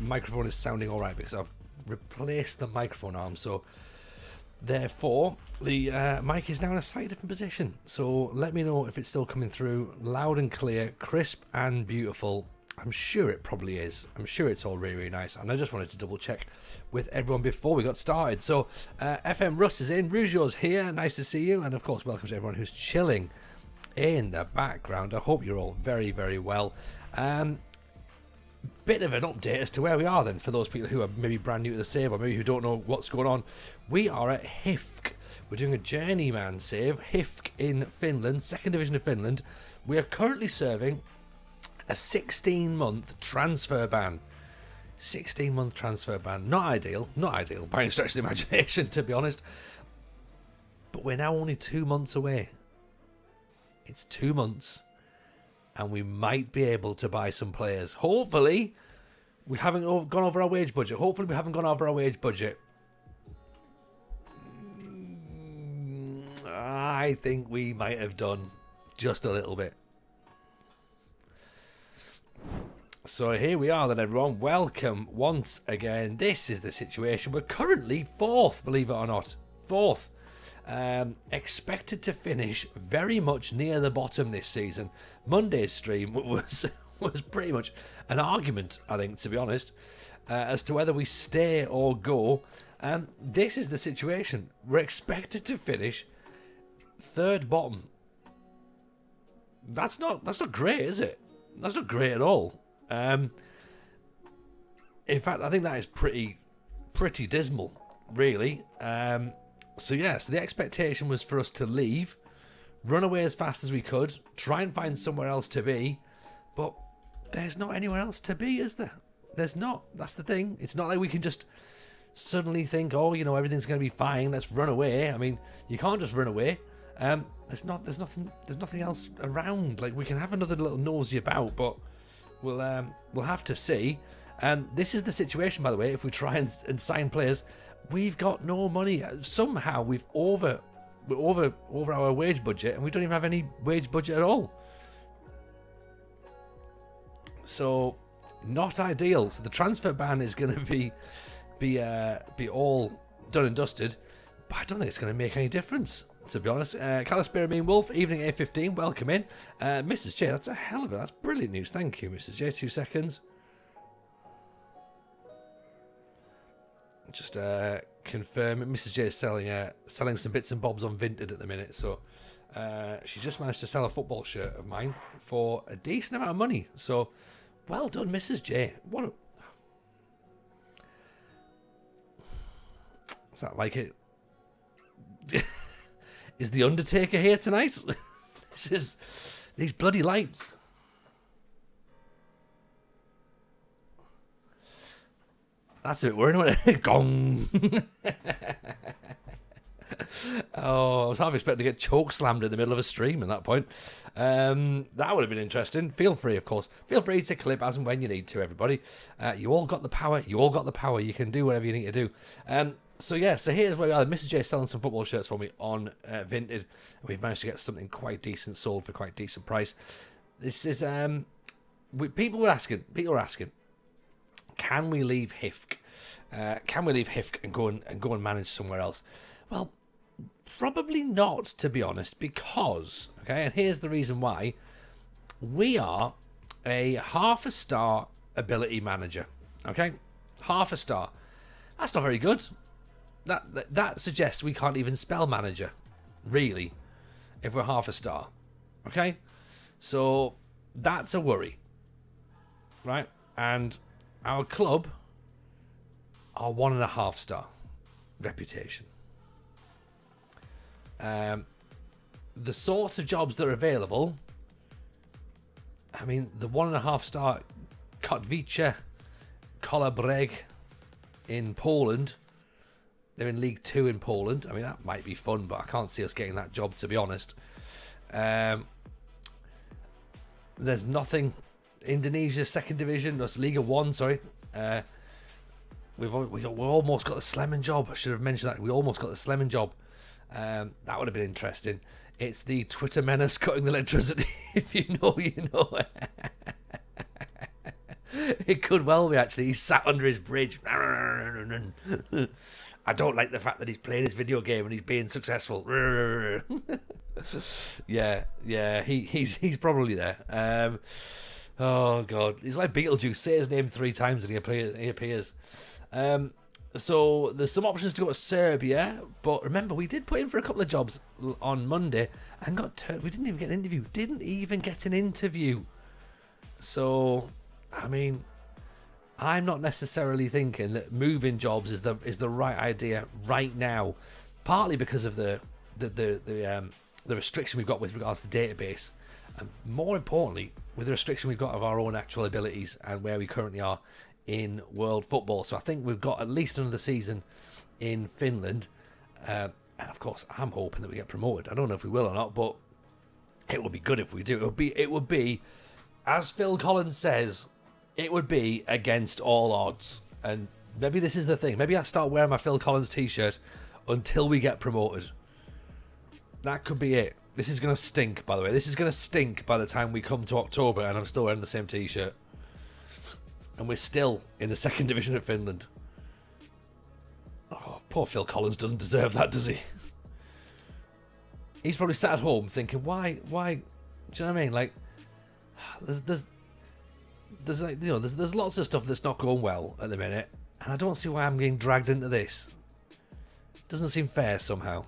microphone is sounding all right because I've replaced the microphone arm. So therefore, the mic is now in a slightly different position. So let me know if it's still coming through loud and clear, crisp and beautiful. I'm sure it probably is. I'm sure it's all really, really nice. And I just wanted to double check with everyone before we got started. So FM Russ is in. Rougeau's here. Nice to see you. And of course, welcome to everyone who's chilling in the background. I hope you're all very, very well. Bit of an update as to where we are then for those people who are maybe brand new to the save or maybe who don't know what's going on. We are at HIFK. We're doing a Journeyman save. HIFK in Finland, 2nd Division of Finland. We are currently serving a 16-month transfer ban. 16-month transfer ban. Not ideal by any stretch of the imagination, to be honest. But we're now only 2 months away. It's 2 months. And we might be able to buy some players. Hopefully, we haven't gone over our wage budget. Hopefully, we haven't gone over our wage budget. I think we might have done just a little bit. So here we are then, everyone. Welcome once again. This is the situation. We're currently 4th, believe it or not. 4th. Expected to finish very much near the bottom this season. Monday's stream was pretty much an argument, I think, to be honest, as to whether we stay or go. This is the situation. We're expected to finish 3rd bottom. That's not great, is it? That's not great at all. In fact, I think that is pretty dismal, really. So the expectation was for us to leave, run away as fast as we could, try and find somewhere else to be, but there's not anywhere else to be, is there? There's not. That's the thing. It's not like we can just suddenly think, oh, you know, everything's going to be fine, let's run away. I mean, you can't just run away. There's nothing else around. Like, we can have another little nosy about, but we'll have to see. This is the situation, by the way. If we try and sign players, we've got no money. Somehow we're over our wage budget, and we don't even have any wage budget at all. So not ideal. So the transfer ban is going to be all done and dusted, but I don't think it's going to make any difference, to be honest. Calispira Mean Wolf, evening A15, welcome in. Mrs. J, that's a hell of it. That's brilliant news. Thank you, Mrs. J. 2 seconds. Just confirm, Mrs. J is selling some bits and bobs on Vinted at the minute, so she's just managed to sell a football shirt of mine for a decent amount of money. So, well done, Mrs. J. Is that like it? Is the Undertaker here tonight? This is these bloody lights. That's a bit worrying, wasn't it? Gong. Oh, I was half expecting to get choke slammed in the middle of a stream at that point. That would have been interesting. Feel free, of course. Feel free to clip as and when you need to, everybody. You all got the power. You all got the power. You can do whatever you need to do. So here's where we are. Mrs. J is selling some football shirts for me on Vinted. We've managed to get something quite decent sold for quite a decent price. This is people were asking, can we leave HIFK? Can we leave HIFK and go and manage somewhere else? Well, probably not, to be honest, because and here's the reason why. We are a half a star ability manager. Okay, half a star. That's not very good. That suggests we can't even spell manager, really, if we're half a star. Okay, so that's a worry, right? And our club are 1.5 star reputation. The sorts of jobs that are available, I mean, the 1.5 star Kotwice, Kolabreg in Poland, they're in League 2 in Poland. I mean, that might be fun, but I can't see us getting that job, to be honest. There's nothing. Indonesia, 2nd Division, that's Liga 1, sorry. We've almost got the Sleman job. I should have mentioned that. We almost got the Sleman job. That would have been interesting. It's the Twitter menace cutting the electricity. If you know, you know. It could well be, actually. He's sat under his bridge. I don't like the fact that he's playing his video game and he's being successful. Yeah, he's probably there. Oh, God. He's like Beetlejuice. Say his name 3 times and he appears. So there's some options to go to Serbia, but remember, we did put in for a couple of jobs on Monday and we didn't even get an interview. So, I mean, I'm not necessarily thinking that moving jobs is the right idea right now, partly because of the restriction we've got with regards to database, and more importantly, with the restriction we've got of our own actual abilities and where we currently are in world football. So I think we've got at least another season in Finland, and of course I'm hoping that we get promoted. I don't know if we will or not, but it would be good if we do. It would be, as Phil Collins says, it would be against all odds. And maybe this is the thing. Maybe I start wearing my Phil Collins t-shirt until we get promoted. That could be it. This is going to stink, by the way. This is going to stink by the time we come to October and I'm still wearing the same t-shirt. And we're still in the 2nd division of Finland. Oh, poor Phil Collins doesn't deserve that, does he? He's probably sat at home thinking, why? Do you know what I mean? Like, there's like, you know, there's lots of stuff that's not going well at the minute, and I don't see why I'm getting dragged into this. Doesn't seem fair somehow.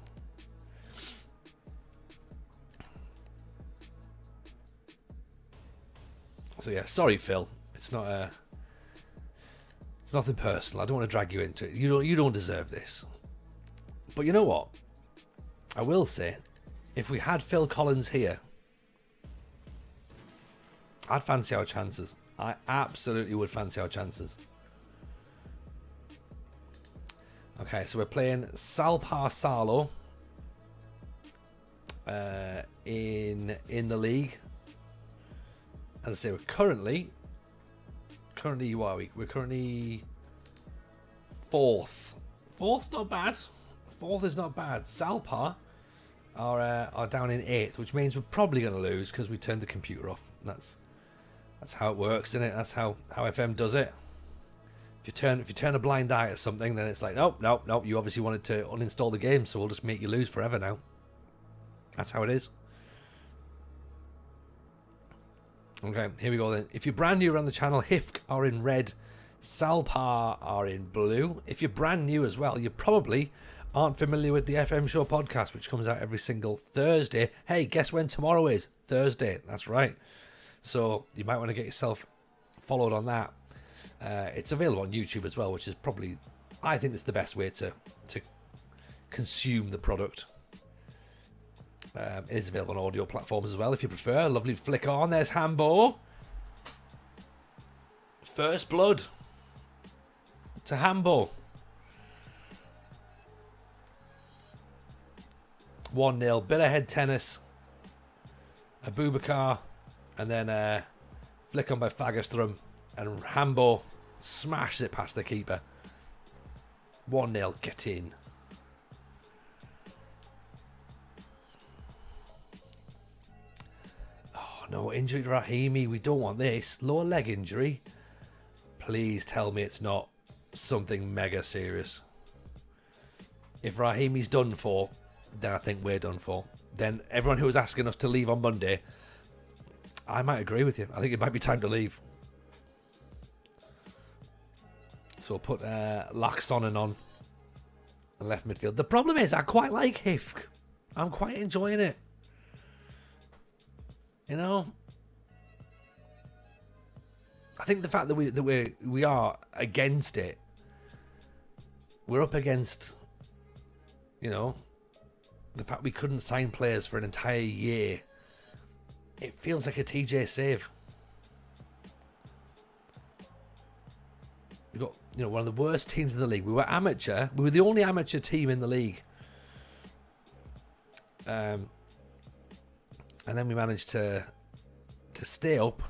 So yeah, sorry, Phil. It's nothing personal. I don't want to drag you into it. You don't deserve this. But you know what? I will say, if we had Phil Collins here, I'd fancy our chances. I absolutely would fancy our chances. Okay, so we're playing Salpar Salo in the league. As I say, we're currently what are we? We're currently 4th. 4th's not bad. 4th is not bad. Salpar are down in 8th, which means we're probably going to lose because we turned the computer off. That's how it works, isn't it? That's how FM does it. If you turn a blind eye at something, then it's like, nope. You obviously wanted to uninstall the game, so we'll just make you lose forever now. That's how it is. Okay, here we go then. If you're brand new around the channel, HIFK are in red, Salpar are in blue. If you're brand new as well, you probably aren't familiar with the FM Show podcast, which comes out every single Thursday. Hey, guess when tomorrow is? Thursday. That's right. So you might want to get yourself followed on that. It's available on YouTube as well, which is probably, I think it's the best way to consume the product. It is available on audio platforms as well if you prefer. Lovely flick on. There's Hambo. First blood to Hambo. 1-0. Bit of head tennis. Abubakar. And then flick on by Fagerström. And Hambo smashes it past the keeper. 1-0. Get in. No, injury to Rahimi. We don't want this. Lower leg injury. Please tell me it's not something mega serious. If Rahimi's done for, then I think we're done for. Then everyone who was asking us to leave on Monday, I might agree with you. I think it might be time to leave. So we'll put Laxonen on left midfield. The problem is I quite like HIFK. I'm quite enjoying it. You know, I think the fact that we are against it, we're up against, you know, the fact we couldn't sign players for an entire year. It feels like a TJ save. We got, you know, one of the worst teams in the league. We were amateur. We were the only amateur team in the league. And then we managed to stay up,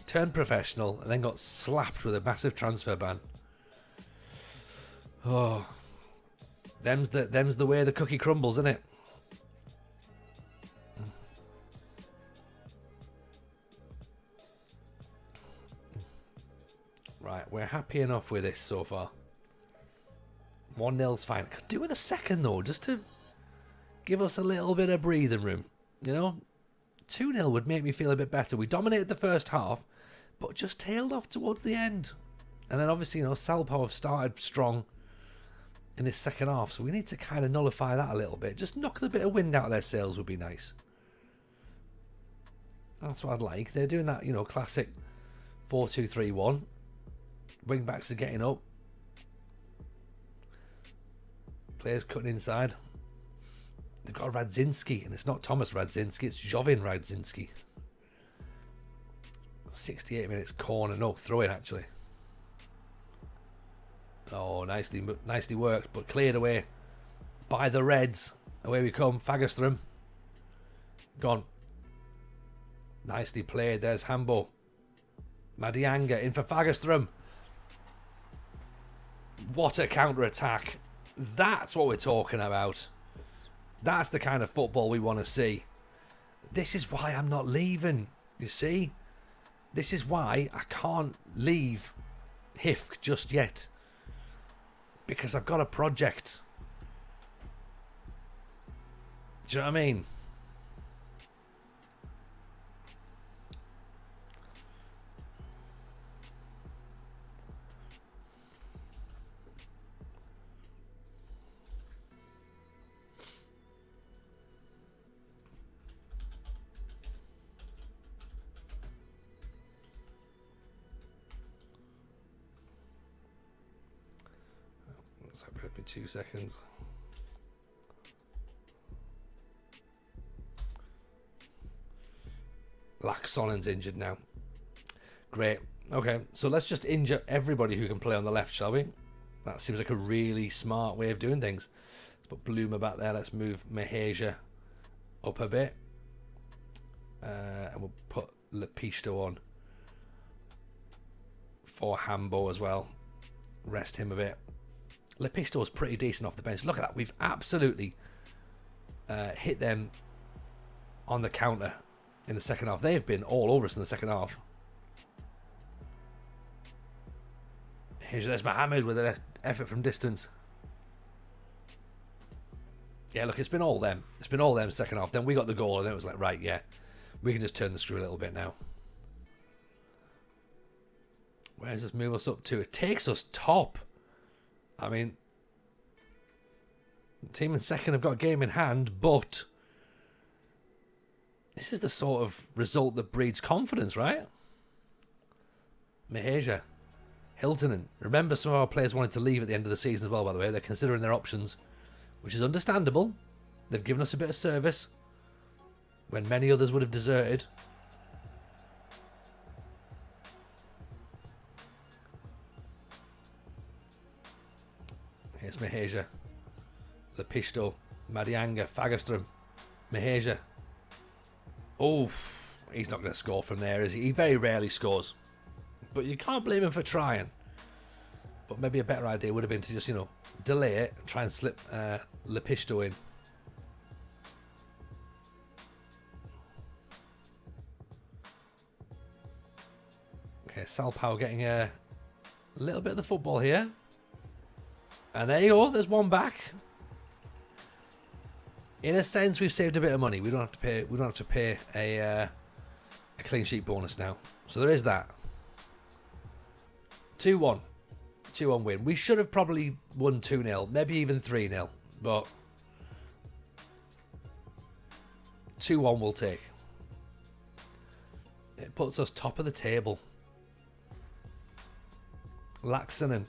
turn professional, and then got slapped with a massive transfer ban. Oh, them's the way the cookie crumbles, isn't it? Right, we're happy enough with this so far. 1-0's fine. Could do with a second, though, just to give us a little bit of breathing room. You know? 2-0 would make me feel a bit better. We dominated the first half, but just tailed off towards the end. And then, obviously, you know, Salpo have started strong in this second half, so we need to kind of nullify that a little bit. Just knock the bit of wind out of their sails would be nice. That's what I'd like. They're doing that, you know, classic 4-2-3-1. Wing backs are getting up. Players cutting inside. They've got Radzinski, and it's not Thomas Radzinski, it's Jovin Radzinski. 68 minutes corner, no, throw in actually. Oh, nicely worked, but cleared away by the Reds. Away we come, Fagerström. Gone. Nicely played, there's Hambo. Madianga in for Fagerström. What a counter-attack. That's what we're talking about. That's the kind of football we want to see. This is why I'm not leaving, you see? This is why I can't leave HIFK just yet. Because I've got a project. Do you know what I mean? So bear with me 2 seconds. Laxonen's injured now. Great. Okay, so let's just injure everybody who can play on the left, shall we? That seems like a really smart way of doing things. Let's put Bloomer back there. Let's move Meheja up a bit. And we'll put Lepisto on for Hambo as well. Rest him a bit. Lepisto's pretty decent off the bench. Look at that. We've absolutely hit them on the counter in the second half. They've been all over us in the second half. There's Mohamed with an effort from distance. Yeah, look, it's been all them. It's been all them second half. Then we got the goal, and then it was like, right, yeah, we can just turn the screw a little bit now. Where does this move us up to? It takes us top. I mean, the team in second have got a game in hand, but this is the sort of result that breeds confidence, right? Meheja, Hiltonen. Remember, some of our players wanted to leave at the end of the season as well, by the way. They're considering their options, which is understandable. They've given us a bit of service when many others would have deserted. Here's Meheja, Lepisto, Madianga, Fagerström, Meheja. Oh, he's not going to score from there, is he? He very rarely scores. But you can't blame him for trying. But maybe a better idea would have been to just, you know, delay it and try and slip Lepisto in. Okay, Salpao getting a little bit of the football here. And there you go, there's one back. In a sense, we've saved a bit of money. We don't have to pay a clean sheet bonus now. So there is that. 2-1. 2-1 win. We should have probably won 2-0, maybe even 3-0, but 2-1 we'll take. It puts us top of the table. Laxonen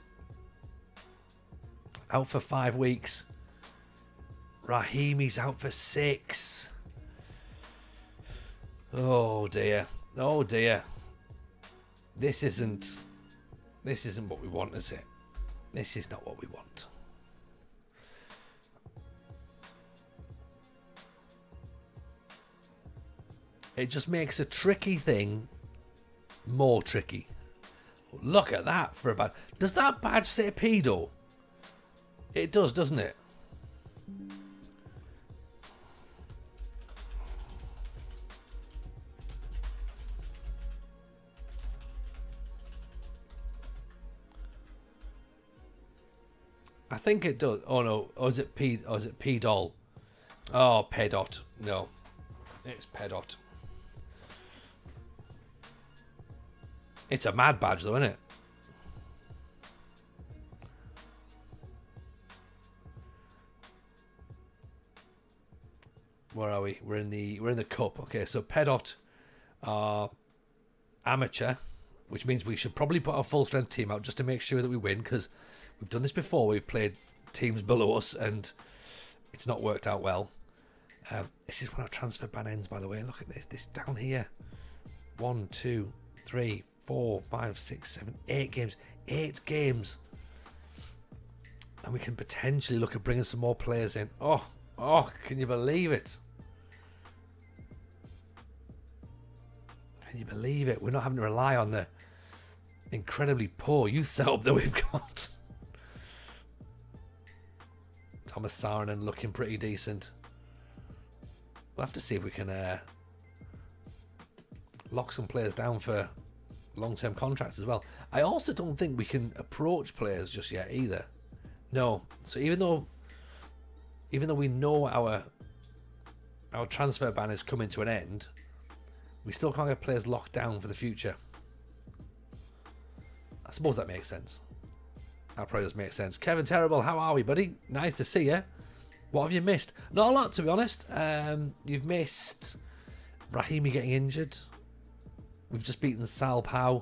out for 5 weeks. Rahimi's out for 6. Oh dear. Oh dear. This isn't what we want, is it? This is not what we want. It just makes a tricky thing more tricky. Look at that for a badge. Does that badge say pedo? It does, doesn't it? I think it does. Oh no. Or is it P? Or is it P doll? Oh, Pedot. No, it's Pedot. It's a mad badge, though, isn't it? Where are we? We're in the cup. Okay, so Pedot are amateur, which means we should probably put our full strength team out just to make sure that we win, because we've done this before. We've played teams below us and it's not worked out well. This is when our transfer ban ends, by the way. Look at this down here. 1, 2, 3, 4, 5, 6, 7, 8 games. 8 games. And we can potentially look at bringing some more players in. Oh, can you believe it? Can you believe it? We're not having to rely on the incredibly poor youth setup that we've got. Thomas Saarinen looking pretty decent. We'll have to see if we can lock some players down for long-term contracts as well. I also don't think we can approach players just yet either. No. So even though we know our transfer ban is coming to an end, we still can't get players locked down for the future. I suppose that makes sense. That probably does make sense. Kevin Terrible, how are we, buddy? Nice to see you. What have you missed? Not a lot, to be honest. You've missed Rahimi getting injured. We've just beaten Sal Pau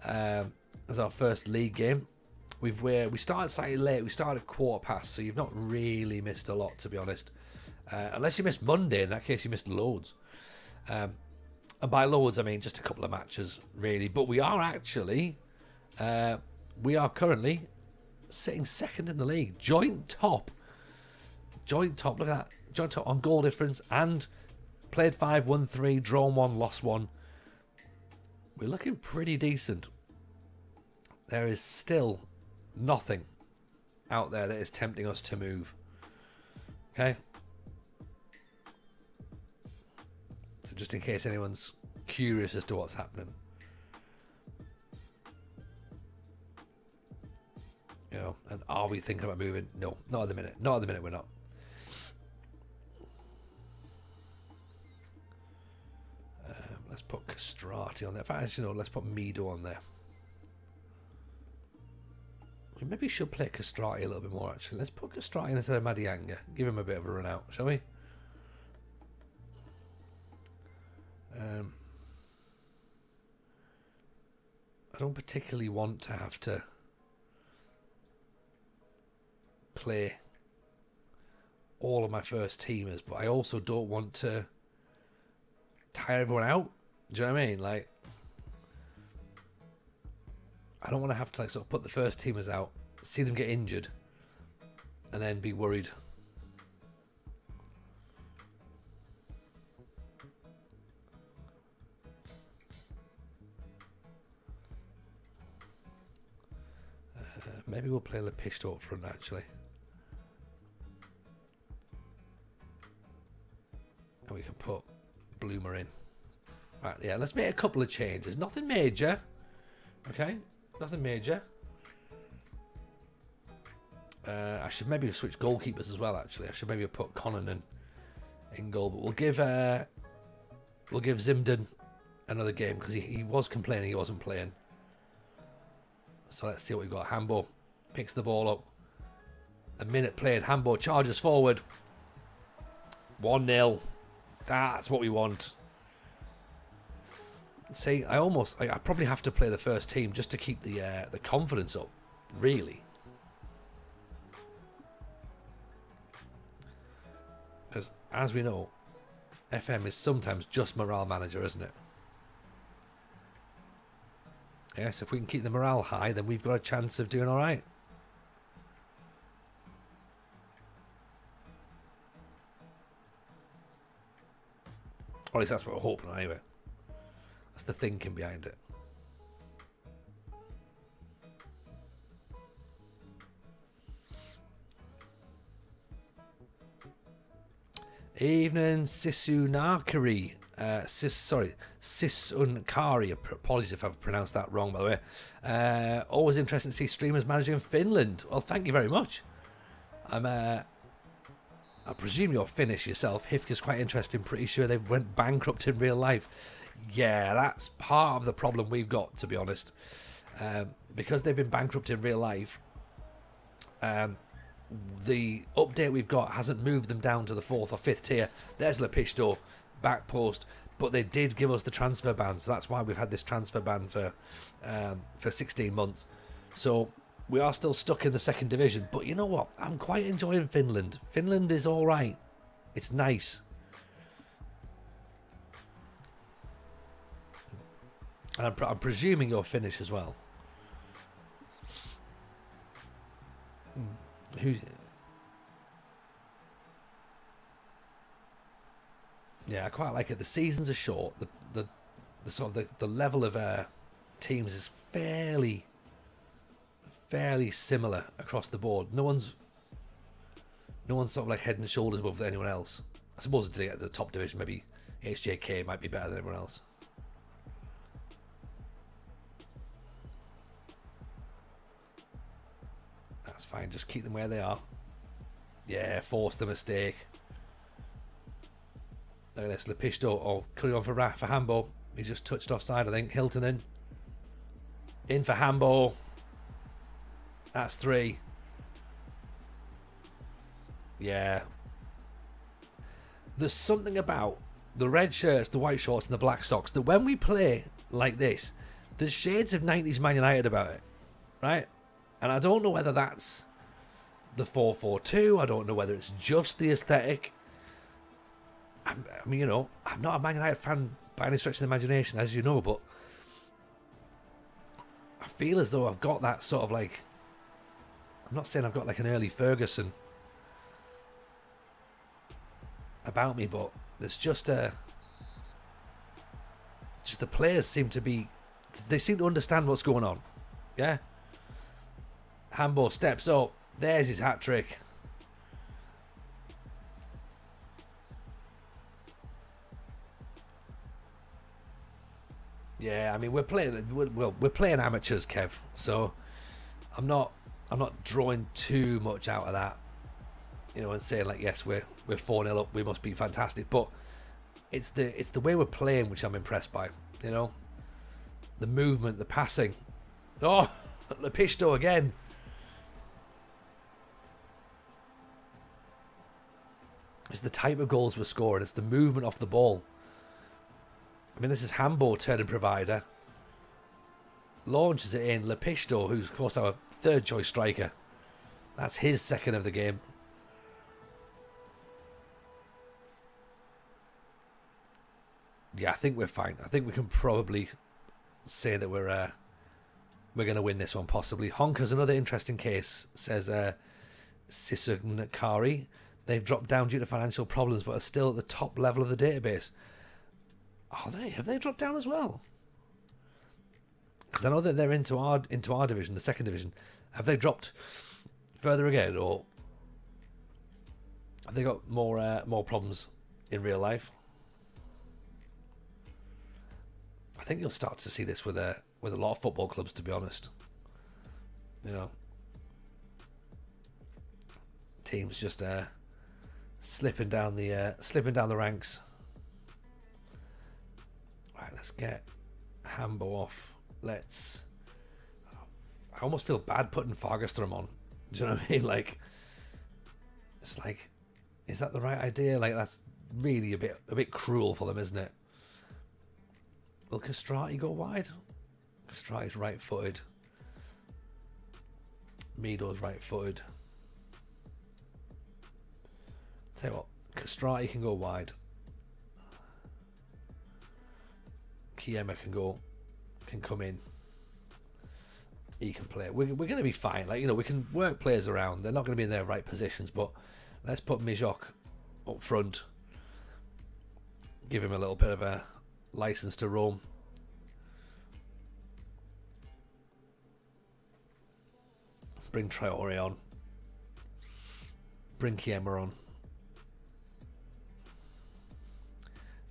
as our first league game. We started slightly late. We started at 1:15, so you've not really missed a lot, to be honest. Unless you missed Monday. In that case, you missed loads. And by loads, I mean just a couple of matches, really. But we are actually, we are currently sitting second in the league. Joint top. Look at that. Joint top on goal difference. And played 5, won 3, drawn 1, lost 1. We're looking pretty decent. There is still nothing out there that is tempting us to move. Okay? So just in case anyone's curious as to what's happening. You know, and are we thinking about moving? No, not at the minute. Not at the minute, we're not. Let's put Castrati on there. In fact, actually, no, let's put Mido on there. We maybe should play Castrati a little bit more, actually. Let's put Castrati instead of Madianga. Give him a bit of a run out, shall we? I don't particularly want to have to play all of my first teamers, but I also don't want to tire everyone out. Do you know what I mean? Like, I don't want to have to sort of put the first teamers out, see them get injured, and then be worried. Maybe we'll play Lepisto up front, actually. And we can put Bloomer in. Right, yeah, let's make a couple of changes. Nothing major. Okay, nothing major. I should maybe switch goalkeepers as well, actually. I should maybe put Conan in goal. But we'll give Zimden another game, because he was complaining he wasn't playing. So let's see what we've got. Hambo picks the ball up. A minute played. Hambo charges forward. 1-0. That's what we want. See, I probably have to play the first team just to keep the confidence up, really. Because, as we know, FM is sometimes just morale manager, isn't it? Yes, if we can keep the morale high, then we've got a chance of doing all right. Or at least that's what we're hoping, anyway. That's the thinking behind it. Evening, Sisu Nakari. Sisunkari. Apologies if I've pronounced that wrong, by the way. Always interesting to see streamers managing in Finland. Well, thank you very much. I presume you're Finnish yourself. HIFK is quite interesting. Pretty sure they went bankrupt in real life. Yeah, that's part of the problem we've got, to be honest. Because they've been bankrupt in real life, the update we've got hasn't moved them down to the 4th or 5th tier. There's Lepishto, back post, but they did give us the transfer ban, so that's why we've had this transfer ban for 16 months. So we are still stuck in the 2nd division, but you know what? I'm quite enjoying Finland. Finland is all right. It's nice. And I'm presuming you're Finnish as well. Who's... Yeah, I quite like it. The seasons are short. The sort of the level of teams is fairly similar across the board. No one's sort of like head and shoulders above anyone else. I suppose to get to the top division, maybe HJK might be better than everyone else. That's fine, just keep them where they are. Yeah, force the mistake. Look at this, Lepishto, oh, coming on for Hambo. He's just touched offside, I think. Hilton in for Hambo. That's 3. Yeah. There's something about the red shirts, the white shorts, and the black socks that when we play like this, there's shades of 90s Man United about it, right? And I don't know whether that's the 4-4-2. I don't know whether it's just the aesthetic. I mean, you know, I'm not a Man United fan by any stretch of the imagination, as you know, but I feel as though I've got that sort of like... I'm not saying I've got like an early Ferguson about me, but there's just the players seem to be... They seem to understand what's going on. Yeah? Hambo steps up. There's his hat-trick. Yeah, I mean we're playing amateurs, Kev. So I'm not drawing too much out of that, you know, and saying like, yes, we're 4-0 up, we must be fantastic. But it's the way we're playing which I'm impressed by. You know, the movement, the passing. Oh, Lepishto again. It's the type of goals we're scoring. It's the movement off the ball. I mean, this is Hambo turning provider. Launches it in. Lepishto, who's, of course, our 3rd choice striker. That's his 2nd of the game. Yeah, I think we're fine. I think we can probably say that we're going to win this one, possibly. Honka's another interesting case, says Sisunkari. They've dropped down due to financial problems, but are still at the top level of the database. Are they? Have they dropped down as well? Because I know that they're into our division, the 2nd division. Have they dropped further again, or have they got more problems in real life? I think you'll start to see this with a lot of football clubs, to be honest. You know, teams just slipping down the ranks. Right, let's get Hambo off. I almost feel bad putting Fagerström on. Do you know what I mean? Like, it's like, is that the right idea? Like, that's really a bit cruel for them, isn't it? Will Castrati go wide? Castrati's right-footed. Mido's right-footed. Tell you what, Castrati can go wide. Kiema can come in. He can play. We're going to be fine. Like, you know, we can work players around. They're not going to be in their right positions, but let's put Mijok up front. Give him a little bit of a license to roam. Bring Traore on. Bring Kiema on.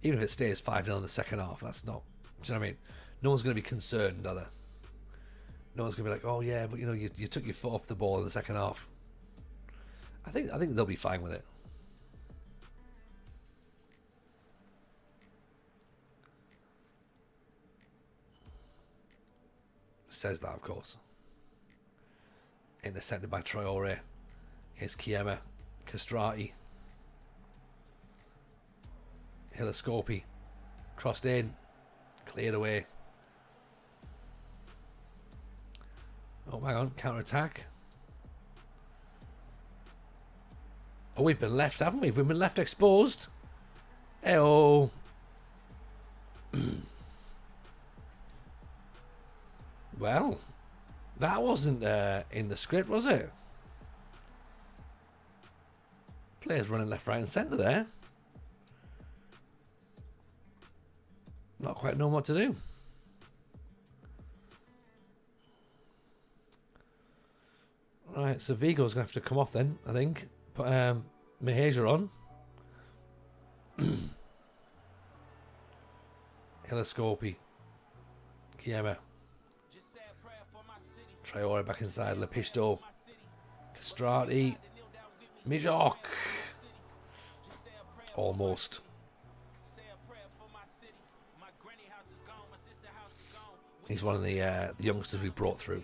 Even if it stays 5-0 in the second half, that's not... Do you know what I mean? No one's going to be concerned, are they? No one's going to be like, oh yeah, but you know, you took your foot off the ball in the second half. I think they'll be fine with it. Says that, of course. Intercepted by Traore. Here's Kiema. Castrati. Hillascopi. Crossed in. Cleared away. Oh, hang on. Counter-attack. Oh, we've been left, haven't we? We've been left exposed. Hey-oh. Well, that wasn't in the script, was it? Players running left, right and centre there. Not quite knowing what to do. Right, so Vigo's going to have to come off then, I think. Put Maheja on. Hillascopi. Kiema. Traore back inside. Lepisto. Castrati. Mijok. Almost. He's one of the youngsters we brought through.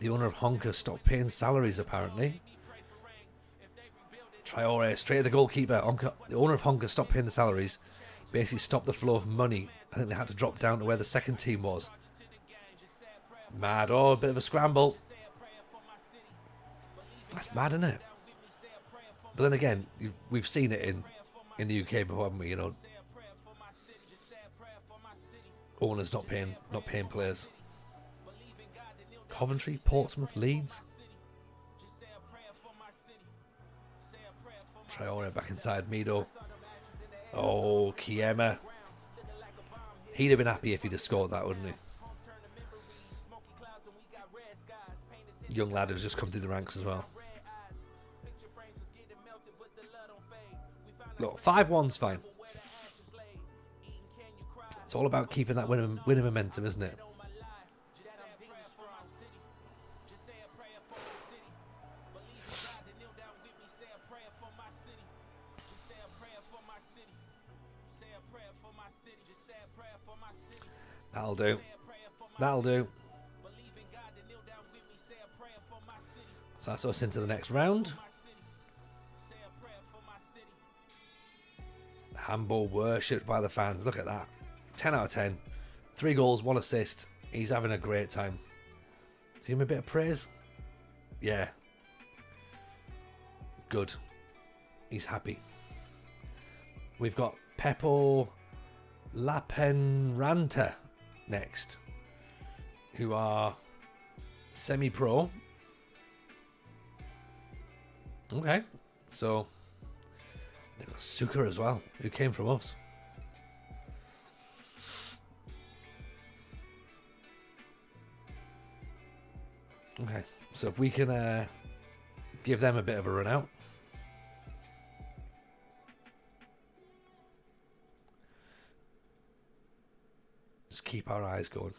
The owner of Honka stopped paying salaries, apparently. Traore, straight at the goalkeeper. The owner of Honka stopped paying the salaries. Basically stopped the flow of money. I think they had to drop down to where the second team was. Mad. Oh, a bit of a scramble. That's mad, isn't it? But then again, we've seen it in the UK before, haven't we? You know, owners not paying players. Coventry, Portsmouth, Leeds. Traore back inside Mido. Oh, Kiema. He'd have been happy if he'd have scored that, wouldn't he? Young lad who's just come through the ranks as well. Look, 5-1's fine. It's all about keeping that winning momentum, isn't it? That'll do. That'll do. So that's us into the next round. Handball worshipped by the fans. Look at that. 10 out of 10. 3 goals, 1 assist. He's having a great time. Give him a bit of praise. Yeah. Good. He's happy. We've got Peppo Lapenranta next, who are semi-pro. Okay, so they've got Suka as well, who came from us. Okay, so if we can give them a bit of a run out. Just keep our eyes going.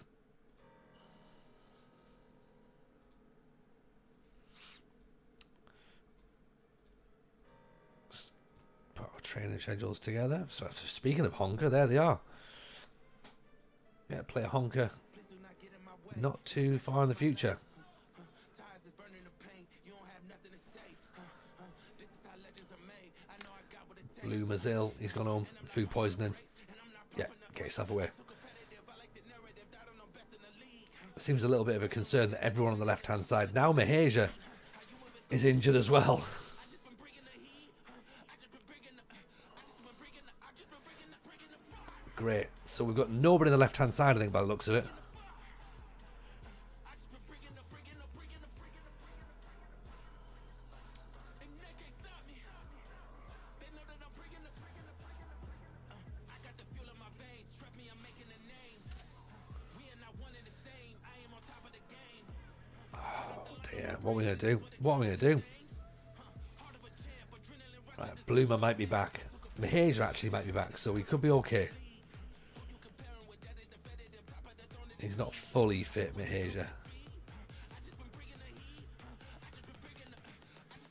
Just put our training schedules together. So speaking of Honka, there they are. Yeah, play a Honka not too far in the future. Bloomer's ill. He's gone home. Food poisoning. Yeah, get yourself away. Seems a little bit of a concern that everyone on the left-hand side. Now Maheja is injured as well. Great. So we've got nobody on the left-hand side, I think, by the looks of it. What are we going to do? What are we going to do? Bloomer might be back. Mahasia actually might be back, so we could be okay. He's not fully fit, Mahasia.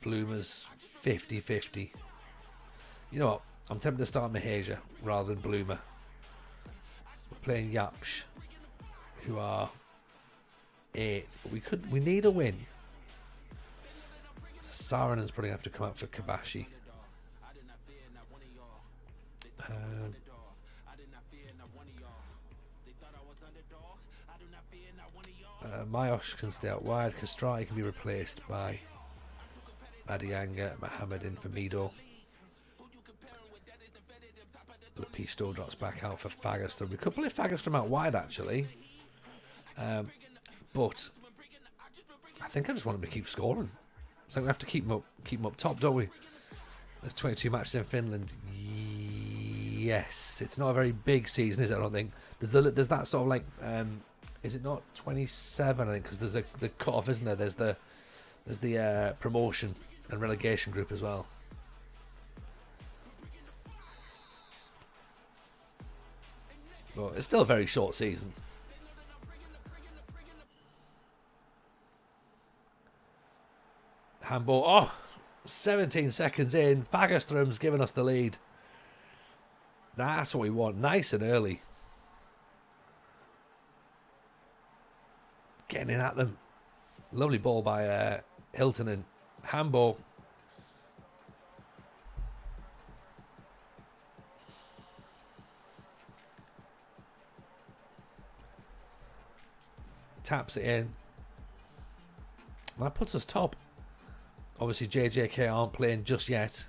Bloomer's 50-50. You know what? I'm tempted to start Mahasia rather than Bloomer. We're playing Yapsh, who are 8th. But we need a win. So Sarinen's probably going to have to come out for Kabashi. Mayosh can stay out wide. Castrati can be replaced by Adianga, Mohammed in for Mido. Lepisto drops back out for Fagerstrom. We could play Fagerstrom out wide actually, but I think I just want him to keep scoring. I think we have to keep him up top, don't we? There's 22 matches in Finland. Yes, it's not a very big season, is it? I don't think there's that sort of like. Is it not 27? I think because there's the cut off, isn't there? There's the promotion and relegation group as well. But it's still a very short season. Handball. Oh, 17 seconds in. Fagerstrom's giving us the lead. That's what we want. Nice and early. Getting in at them. Lovely ball by Hilton and handball. Taps it in. That puts us top. Obviously JJK aren't playing just yet,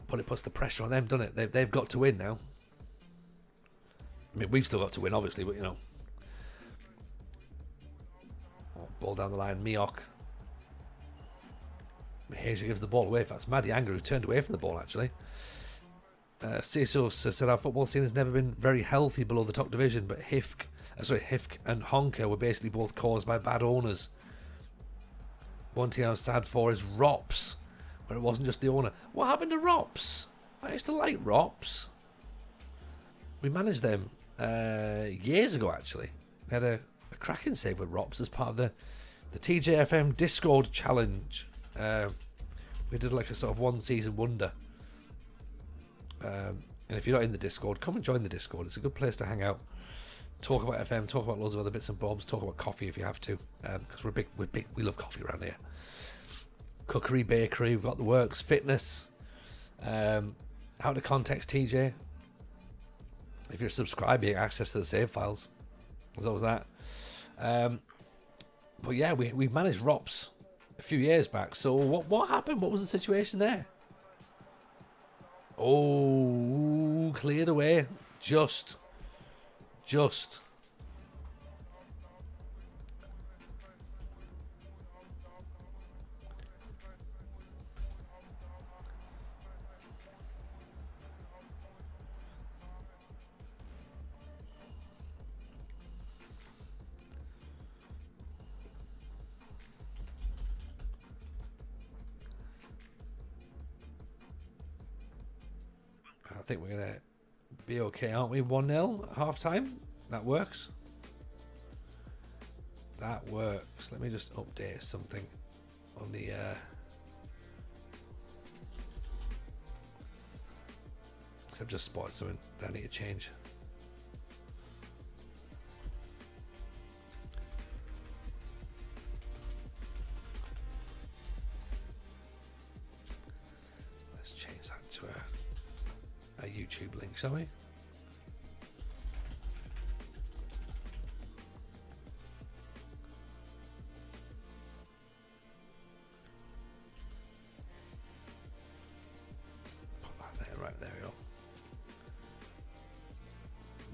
but it puts the pressure on them, doesn't it? They've got to win now. I mean, we've still got to win, obviously, but you know. Oh, ball down the line, Miok. Mahasia gives the ball away. In fact, it's Madianga who turned away from the ball, actually. Sisos said our football scene has never been very healthy below the top division, but HIFK and Honka were basically both caused by bad owners. One team I'm sad for is Rops, where it wasn't just the owner. What happened to Rops? I used to like Rops. We managed them years ago, actually. We had a cracking save with Rops as part of the TJFM Discord challenge. We did like a sort of one season wonder. And if you're not in the Discord, come and join the Discord. It's a good place to hang out, talk about FM, talk about loads of other bits and bobs, talk about coffee if you have to, because we love coffee around here. Cookery, bakery, we've got the works, fitness, out of context TJ. If you're subscribed, you get access to the save files. There's always that. But yeah, we managed ROPS a few years back. So what happened? What was the situation there? Oh, cleared away. Just. I think we're going to be okay, aren't we? 1-0 at half time. That works. That works. Let me just update something on the... because I've just spotted something that I need to change. Let's change that to a YouTube link, shall we? Put that there, right, there we go.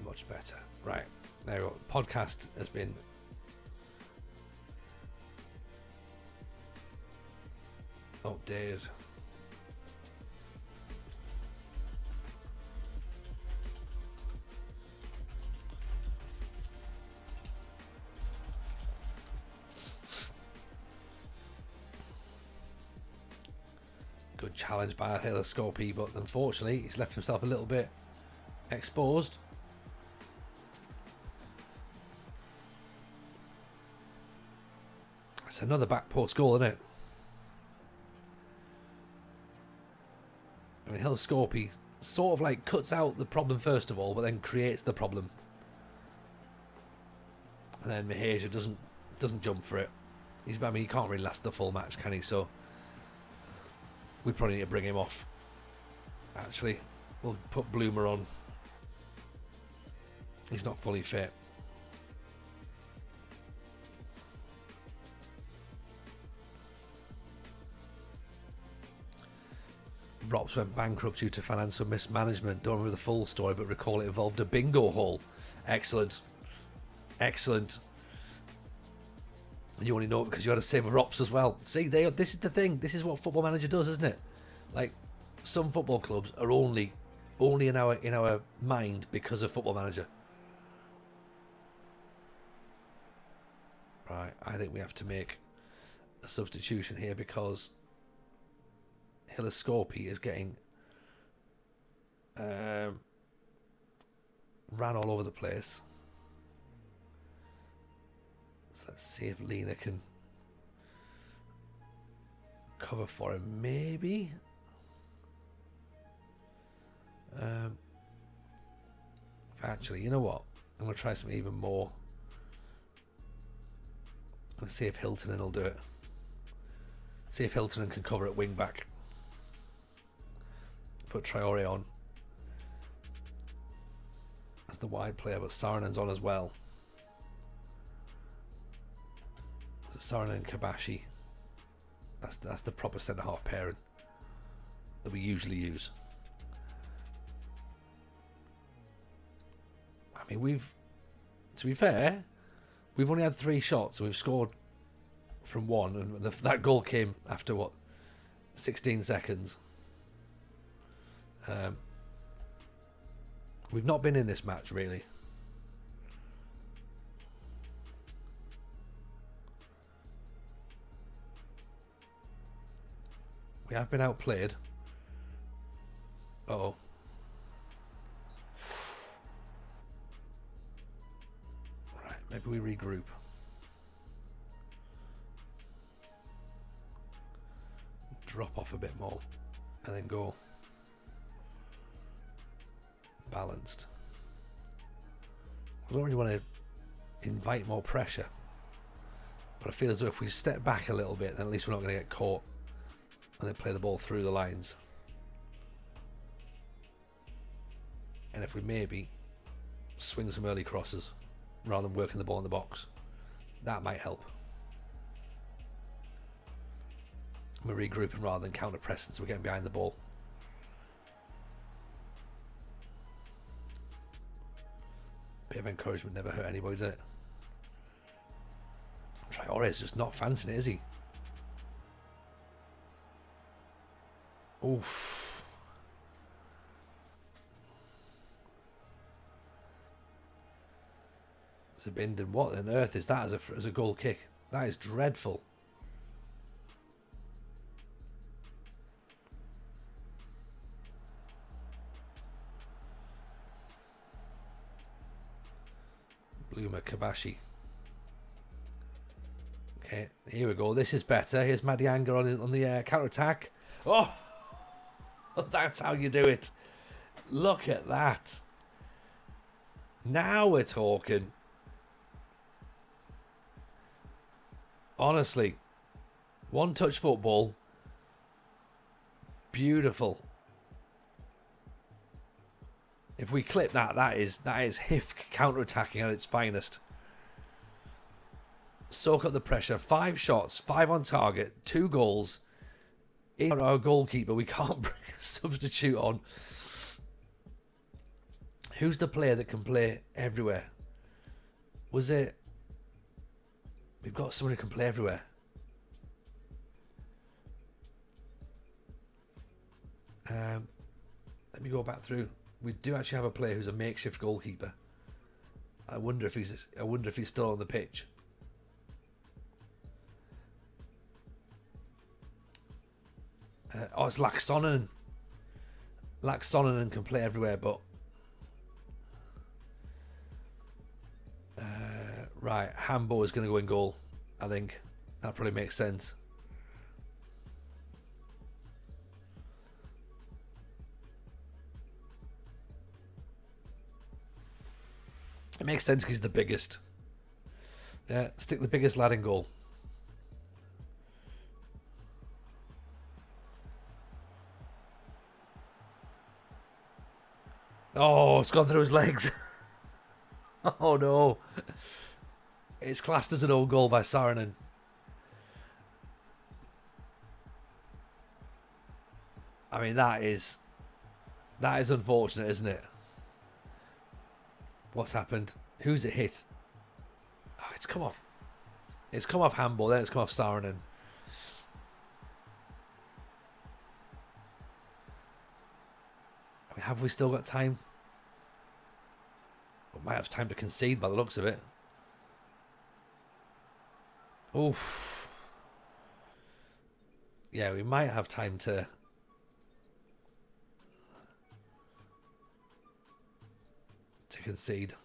Much better. Right, there we go. Podcast has been updated. Good challenge by Hilascopi, but unfortunately he's left himself a little bit exposed. It's another back post goal, isn't it? I mean, Hilascopi sort of like cuts out the problem first of all, but then creates the problem. And then Mahasia doesn't jump for it. I mean, he can't really last the full match, can he? So we probably need to bring him off. Actually, we'll put Bloomer on. He's not fully fit. Rops went bankrupt due to financial mismanagement. Don't remember the full story, but recall it involved a bingo hall. Excellent. Excellent. And you only know it because you had to save Rops as well. See, this is the thing. This is what Football Manager does, isn't it? Like, some football clubs are only in our mind because of Football Manager. Right, I think we have to make a substitution here because Hilascopi is getting ran all over the place. So let's see if Lena can cover for him, maybe. Actually, you know what? I'm going to try something even more. I'm going to see if Hiltonen will do it. See if Hiltonen can cover at wing back. Put Traore on as the wide player, but Sarinen's on as well. So Sarinen and Kabashi. That's the proper centre half pairing that we usually use. I mean, to be fair, we've only had 3 shots and we've scored from 1, and that goal came after what, 16 seconds. We've not been in this match really. We have been outplayed. Uh-oh. Right, maybe we regroup. Drop off a bit more and then go balanced. I don't really want to invite more pressure, but I feel as though if we step back a little bit, then at least we're not going to get caught when they play the ball through the lines. And if we maybe swing some early crosses rather than working the ball in the box, that might help. We're regrouping rather than counter pressing, so we're getting behind the ball. Bit of encouragement never hurt anybody, did it? Traore is just not fancying it, is he? Oof. Zabinden, what on earth is that as a goal kick? That is dreadful. Bloomer, Kabashi. Okay, here we go. This is better. Here's Madianga on the counter-attack. Oh! That's how you do it. Look at that. Now we're talking. Honestly, one-touch football. Beautiful. If we clip that is HIFK counter-attacking at its finest. Soak up the pressure. 5 shots, 5 on target, 2 goals. In our goalkeeper, we can't bring a substitute on. Who's the player that can play everywhere? Was it? We've got someone who can play everywhere. Let me go back through. We do actually have a player who's a makeshift goalkeeper. I wonder if he's still on the pitch. It's Laxonen. Laxonen can play everywhere, but right, Hambo is going to go in goal. I think that probably makes sense. It makes sense because he's the biggest. Yeah, stick the biggest lad in goal. Oh, it's gone through his legs. Oh no. It's classed as an own goal by Saarinen. I mean, that is unfortunate, isn't it? What's happened? Who's it hit? Oh, it's come off. It's come off Handball, then it's come off Saarinen. I mean, have we still got time? We might have time to concede by the looks of it. Oof. Yeah, we might have time to concede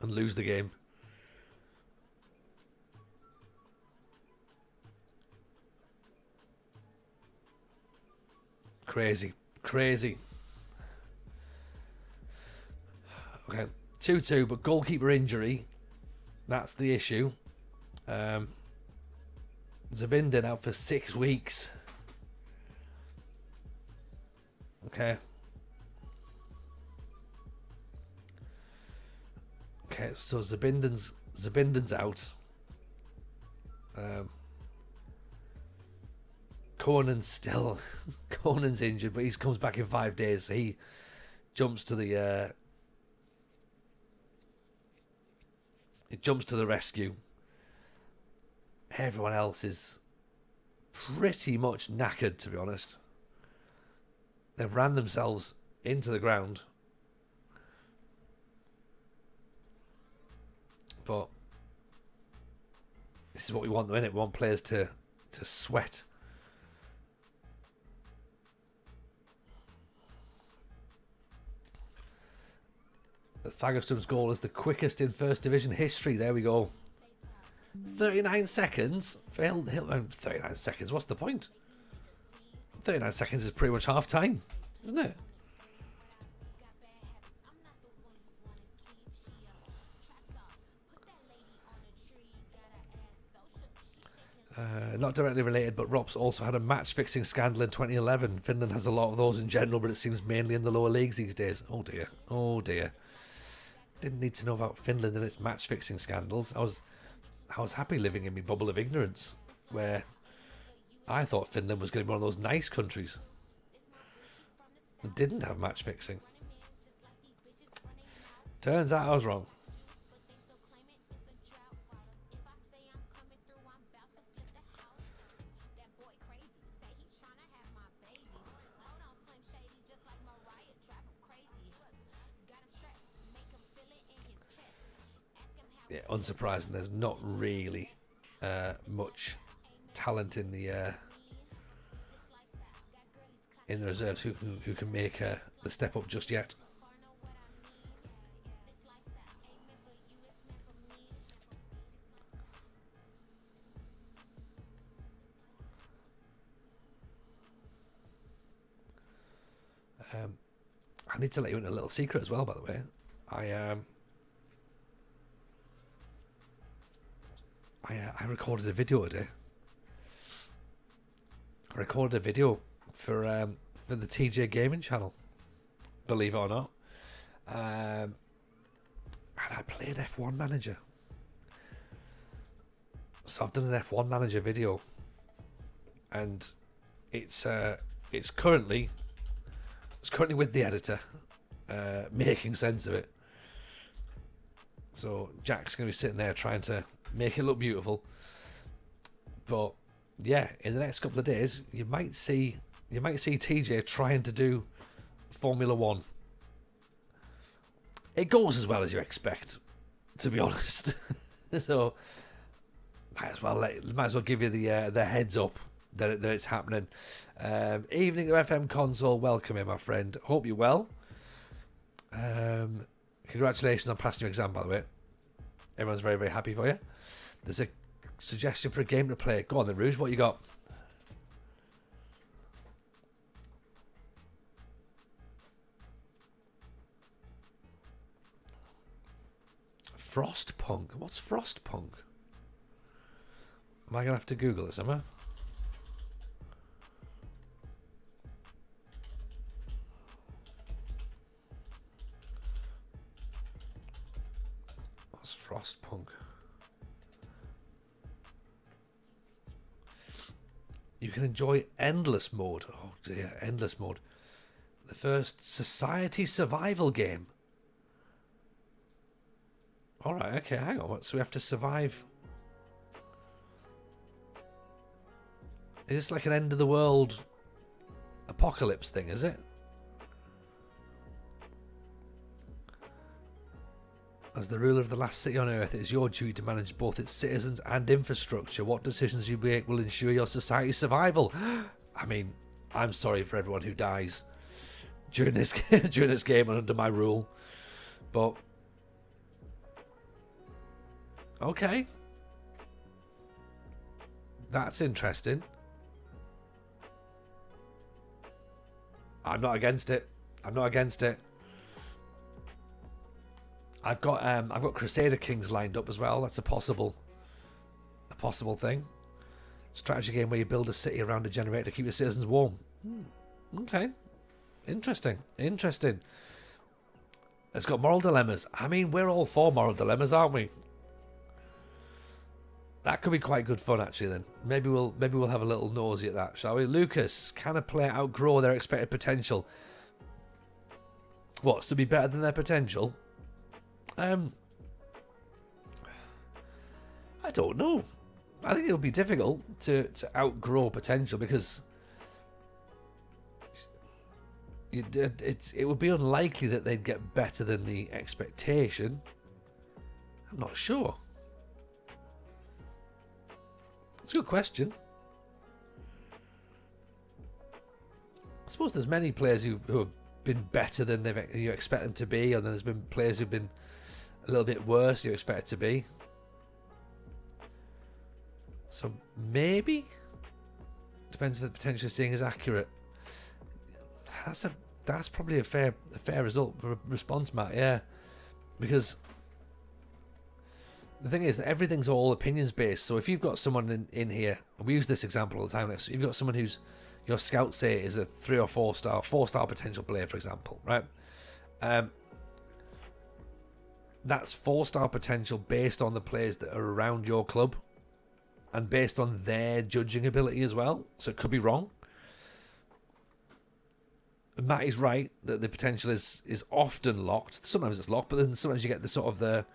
and lose the game. Crazy. Okay, 2-2, but goalkeeper injury, that's the issue. Zabinden out for 6 weeks. Okay, so Zabinden's out. Conan's injured, but he comes back in 5 days. So he jumps to the rescue. Everyone else is pretty much knackered, to be honest. They've ran themselves into the ground. But this is what we want, though, innit? We want players to sweat. Fagerstrom's goal is the quickest in First Division history. There we go. 39 seconds. 39 seconds. What's the point? 39 seconds is pretty much half time, isn't it? Not directly related, but Rops also had a match-fixing scandal in 2011. Finland has a lot of those in general, but it seems mainly in the lower leagues these days. Oh dear. Oh dear. Didn't need to know about Finland and its match-fixing scandals. I was happy living in my bubble of ignorance, where I thought Finland was going to be one of those nice countries that didn't have match-fixing. Turns out I was wrong. Yeah, unsurprising. There's not really much talent in the reserves who can make the step up just yet. I need to let you in a little secret as well, by the way. I recorded a video today. I recorded a video for the TJ Gaming channel, believe it or not. And I played F1 Manager. So I've done an F1 Manager video, and it's currently with the editor, making sense of it. So Jack's going to be sitting there trying to make it look beautiful. But yeah, in the next couple of days, you might see TJ trying to do Formula One. It goes as well as you expect, to be honest. So might as well give you the heads up that it's happening. Evening to FM console, welcome in, my friend. Hope you're well. Congratulations on passing your exam, by the way. Everyone's very, very happy for you. There's a suggestion for a game to play. Go on then, Rouge, what you got? Frostpunk? What's Frostpunk? Am I going to have to Google this, am I? What's Frostpunk? You can enjoy endless mode. Oh dear, endless mode. The first society survival game. Alright, okay, hang on. So we have to survive. Is this like an end of the world apocalypse thing, is it? As the ruler of the last city on Earth, it is your duty to manage both its citizens and infrastructure. What decisions you make will ensure your society's survival. I mean, I'm sorry for everyone who dies during this game and under my rule, but okay, that's interesting. I'm not against it. I'm not against it. I've got Crusader Kings lined up as well. That's a possible thing. Strategy game where you build a city around a generator to keep your citizens warm. Okay, interesting. It's got moral dilemmas. I mean, we're all for moral dilemmas, aren't we? That could be quite good fun, actually. Then maybe we'll have a little nosy at that, shall we? Lucas, can a player outgrow their expected potential? What's to be better than their potential? I don't know. I think it'll be difficult to outgrow potential because it would be unlikely that they'd get better than the expectation. I'm not sure. It's a good question. I suppose there's many players who have been better than you expect them to be, and then there's been players who've been a little bit worse than you expect it to be. So maybe depends if the potential seeing is accurate. That's probably a fair response, Matt. Yeah, because the thing is that everything's all opinions based. So if you've got someone in here, and we use this example all the time, if you've got someone who's your scout say is a 3 or 4 star potential player, for example, right? That's 4-star potential based on the players that are around your club and based on their judging ability as well. So it could be wrong. And Matt is right that the potential is often locked. Sometimes it's locked, but then sometimes you get the sort of the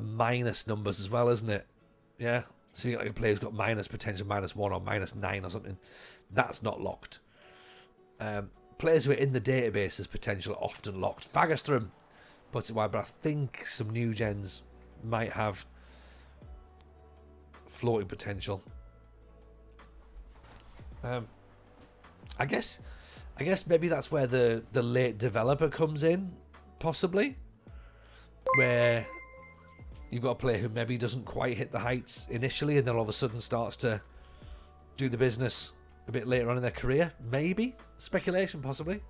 minus numbers as well, isn't it? Yeah. So you get like a player who's got minus potential, -1 or -9 or something. That's not locked. Players who are in the database as potential are often locked. Fagerstrom puts it wide, but I think some new gens might have floating potential. I guess maybe that's where the late developer comes in, possibly, where you've got a player who maybe doesn't quite hit the heights initially and then all of a sudden starts to do the business a bit later on in their career. Maybe. Speculation, possibly.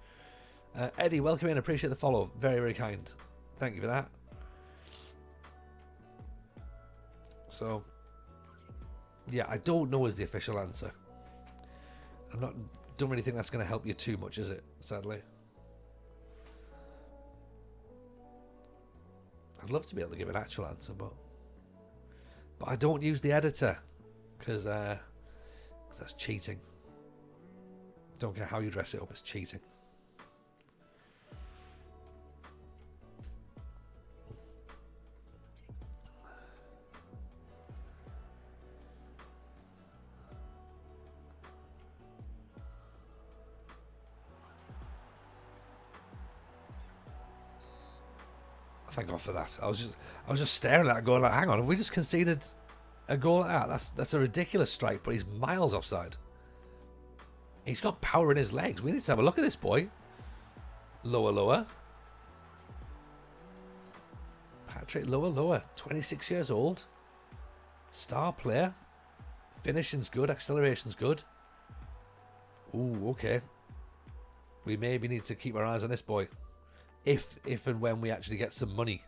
Eddie, welcome in. Appreciate the follow. Very, very kind. Thank you for that. So, yeah, I don't know is the official answer. Don't really think that's going to help you too much, is it? Sadly. I'd love to be able to give an actual answer, but I don't use the editor because that's cheating. Don't care how you dress it up, it's cheating. Thank God for that. I was just staring at it going like, hang on, have we just conceded a goal like that. That's a ridiculous strike, but he's miles offside. He's got power in his legs. We need to have a look at this boy. Lower, lower. Patrick Lower, lower. 26 years old. Star player. Finishing's good. Acceleration's good. Ooh, okay. We maybe need to keep our eyes on this boy. If and when we actually get some money.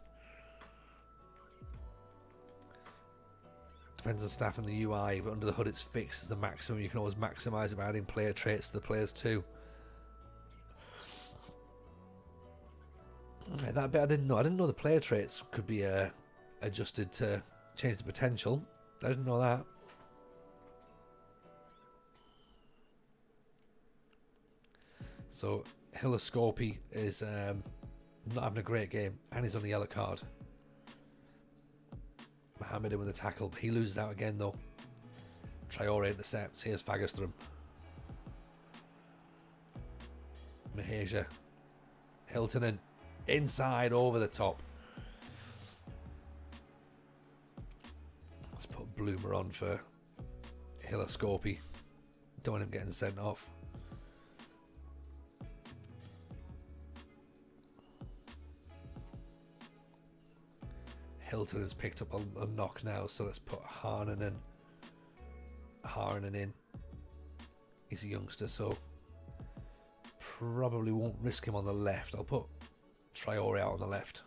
Depends on staff and the UI, but under the hood it's fixed as the maximum. You can always maximise it by adding player traits to the players too. Okay, that bit I didn't know. I didn't know the player traits could be adjusted to change the potential. I didn't know that. So Hillascopi is not having a great game, and he's on the yellow card. Mohammed in with a tackle. He loses out again though. Traore intercepts. Here's Fagerström. Maheja. Hiltonen. Inside over the top. Let's put Bloomer on for Hillascopi. Don't want him getting sent off. Hilton has picked up a knock now, so let's put Harnan in. He's a youngster, so probably won't risk him on the left. I'll put Traore out on the left.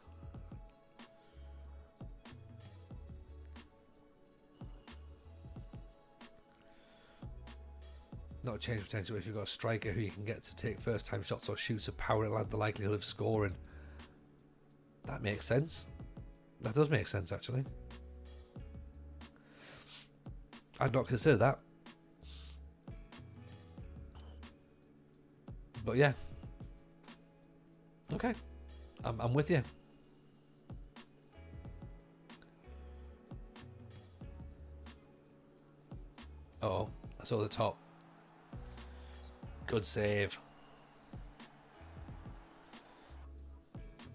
Not a change of potential. If you've got a striker who you can get to take first time shots or shoots of power, it'll add the likelihood of scoring. That makes sense. That does make sense, actually. I'd not consider that. But yeah. Okay. I'm with you. Uh-oh. I saw the top. Good save.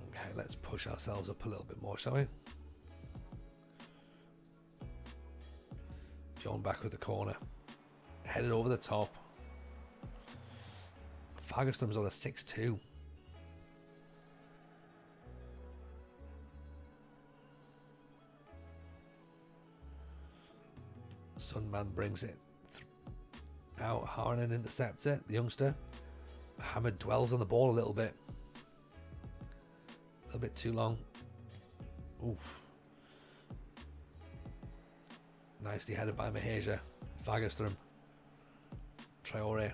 Okay, let's push ourselves up a little bit more, shall we? John back with the corner. Headed over the top. Fagerström's on a 6-2. Sunman brings it out. Harnan intercepts it, the youngster. Mohammed dwells on the ball a little bit. A little bit too long. Oof. Nicely headed by Maheja. Fagerström. Traore.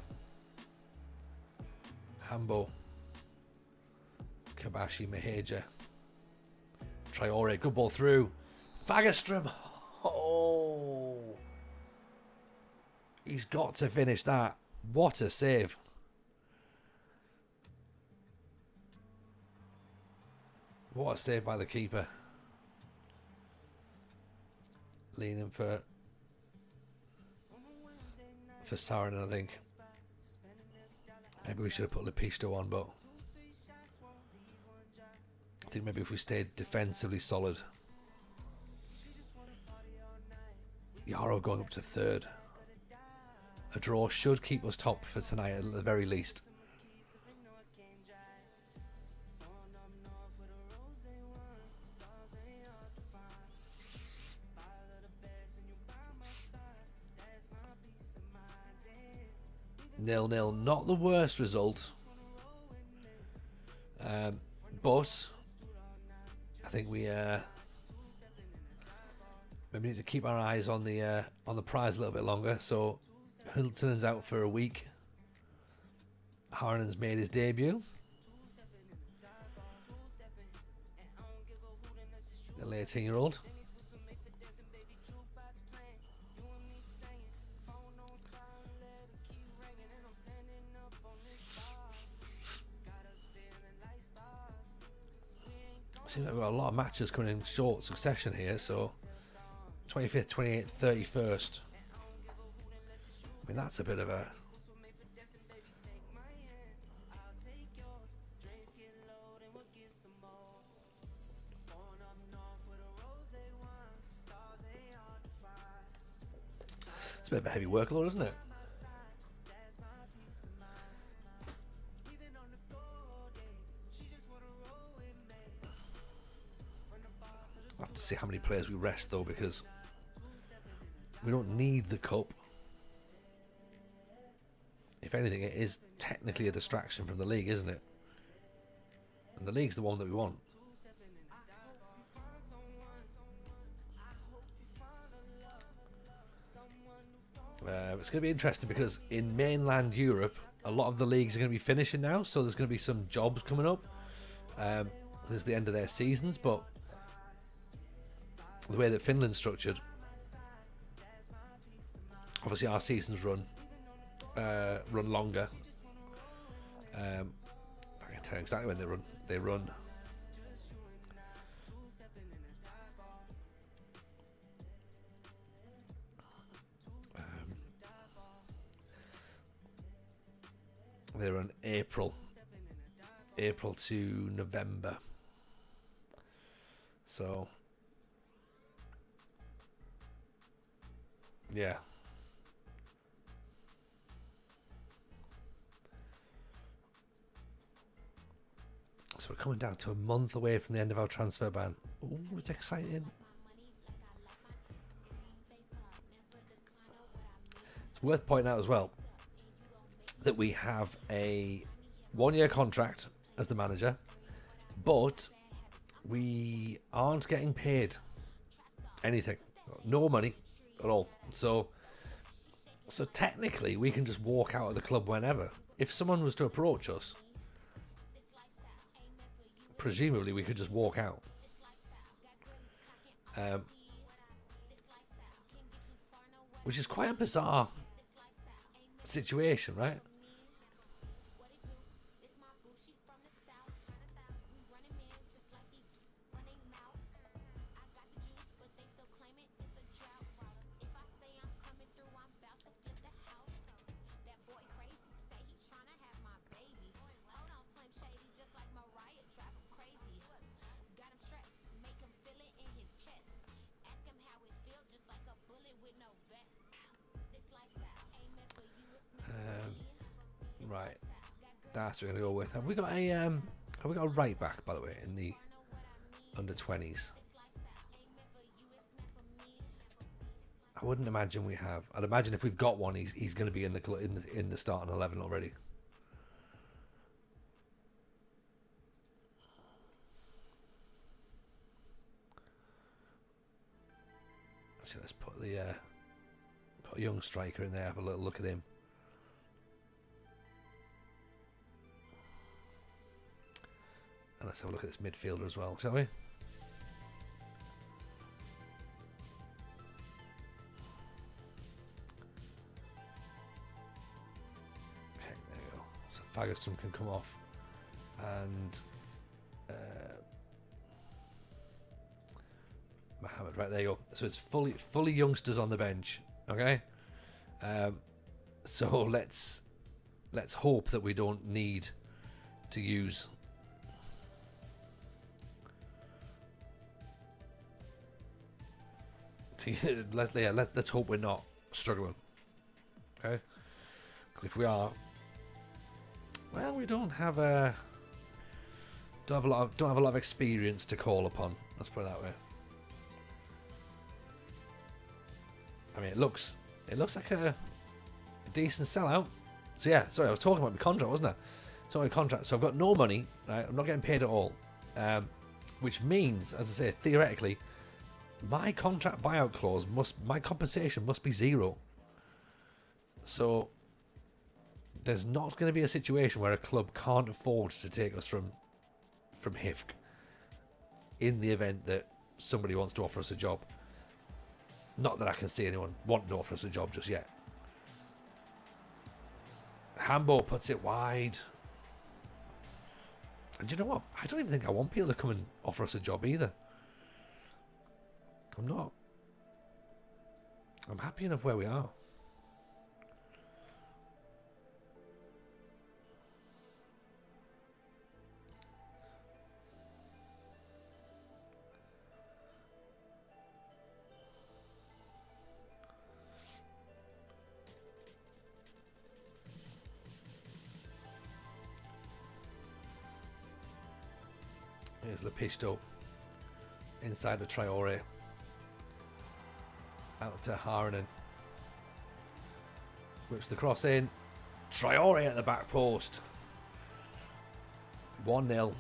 Hambo. Kabashi, Maheja. Traore, good ball through. Fagerström. Oh. He's got to finish that. What a save. What a save by the keeper. Leaning for Saarinen, I think. Maybe we should have put Lepisto on, but I think maybe if we stayed defensively solid. Yarrow going up to third. A draw should keep us top for tonight at the very least. Nil-nil, not the worst result, but I think we maybe need to keep our eyes on the prize a little bit longer. So Hilton's out for a week. Harnan's made his debut. The 18-year-old. Seems like we've got a lot of matches coming in short succession here, so 25th, 28th, 31st. I mean, that's a bit of a... It's a bit of a heavy workload, isn't it? I'll have to see how many players we rest, though, because we don't need the cup. If anything, it is technically a distraction from the league, isn't it? And the league's the one that we want. It's going to be interesting because in mainland Europe, a lot of the leagues are going to be finishing now, so there's going to be some jobs coming up. This is the end of their seasons, but the way that Finland's structured, obviously our seasons run longer. I can tell you exactly when they run. They run. They run April to November. So, yeah. So we're coming down to a month away from the end of our transfer ban. Ooh, it's exciting. It's worth pointing out as well that we have a 1-year contract as the manager, but we aren't getting paid anything, no money at all. So technically we can just walk out of the club whenever. If someone was to approach us, presumably we could just walk out. Which is quite a bizarre situation, right? Right, that's what we're gonna go with. Have we got a right back, by the way, in the under 20s? I wouldn't imagine we have. I'd imagine if we've got one, he's going to be in the starting 11 already. So let's put a young striker in there. Have a little look at him. And let's have a look at this midfielder as well, shall we? Okay, there we go. So Fagerström can come off, and Mohammed, right, there you go. So it's fully youngsters on the bench. Okay, so let's hope that we don't need to use. Let's hope we're not struggling. Okay, because if we are, well, we don't have a lot of experience to call upon. Let's put it that way. I mean, it looks like a decent sellout. So yeah, sorry, I was talking about my contract, wasn't I? So my contract. So I've got no money. Right? I'm not getting paid at all, which means, as I say, theoretically, my contract buyout clause my compensation must be 0. So there's not going to be a situation where a club can't afford to take us from HIFK in the event that somebody wants to offer us a job. Not that I can see anyone wanting to offer us a job just yet. Hambo puts it wide. And you know what? I don't even think I want people to come and offer us a job either. I'm not. I'm happy enough where we are. There's Lepisto inside the Traore. Out to Harinen. Whips the cross in. Traore at the back post. 1-0.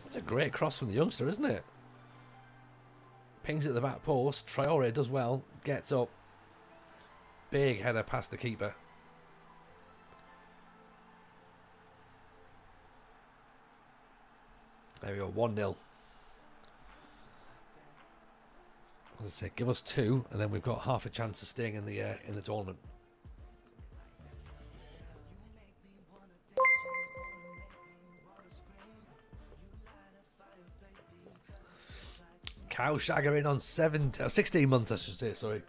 That's a great cross from the youngster, isn't it? Pings at the back post. Traore does well. Gets up. Big header past the keeper. There we go, 1-0. As I said, give us 2, and then we've got half a chance of staying in the tournament. Cowshagger in on 16 months, I should say. Sorry,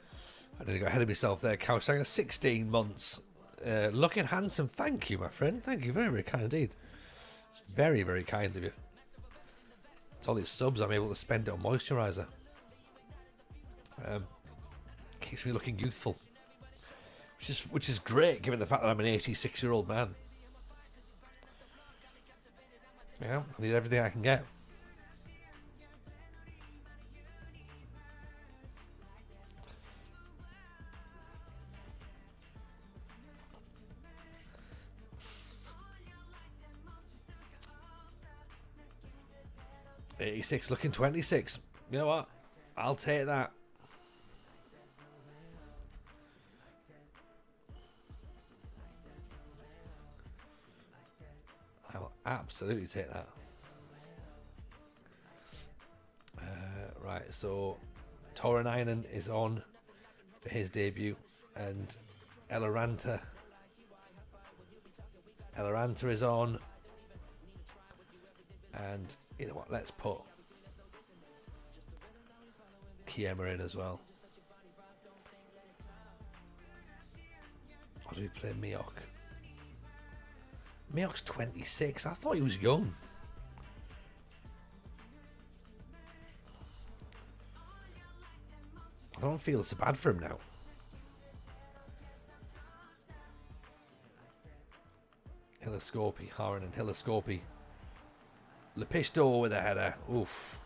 I didn't go ahead of myself there. Cowshagger, 16 months. Looking handsome. Thank you, my friend. Thank you, very, very kind indeed. It's very, very kind of you. It's all these subs I'm able to spend it on moisturiser. Keeps me looking youthful, which is great given the fact that I'm an 86-year-old man. Yeah, I need everything I can get. '86 looking 26. You know what? I'll take that. I will absolutely take that. Right, so Toranainen is on for his debut, and Eloranta is on, and you know what? Let's put Kiema in as well. Or do we play Miok? Miok's 26. I thought he was young. I don't feel so bad for him now. Hillascopi, Haran and Hillascopi. Lepisto with a header. Oof.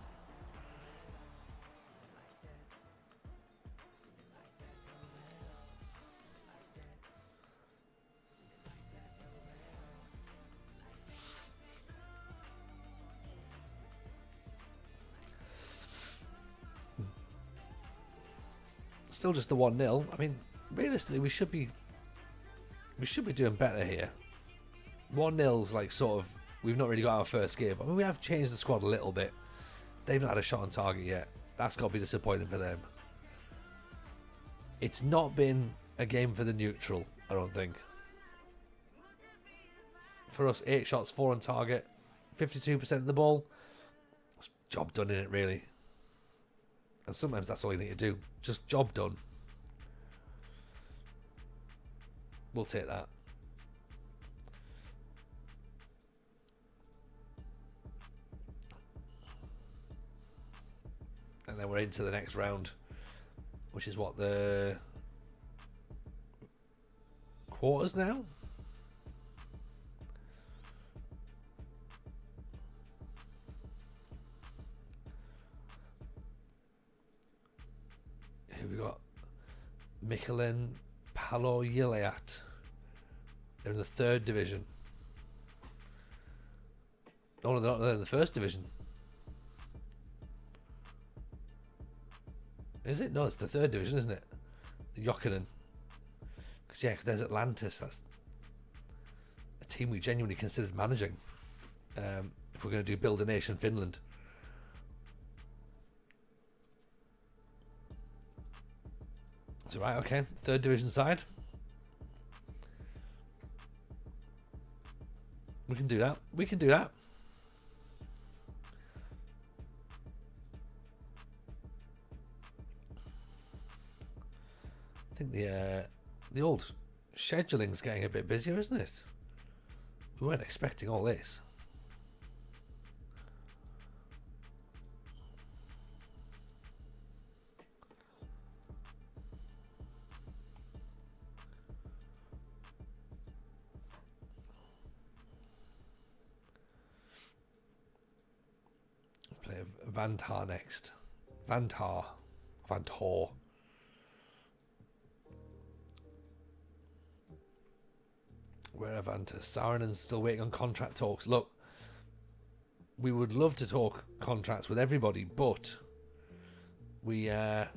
Still just the 1-0. I mean, realistically, we should be doing better here. 1-0's like sort of, we've not really got our first game. I mean, we have changed the squad a little bit. They've not had a shot on target yet. That's got to be disappointing for them. It's not been a game for the neutral, I don't think. For us, 8 shots, 4 on target, 52% of the ball. That's job done in it, really. And sometimes that's all you need to do. Just job done. We'll take that. And then we're into the next round, which is what, the quarters now? Here we got Michelin Paloyiliat. They're in the 3rd division. Oh, no, they're in the 1st division. Is it? No, it's the 3rd division, isn't it? The Jokinen. Because there's Atlantis. That's a team we genuinely considered managing. If we're going to do Build a Nation Finland. So right, okay, 3rd division side. We can do that. We can do that. I think the old scheduling's getting a bit busier, isn't it? We weren't expecting all this. Van Tar next. Van Tar. Where are Vanta? Saarinen's still waiting on contract talks. Look, we would love to talk contracts with everybody, but we don't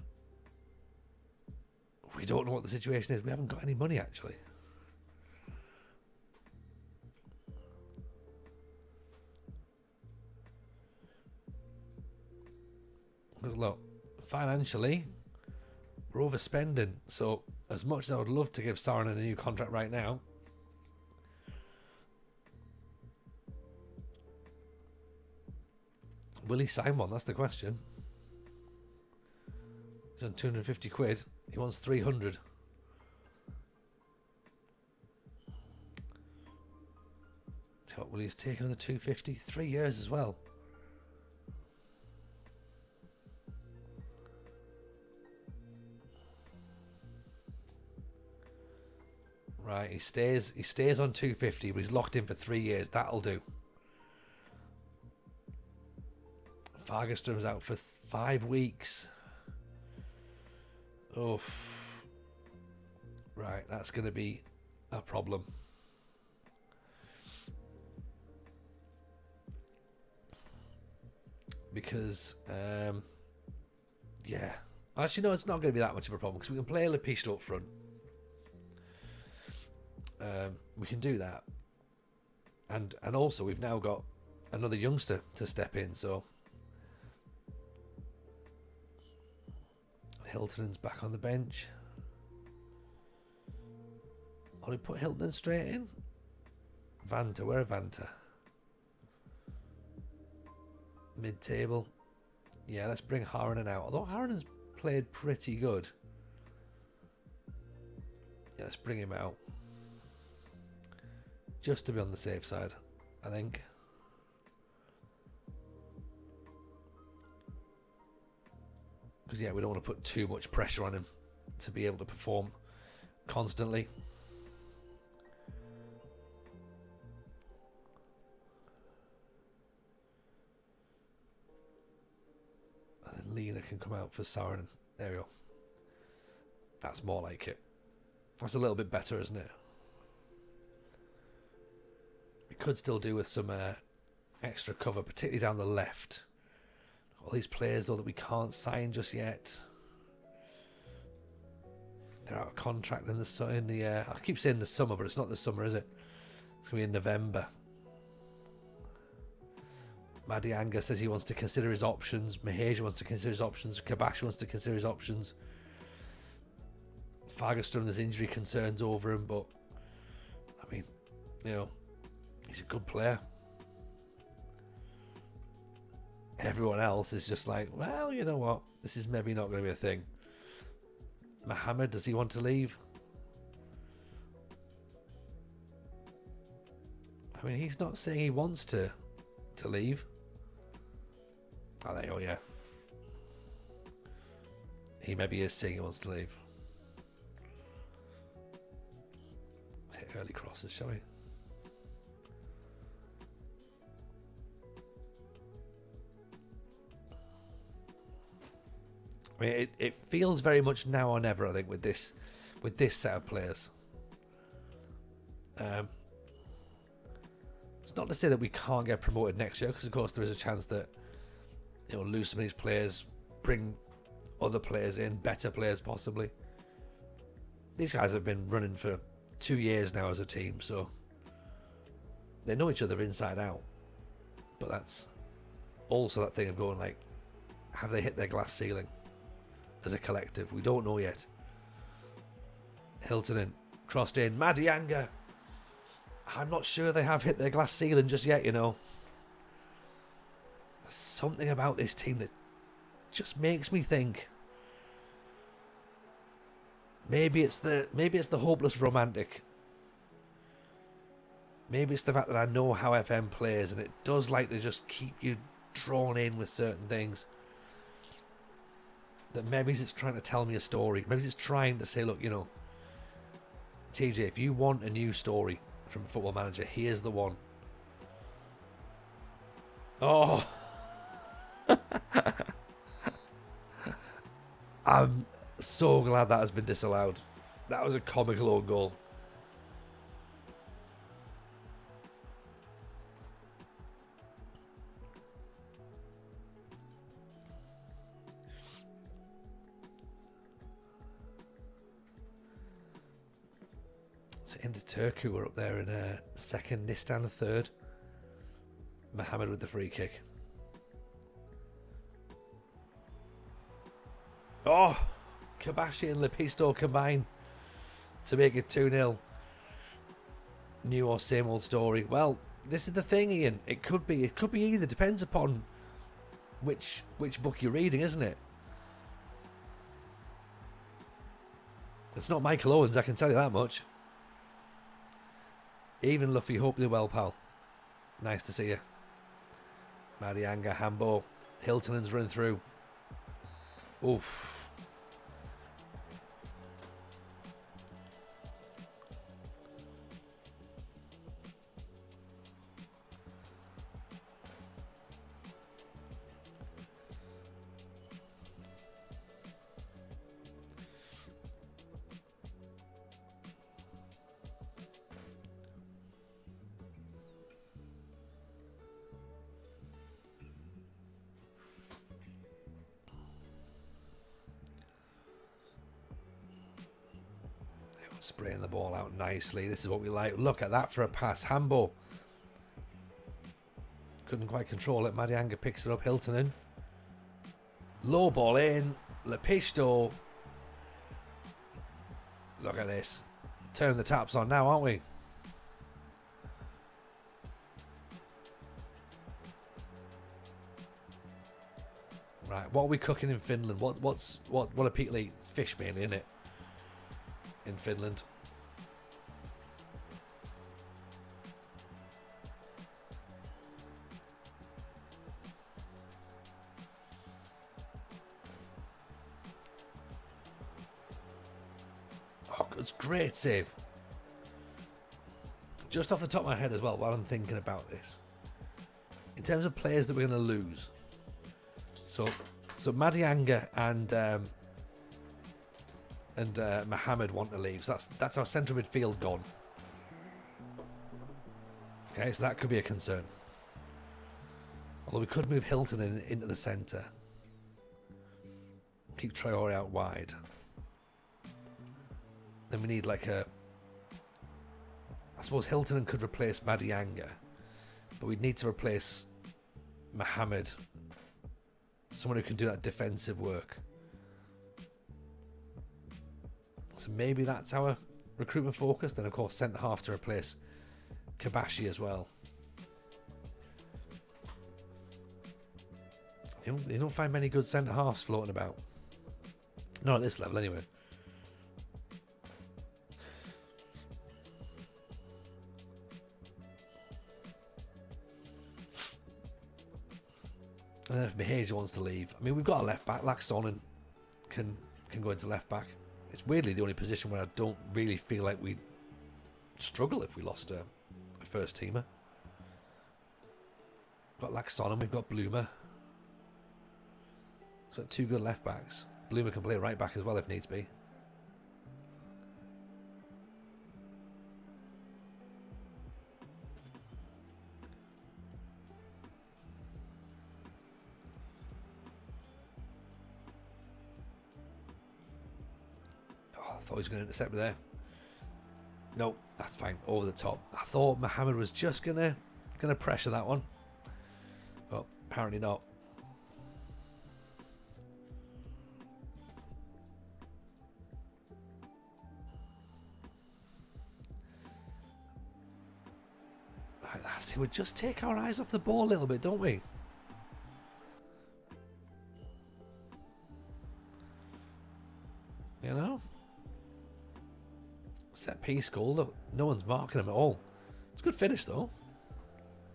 know what the situation is. We haven't got any money, actually. Because look, financially, we're overspending. So as much as I would love to give Saarinen a new contract right now, will he sign one? That's the question. He's on 250 quid. He wants 300. Will he's taken on the 250? 3 years as well. Right, he stays on 250, but he's locked in for 3 years. That'll do. Fagerstrom's out for 5 weeks. Oof. Right, that's going to be a problem. Because, yeah. Actually, no, it's not going to be that much of a problem because we can play Lepish up front. We can do that. And also, we've now got another youngster to step in, so... Hiltonen's back on the bench. Or we put Hiltonen straight in? Vanta, where are Vanta? Mid-table. Yeah, let's bring Harinen out. Although Harinen's played pretty good. Yeah, let's bring him out. Just to be on the safe side, I think. Because, yeah, we don't want to put too much pressure on him to be able to perform constantly. And then Lena can come out for Saarinen. There we go. That's more like it. That's a little bit better, isn't it? We could still do with some extra cover, particularly down the left. All these players, though, that we can't sign just yet. They're out of contract in the I keep saying the summer, but it's not the summer, is it? It's going to be in November. Madianga says he wants to consider his options. Mahej wants to consider his options. Kabashi wants to consider his options. Fagerstrom, there's injury concerns over him, but I mean, you know, he's a good player. Everyone else is just like, well, you know what? This is maybe not going to be a thing. Mohammed, does he want to leave? I mean, he's not saying he wants to leave. Oh, there you go, yeah. He maybe is saying he wants to leave. Let's hit early crosses, shall we? I mean, it feels very much now or never, I think, with this set of players. It's not to say that we can't get promoted next year, because of course there is a chance that, you know, lose some of these players, bring other players in, better players possibly. These guys have been running for 2 years now as a team, so they know each other inside out. But that's also that thing of going like, have they hit their glass ceiling as a collective? We don't know yet. Hiltonen crossed in. Madianga. I'm not sure they have hit their glass ceiling just yet, you know. There's something about this team that just makes me think maybe it's the hopeless romantic. Maybe it's the fact that I know how FM plays and it does like to just keep you drawn in with certain things. That maybe it's trying to tell me a story. Maybe it's trying to say, look, you know, TJ, if you want a new story from Football Manager, here's the one. Oh. I'm so glad that has been disallowed. That was a comical own goal. So into Turku were up there in a second, Nistan a third. Mohamed with the free kick. Oh, Kabashi and Lepisto combine to make it 2-0. New or same old story. Well, this is the thing, Ian. It could be either. Depends upon which book you're reading, isn't it? It's not Michael Owens, I can tell you that much. Even Luffy, hope you're well, pal. Nice to see you. Marianga, Hambo, Hiltonen's run through. Oof. Spraying the ball out nicely. This is what we like. Look at that for a pass. Hambo couldn't quite control it. Marianga picks it up. Hiltonen. Low ball in. Lepisto. Look at this. Turn the taps on now, aren't we? Right. What are we cooking in Finland? What do people eat? Fish mainly, isn't it? In Finland. Oh, it's great save. Just off the top of my head as well, while I'm thinking about this, in terms of players that we're going to lose, so Madianga and Mohamed want to leave. So that's our central midfield gone. Okay, so that could be a concern. Although we could move Hilton into the centre. Keep Traore out wide. Then we need like a... I suppose Hilton could replace Madianga. But we'd need to replace Mohamed. Someone who can do that defensive work. So maybe that's our recruitment focus. Then, of course, centre-half to replace Kabashi as well. You don't find many good centre-halves floating about. Not at this level, anyway. And then if Behavior wants to leave, I mean, we've got a left back. Laxonen can go into left back. It's weirdly the only position where I don't really feel like we'd struggle if we lost a first teamer. We've got Laxonen, we've got Bloomer. So 2 good left backs. Bloomer can play right back as well if needs be. I thought he was going to intercept there. No, that's fine. Over the top. I thought Mohamed was just gonna pressure that one, but apparently not. Right, see, we just take our eyes off the ball a little bit, don't we? You know? Set piece goal. Look, no one's marking him at all. It's a good finish, though.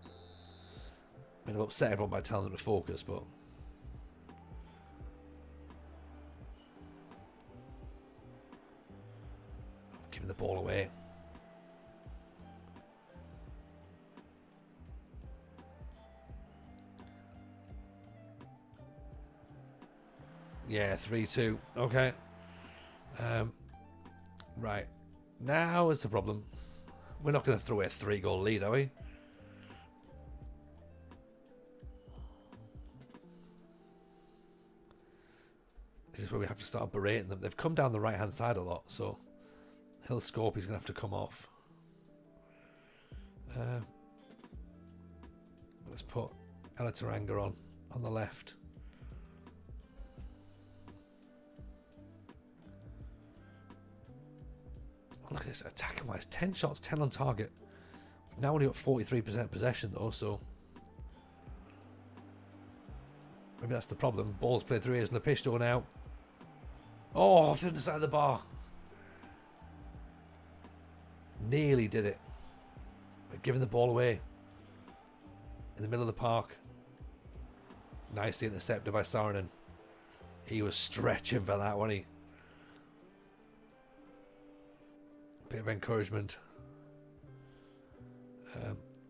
I mean, I've upset everyone by telling them to focus, but... Giving the ball away. Yeah, 3-2. Okay. Right. Now is the problem. We're not going to throw away a 3-goal lead, are we? This is where we have to start berating them. They've come down the right-hand side a lot, so Hill Scorpion's going to have to come off. Let's put Ella Taranga on the left. Oh, look at this, attacking wise, 10 shots, 10 on target. We've now only got 43% possession though, so maybe that's the problem. Ball's played through ears and the pitch door now. Oh, off the other side of the bar. Nearly did it. But giving the ball away in the middle of the park. Nicely intercepted by Saarinen. He was stretching for that, wasn't he? Bit of encouragement.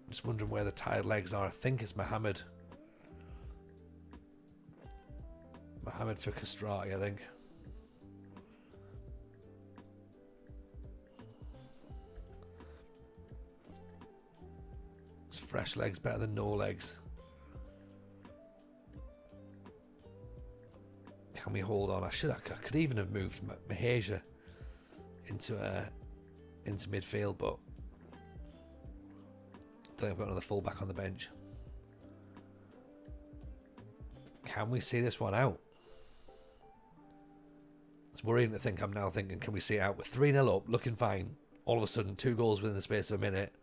Just wondering where the tired legs are. I think it's Mohammed. Mohammed for Castrati, I think. It's fresh legs better than no legs. Can we hold on? I could even have moved Maheja into midfield, but I think I've got another fullback on the bench. Can we see this one out? It's worrying to think. I'm now thinking, can we see it out? We're 3-0 up, looking fine. All of a sudden, 2 goals within the space of a minute.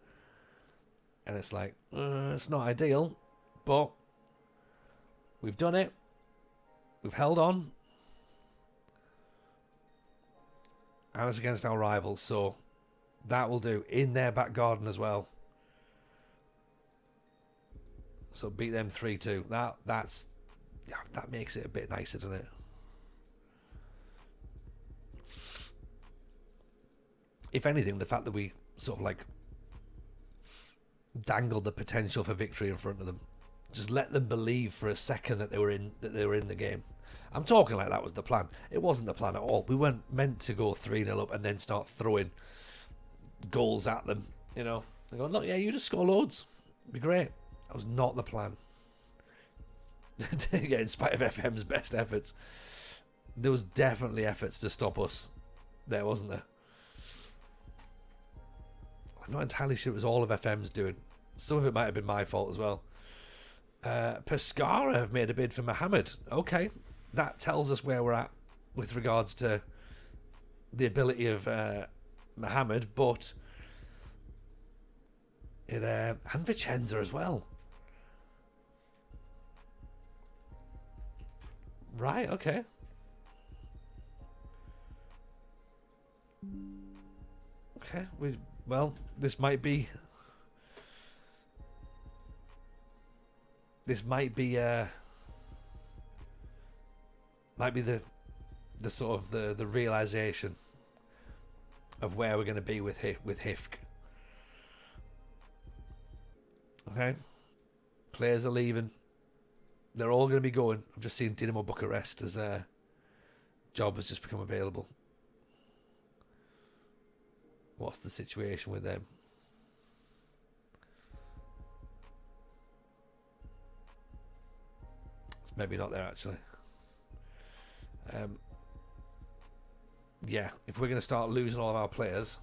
And it's like, it's not ideal, but we've done it. We've held on. And it's against our rivals, so that will do. In their back garden as well. So beat them 3-2. That makes it a bit nicer, doesn't it? If anything, the fact that we sort of like dangled the potential for victory in front of them, just let them believe for a second that they were in the game. I'm talking like that was the plan. It wasn't the plan at all. We weren't meant to go 3-0 up and then start throwing goals at them. You know, they go, look, yeah, you just score loads. It'd be great. That was not the plan. Yeah, in spite of FM's best efforts, there was definitely efforts to stop us. There wasn't there. I'm not entirely sure it was all of FM's doing. Some of it might have been my fault as well. Pescara have made a bid for Mohammed. Okay, that tells us where we're at with regards to the ability of Mohammed, but and Vicenza as well. Right, okay. Okay, this might be the sort of the realization of where we're going to be with HIFK. Okay, players are leaving. They're all going to be going. I've just seen Dinamo Bucharest as a job has just become available. What's the situation with them? It's maybe not there actually. Yeah, if we're going to start losing all of our players,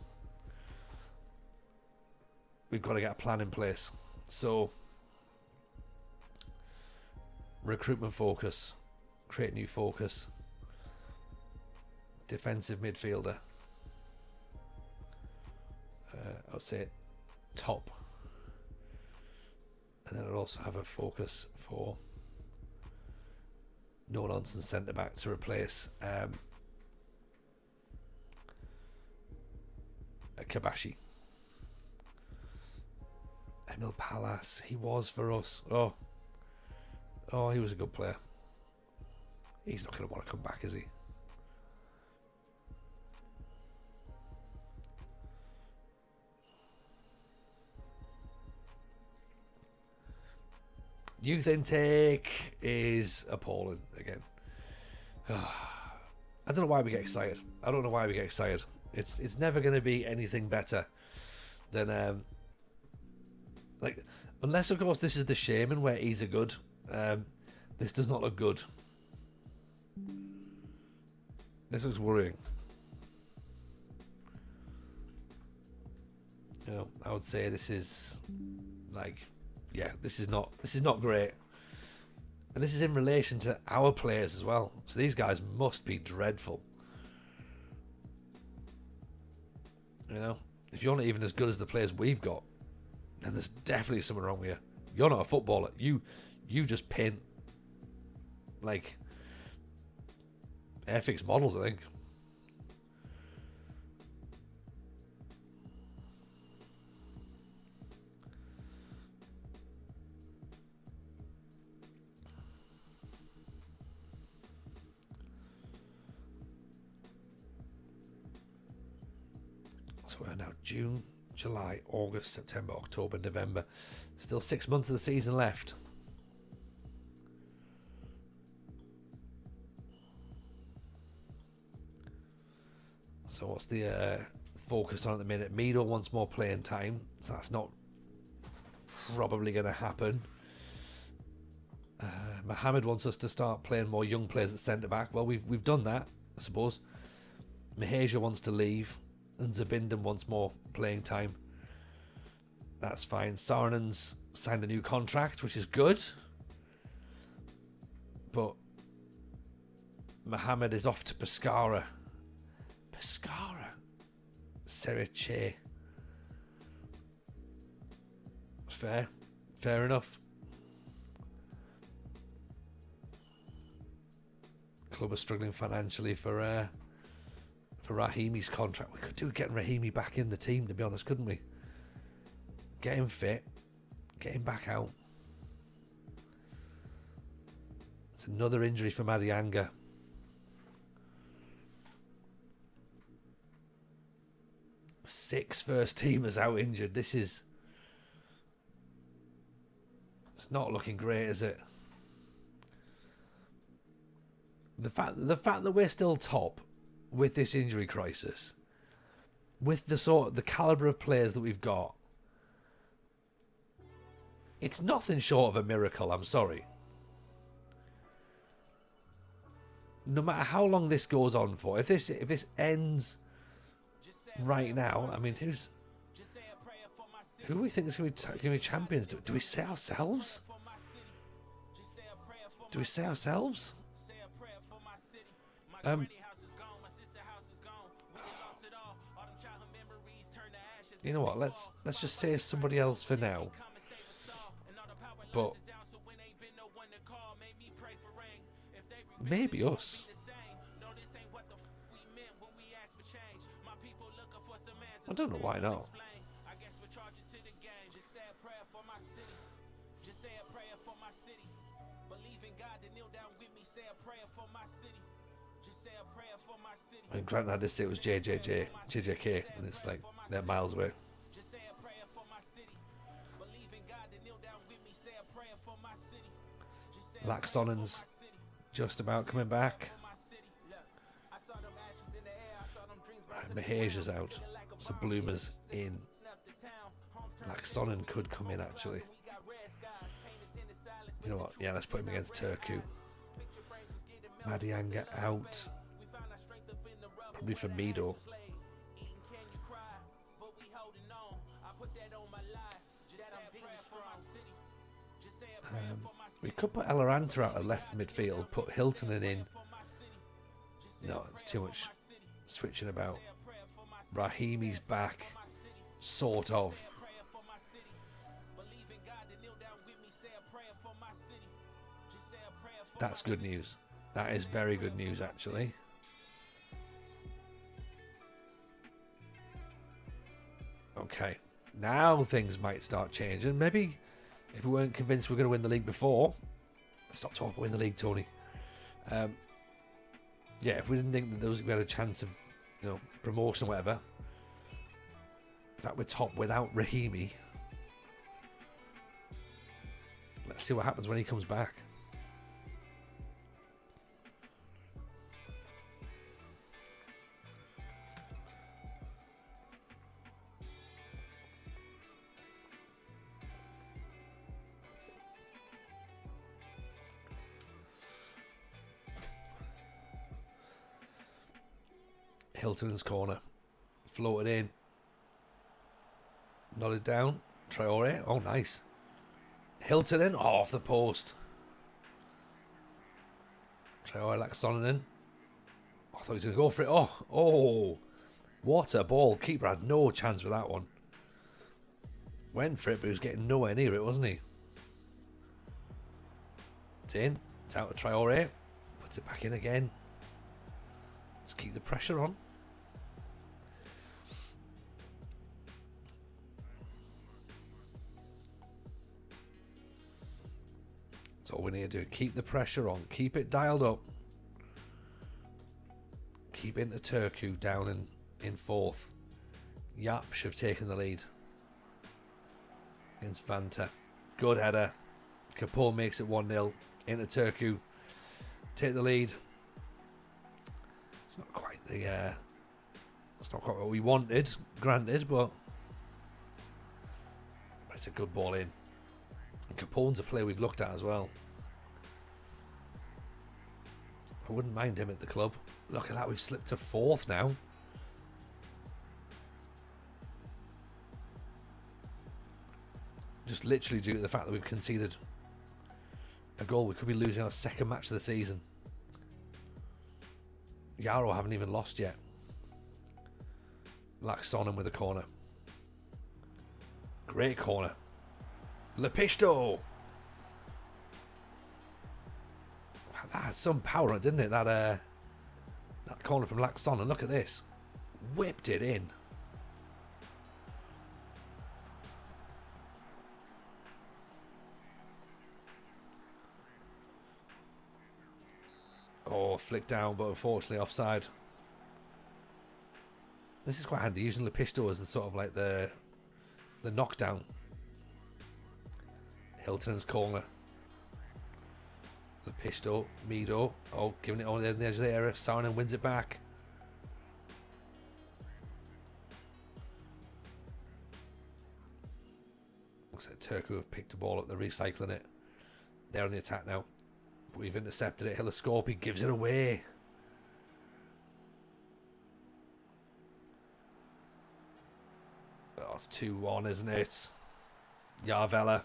we've got to get a plan in place. So, recruitment focus, create new focus, defensive midfielder. I would say top, and then I'd also have a focus for no nonsense centre back to replace Kabashi. Emil Pallas, he was for us. Oh, he was a good player. He's not going to want to come back, is he? Youth intake is appalling again. I don't know why we get excited. I don't know why we get excited. It's never going to be anything better than like, unless of course this is the Shaman where he's a good. This does not look good. This looks worrying. You know, I would say this is like, yeah, this is not great. And this is in relation to our players as well. So these guys must be dreadful. You know, if you're not even as good as the players we've got, then there's definitely something wrong with you. You're not a footballer. You just paint like HIFK models, I think. So we're now June, July, August, September, October, November. Still 6 months of the season left. So what's the focus on at the minute? Mido wants more playing time, so that's not probably going to happen. Mohammed wants us to start playing more young players at centre back. Well, we've done that, I suppose. Maheja wants to leave, and Zabindam wants more playing time. That's fine. Sarinen's signed a new contract, which is good. But Mohammed is off to Pescara. Serie C. Fair enough. Club are struggling financially for Rahimi's contract. We could do getting Rahimi back in the team, to be honest, couldn't we? Get him fit, get him back out. It's another injury for Madianga. Six first teamers out injured. It's not looking great, is it? The fact that we're still top with this injury crisis, with the caliber of players that we've got, it's nothing short of a miracle. I'm sorry. No matter how long this goes on for, if this ends right now, I mean, who do we think is going to be champions? Do we say ourselves? Do we say ourselves? You know what? Let's just say somebody else for now. But maybe us. I don't know why not. I mean, granted, I did say it was JJK, and it's like they're miles away. Laxonen's just about coming back. Right, Maheja's out, so Bloomer's in. Laxonen could come in, actually. You know what? Yeah, let's put him against Turku. Madianga out. Probably for Mido. We could put Eloranta out at left midfield, put Hilton in. No, it's too much switching about. Rahimi's back, sort of. That's good news. That is very good news, actually. Okay, now things might start changing. Maybe if we weren't convinced we were going to win the league before, stop talking about win the league, Tony. Yeah, if we didn't think that we had a chance of, promotion or whatever. In fact, we're top without Rahimi. Let's see what happens when he comes back. Hilton's corner. Floated in. Nodded down. Traore. Oh, nice. Hilton in. Oh, off the post. Traore Laxonen in. I thought he was going to go for it. Oh. What a ball. Keeper had no chance with that one. Went for it, but he was getting nowhere near it, wasn't he? It's in. It's out to Traore. Puts it back in again. Just keep the pressure on. That's all we need to do. Keep the pressure on. Keep it dialed up. Keep into Turku down in fourth. Yap should have taken the lead against Vanta. Good header. Capone makes it 1-0 into Turku. Take the lead. It's not quite what we wanted, granted, but it's a good ball in. And Capone's a player we've looked at as well. I wouldn't mind him at the club. Look at that, we've slipped to fourth now. Just literally due to the fact that we've conceded a goal. We could be losing our second match of the season. Yarrow haven't even lost yet. Laxonen with a corner. Great corner. Lepisto. That had some power on it, didn't it? That corner from Laxonen. Look at this. Whipped it in. Oh, flick down, but unfortunately offside. This is quite handy, using Lepisto as the sort of like the knockdown. Hilton's corner. Lepisto, Mido. Oh, giving it on the edge of the area. Saarinen wins it back. Looks like Turku have picked the ball up, they're recycling it. They're on the attack now. We've intercepted it. Hillascorpi gives it away. Oh, it's 2-1, isn't it? Järvela.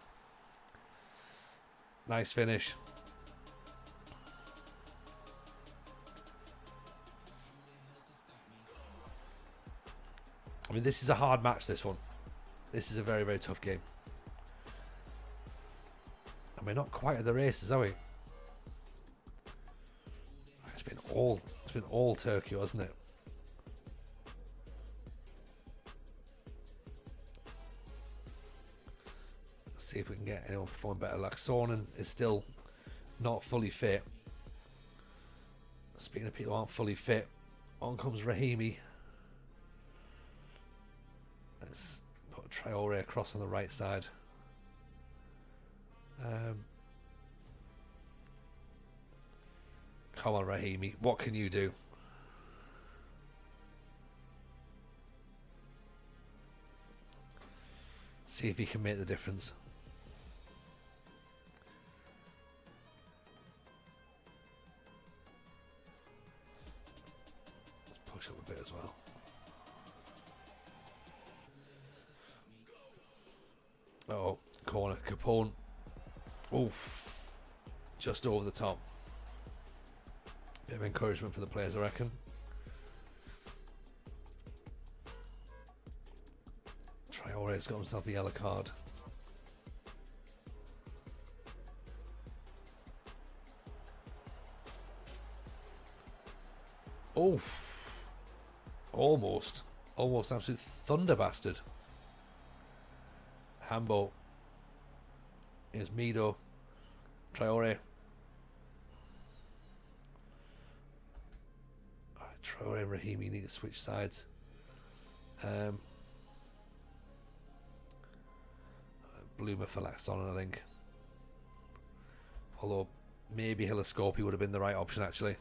Nice finish. I mean, this is a hard match, this one. This is a very, very tough game. And we're not quite at the races, are we? It's been all Turkey, hasn't it? Let's see if we can get anyone performing better. Laxonen is still not fully fit. Speaking of people who aren't fully fit, on comes Rahimi. Let's put Traore across on the right side. Come on, Rahimi. What can you do? See if he can make the difference. Let's push up a bit as well. Oh, corner. Capone. Oof. Just over the top. Bit of encouragement for the players, I reckon. Traore's got himself a yellow card. Oof. Almost absolute thunder bastard. Hambo. Here's Mido. Traore. Traore and Rahimi need to switch sides. Bloomer for Laxonen, I think. Although maybe Hillascorpi would have been the right option, actually.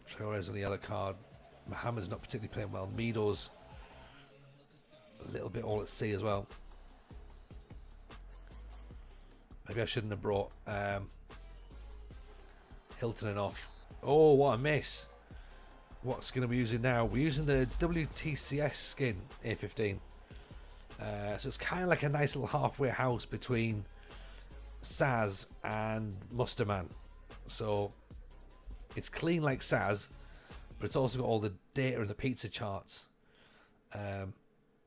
Traore's on the yellow card. Mohamed's not particularly playing well. Mido's a little bit all at sea as well. Maybe I shouldn't have brought Hilton and off. Oh, what a miss. What skin are we using now? We're using the WTCS skin, A15. So it's kind of like a nice little halfway house between Saz and Musterman. So it's clean like Saz, but it's also got all the data and the pizza charts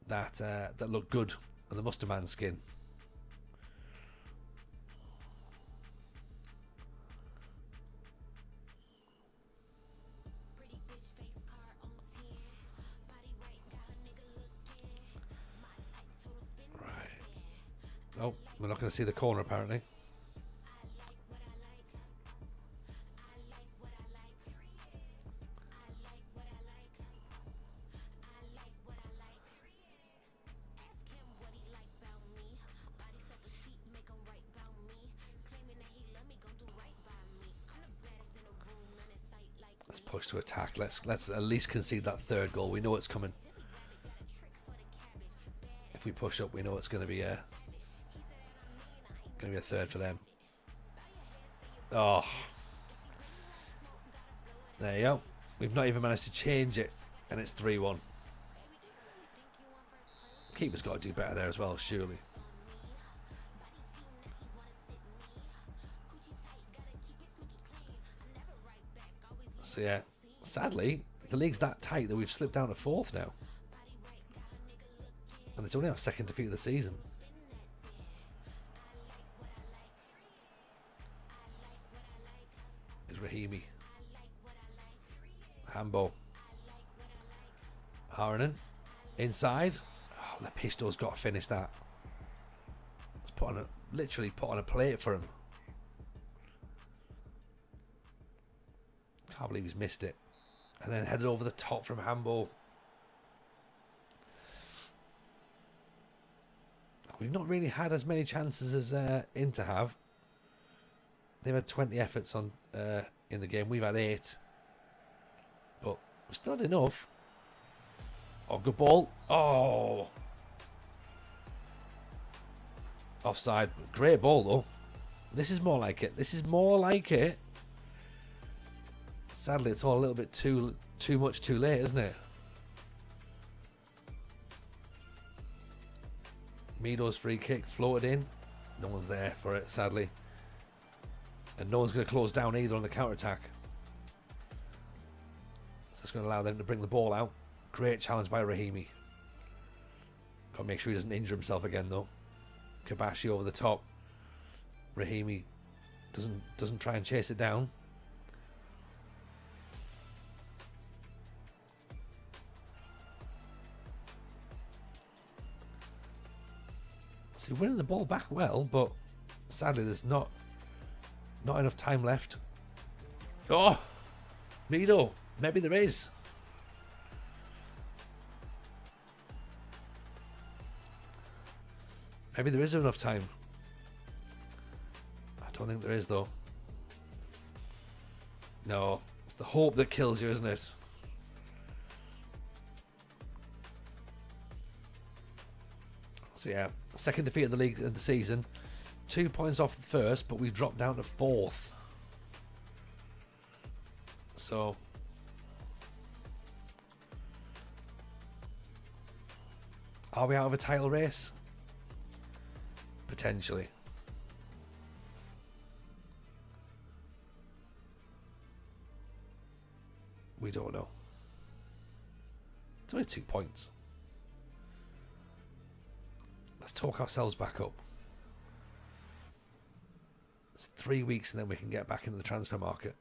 that look good on the Musterman skin. Oh, we're not going to see the corner apparently. Let's push to attack. Let's at least concede that third goal. We know it's coming. If we push up, we know it's going to be a third for them. Oh, there you go. We've not even managed to change it, and it's 3-1. Keeper's got to do better there as well, surely. So yeah, sadly, the league's that tight that we've slipped down to 4th now, and it's only our 2nd defeat of the season. Rahimi, Hambo, Haranen, inside. Oh, Lepisto's got to finish that. Let's literally put on a plate for him. Can't believe he's missed it. And then headed over the top from Hambo. We've not really had as many chances as Inter have. They've had 20 efforts on in the game. We've had 8. But we've still had enough. Oh, good ball. Oh. Offside. Great ball, though. This is more like it. This is more like it. Sadly, it's all a little bit too much too late, isn't it? Mido's free kick floated in. No one's there for it, sadly. And no one's going to close down either on the counter-attack. So it's going to allow them to bring the ball out. Great challenge by Rahimi. Got to make sure he doesn't injure himself again, though. Kabashi over the top. Rahimi doesn't try and chase it down. So winning the ball back well, but sadly there's not enough time left. Oh, Mido. Maybe there is. Maybe there is enough time. I don't think there is, though. No, it's the hope that kills you, isn't it? So yeah, 2nd defeat of the league in the season. 2 points off the first, but we dropped down to 4th. So are we out of a title race? Potentially. We don't know. It's only 2 points. Let's talk ourselves back up. It's 3 weeks and then we can get back into the transfer market.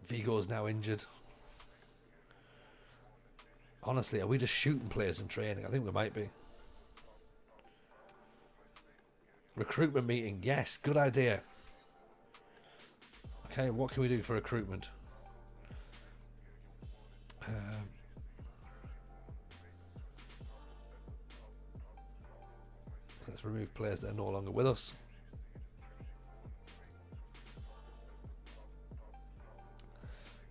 Vigo's now injured. Honestly, are we just shooting players in training? I think we might be. Recruitment meeting, yes, good idea. Okay, what can we do for recruitment? So let's remove players that are no longer with us.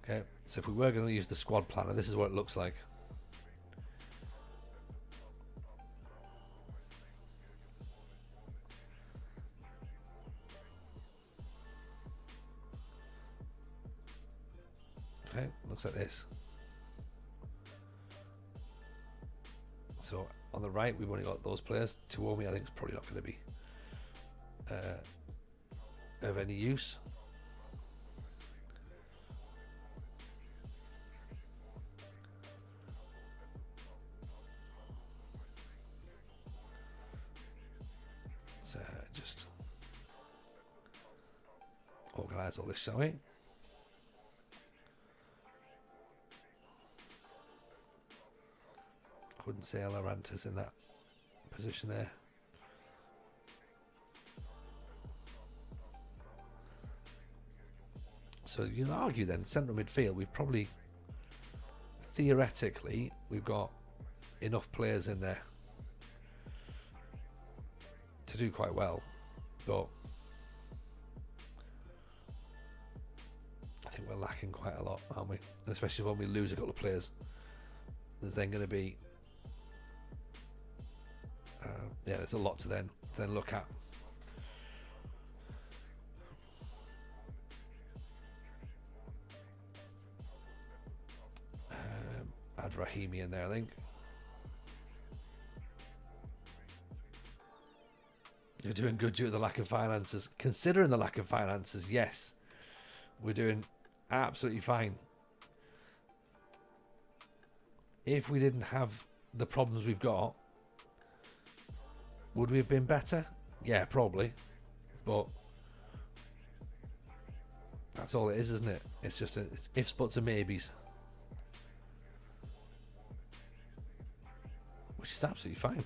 Okay, so if we were going to use the squad planner, this is what it looks like. Okay, looks like this. So on the right, we've only got those players. Tuomi, I think, is probably not going to be of any use. Let's just organise all this, shall we? I wouldn't say Alaranta's in that position there. So you'd argue then, central midfield, we've probably, theoretically, we've got enough players in there to do quite well, but I think we're lacking quite a lot, aren't we? And especially when we lose a couple of players, there's then going to be there's a lot to then look at. Add Rahimi in there, I think. You're doing good due to the lack of finances. Considering the lack of finances, yes, we're doing absolutely fine. If we didn't have the problems we've got, would we have been better? Yeah, probably. But that's all it is, isn't it? It's just it's ifs, buts and maybes. Which is absolutely fine.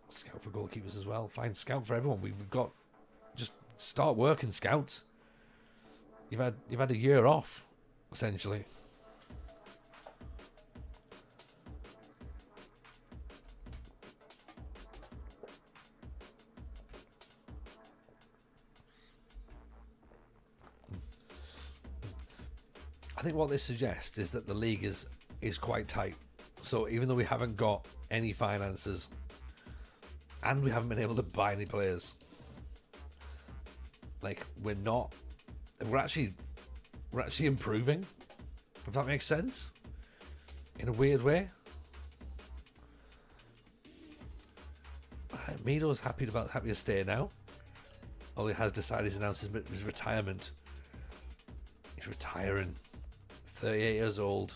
Scout for goalkeepers as well. Fine, scout for everyone. We've got, just start working, scouts. You've had a year off, essentially. I think what this suggests is that the league is quite tight. So even though we haven't got any finances and we haven't been able to buy any players, like we're actually improving, if that makes sense, in a weird way. Mido's happy to stay now. All he has decided to announce his retirement. He's retiring. 38 years old.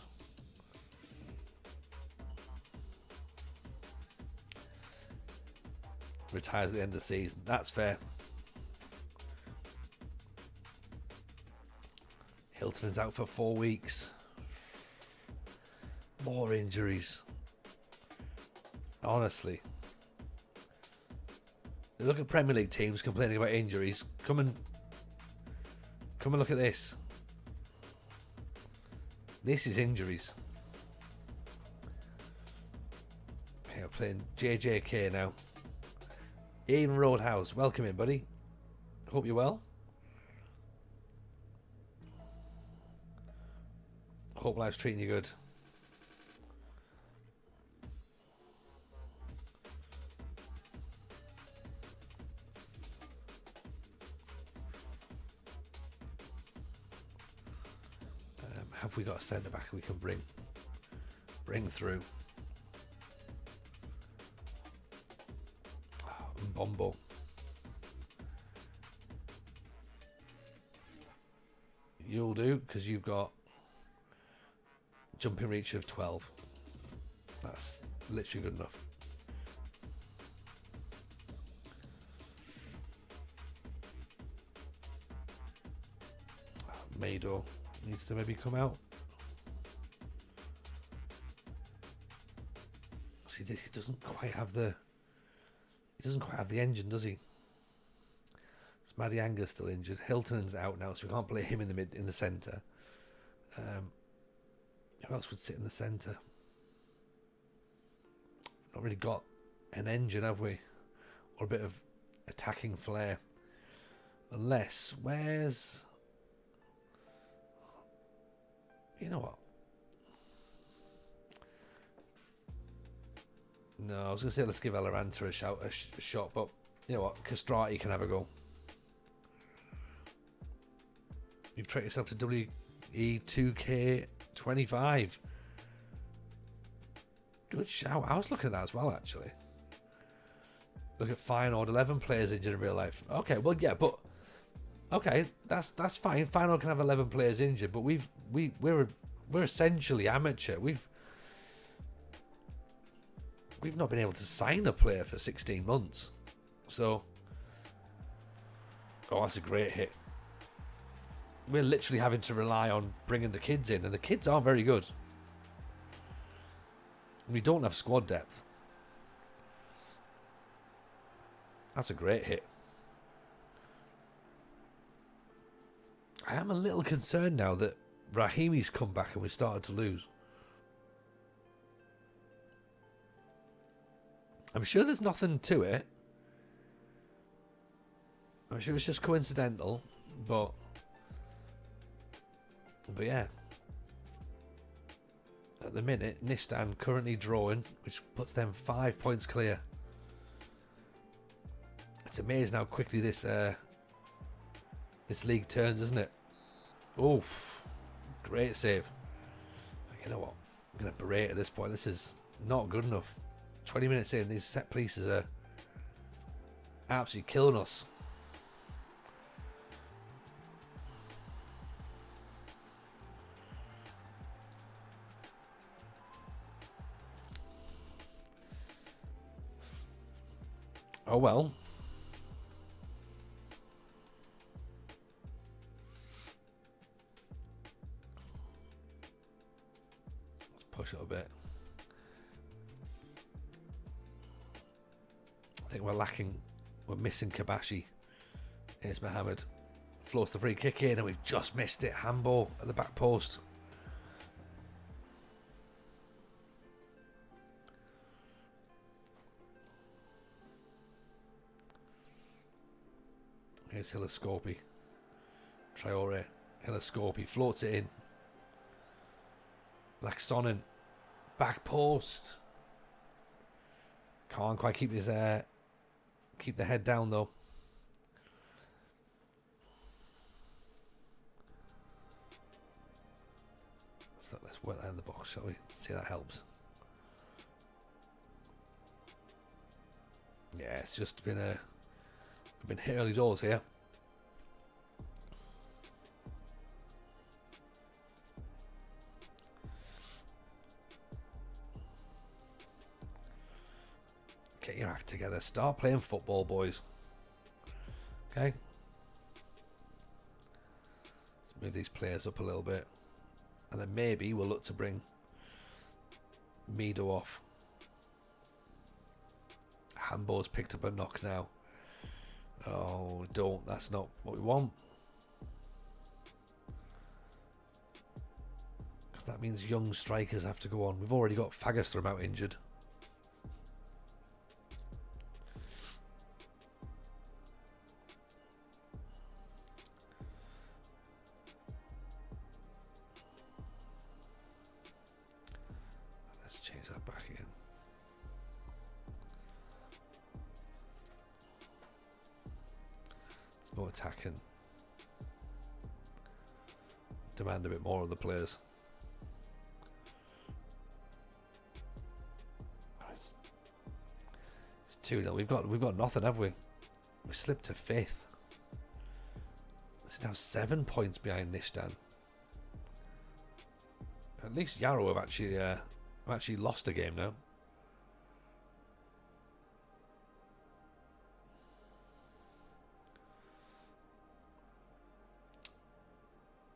Retires at the end of the season. That's fair. Hilton's out for 4 weeks. More injuries. Honestly. Look at Premier League teams complaining about injuries. Come and look at this. This is injuries. Okay, we're playing JJK now. Ian Roadhouse, welcome in, buddy. Hope you're well. Hope life's treating you good. Have we got a centre back we can bring through? Bombo. You'll do, because you've got jumping reach of 12. That's literally good enough. Mado needs to maybe come out. See, he doesn't quite have the engine, does he? It's Madianga's still injured. Hilton's out now, so we can't play him in the centre. Who else would sit in the centre? Not really got an engine, have we? Or a bit of attacking flair. Unless, where's... You know what? No, I was going to say let's give Alaranta a shot, but you know what? Castrati can have a go. You've treated yourself to WE2K25. Good shout. I was looking at that as well, actually. Look at Feyenoord, 11 players injured in real life. Okay, well, yeah, but okay, that's fine. Feyenoord can have 11 players injured, but we're essentially amateur. We've not been able to sign a player for 16 months. So, oh, that's a great hit. We're literally having to rely on bringing the kids in, and the kids aren't very good. We don't have squad depth. That's a great hit. I am a little concerned now that Rahimi's come back and we started to lose. I'm sure there's nothing to it. I'm sure it's just coincidental, but yeah. At the minute, Nistan currently drawing, which puts them 5 points clear. It's amazing how quickly this league turns, isn't it? Oof. Great save. You know what? I'm going to berate at this point. This is not good enough. 20 minutes in, these set pieces are absolutely killing us. Oh well. Let's push it a bit. I think we're missing Kabashi. Here's Mohammed. Floats the free kick in and we've just missed it. Handball at the back post. Here's Hillascopi. Traore. Hillascopi floats it in. Laxonen. Back post. Can't quite keep his keep the head down though. Let's work that in the box, shall we? See if that helps. Yeah, it's just been we've been hit early doors here. Get your act together. Start playing football, boys. Okay. Let's move these players up a little bit. And then maybe we'll look to bring Mido off. Handball's picked up a knock now. Oh, don't. That's not what we want. Because that means young strikers have to go on. We've already got Fagerström out injured. Let's change that back again. Go attacking. Demand a bit more of the players. It's 2-0. We've got nothing, have we? We slipped to 5th. It's now 7 points behind Nistan. At least Yarrow have actually lost a game now.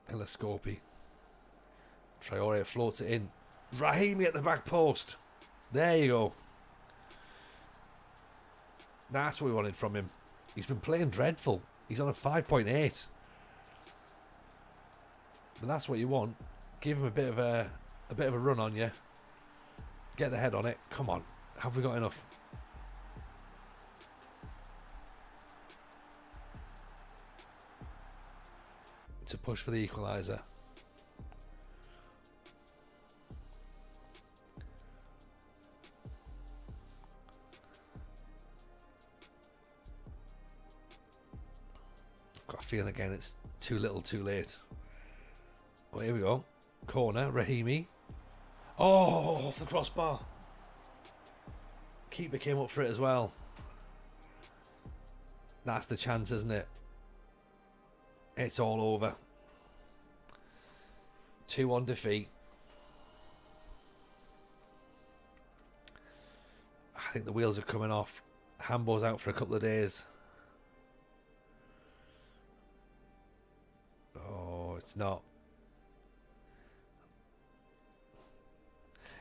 Hillascopi. Traore floats it in. Rahimi at the back post. There you go. That's what we wanted from him. He's been playing dreadful. He's on a 5.8. But that's what you want. Give him a bit of a run on you. Get the head on it. Come on. Have we got enough? To push for the equaliser. Got a feeling again it's too little too late. Oh, here we go. Corner, Rahimi. Oh, off the crossbar. Keeper came up for it as well. That's the chance, isn't it? It's all over. 2-1 defeat. I think the wheels are coming off. Hambo's out for a couple of days. Oh, it's not.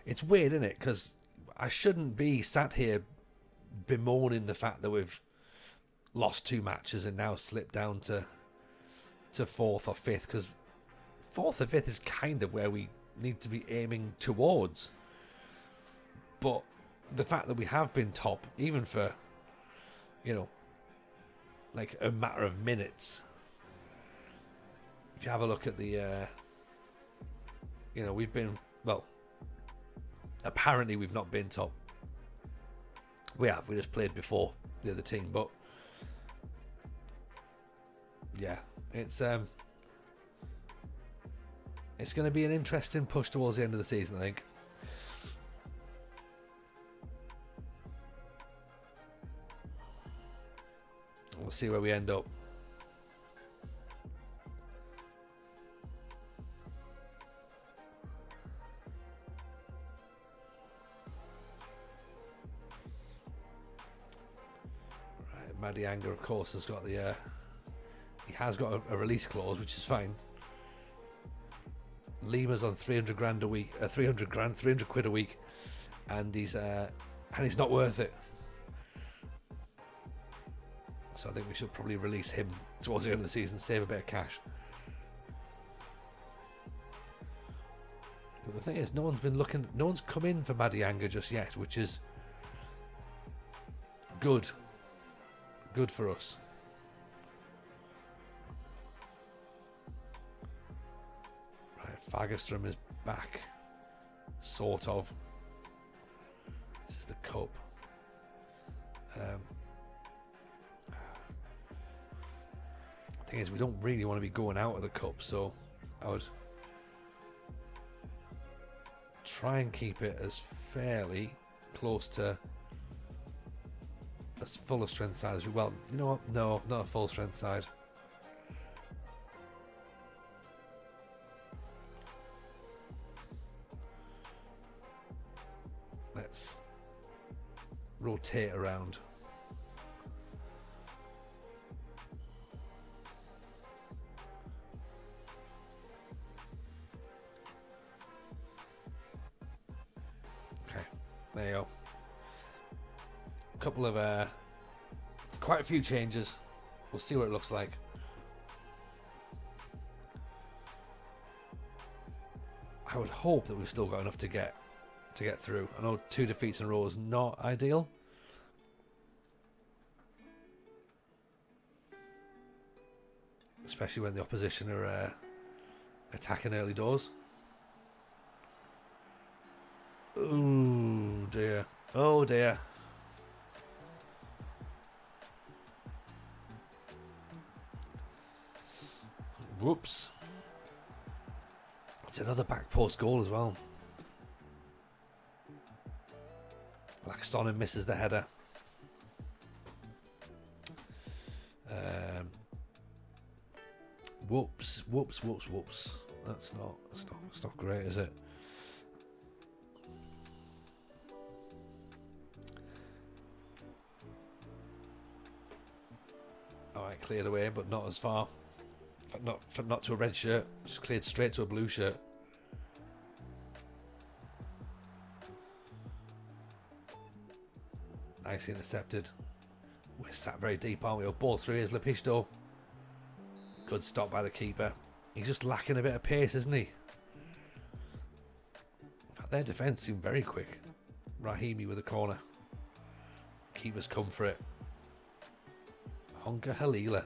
It's weird, isn't it? Because I shouldn't be sat here bemoaning the fact that we've lost 2 matches and now slipped down to 4th or 5th, because 4th or 5th is kind of where we need to be aiming towards. But the fact that we have been top, even for, you know, like a matter of minutes. If you have a look at the, you know, we've been, well, apparently we've not been top. We have, we just played before the other team, but yeah, it's going to be an interesting push towards the end of the season, I think. We'll see where we end up. Right, Madianga, of course, has got the he has got a release clause, which is fine. Lima's on 300 grand a week, 300 quid a week, and he's not worth it. So I think we should probably release him towards the end of the season, save a bit of cash. But the thing is, no one's come in for Madianga just yet, which is good for us. Right, Fagerström is back, sort of. This is the cup. Thing is, we don't really want to be going out of the cup, so I would try and keep it as fairly close to as full a strength side as we. Well, you know what? No, not a full strength side. Let's rotate around. There you go. A couple of quite a few changes. We'll see what it looks like. I would hope that we've still got enough to get through. I know 2 defeats in a row is not ideal. Especially when the opposition are attacking early doors. Oh dear. Oh dear. Whoops. It's another back post goal as well. Laxonen misses the header. Whoops. That's not great, is it? Alright, cleared away, but not as far. Not to a red shirt. Just cleared straight to a blue shirt. Nicely intercepted. We're sat very deep, aren't we? Ball through here's Lepisto. Good stop by the keeper. He's just lacking a bit of pace, isn't he? In fact, their defence seemed very quick. Rahimi with a corner. Keeper's come for it. Honka Halila.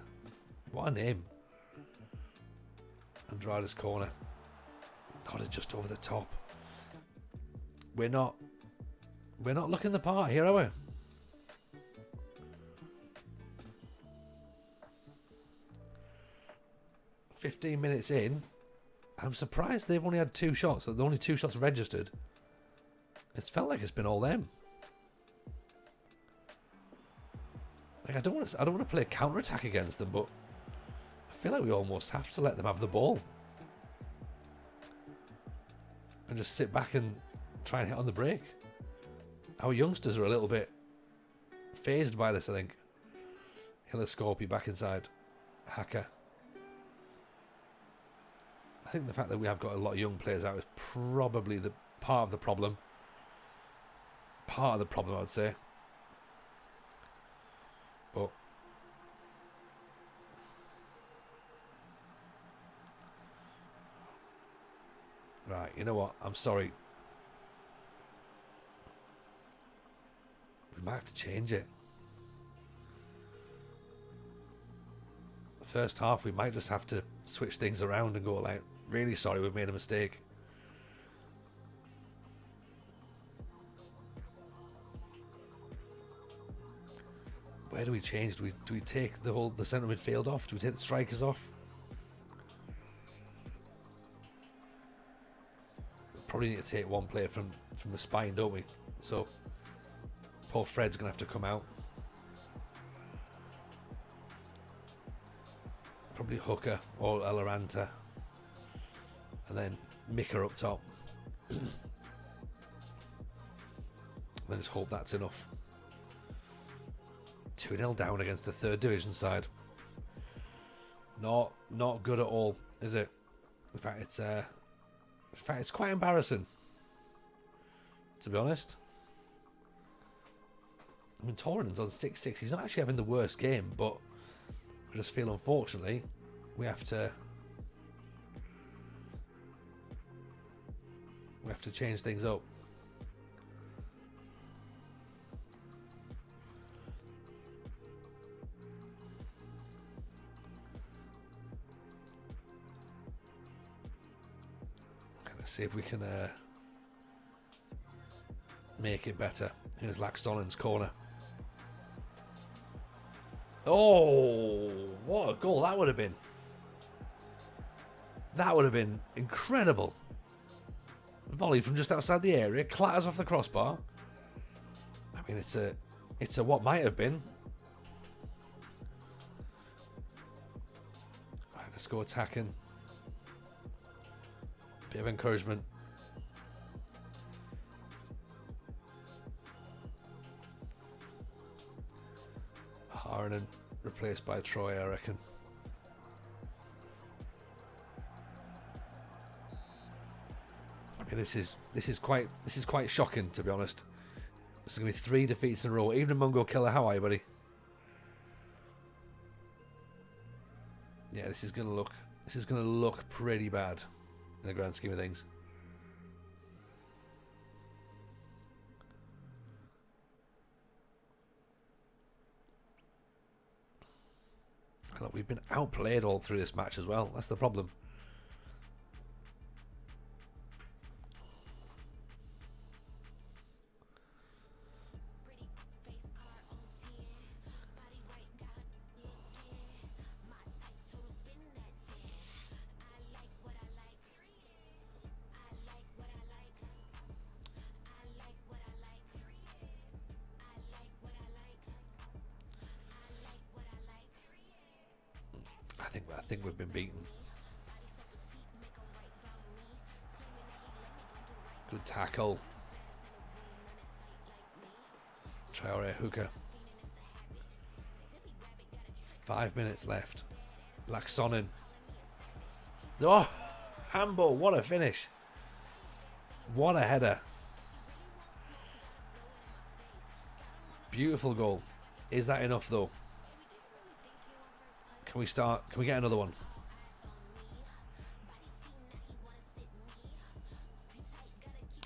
What a name. Andrada's corner. Nodded just over the top. We're not looking the part here, are we? "15 minutes in, I'm surprised they've only had 2 shots. So the only 2 shots registered. It's felt like it's been all them. Like I don't want to play counter attack against them, but I feel like we almost have to let them have the ball and just sit back and try and hit on the break. Our youngsters are a little bit phased by this, I think. Hillascorpi back inside. Hacker. I think the fact that we have got a lot of young players out is probably the part of the problem. Part of the problem, I would say. But right, you know what? I'm sorry. We might have to change it. The first half, we might just have to switch things around and go like, really sorry, we've made a mistake. Where do we change? Do we take the centre midfield off? Do we take the strikers off? We probably need to take one player from the spine, don't we? So poor Fred's gonna have to come out. Probably Hooker or Eloranta, and then Mika up top. Then just hope that's enough. 2-0 down against the 3rd division side. Not good at all, is it? In fact, it's quite embarrassing, to be honest. I mean, Torren's on 6-6. He's not actually having the worst game, but I just feel, unfortunately, we have to change things up. Let's see if we can make it better. Here's Laxonen's corner. Oh, what a goal that would have been. That would have been incredible. Volley from just outside the area, clatters off the crossbar. I mean, it's a what might have been. Right, let's go attacking. Bit of encouragement. Harden replaced by Troy, I reckon. I mean, this is quite shocking, to be honest. This is gonna be 3 defeats in a row. Even Mungo Killer, how are you, buddy? Yeah, this is gonna look pretty bad in the grand scheme of things. Look, we've been outplayed all through this match as well. That's the problem. I think we've been beaten. Good tackle. Traore Hooker. 5 minutes left. Laxonen. Oh, handball. What a finish. What a header. Beautiful goal. Is that enough though? Can we get another one?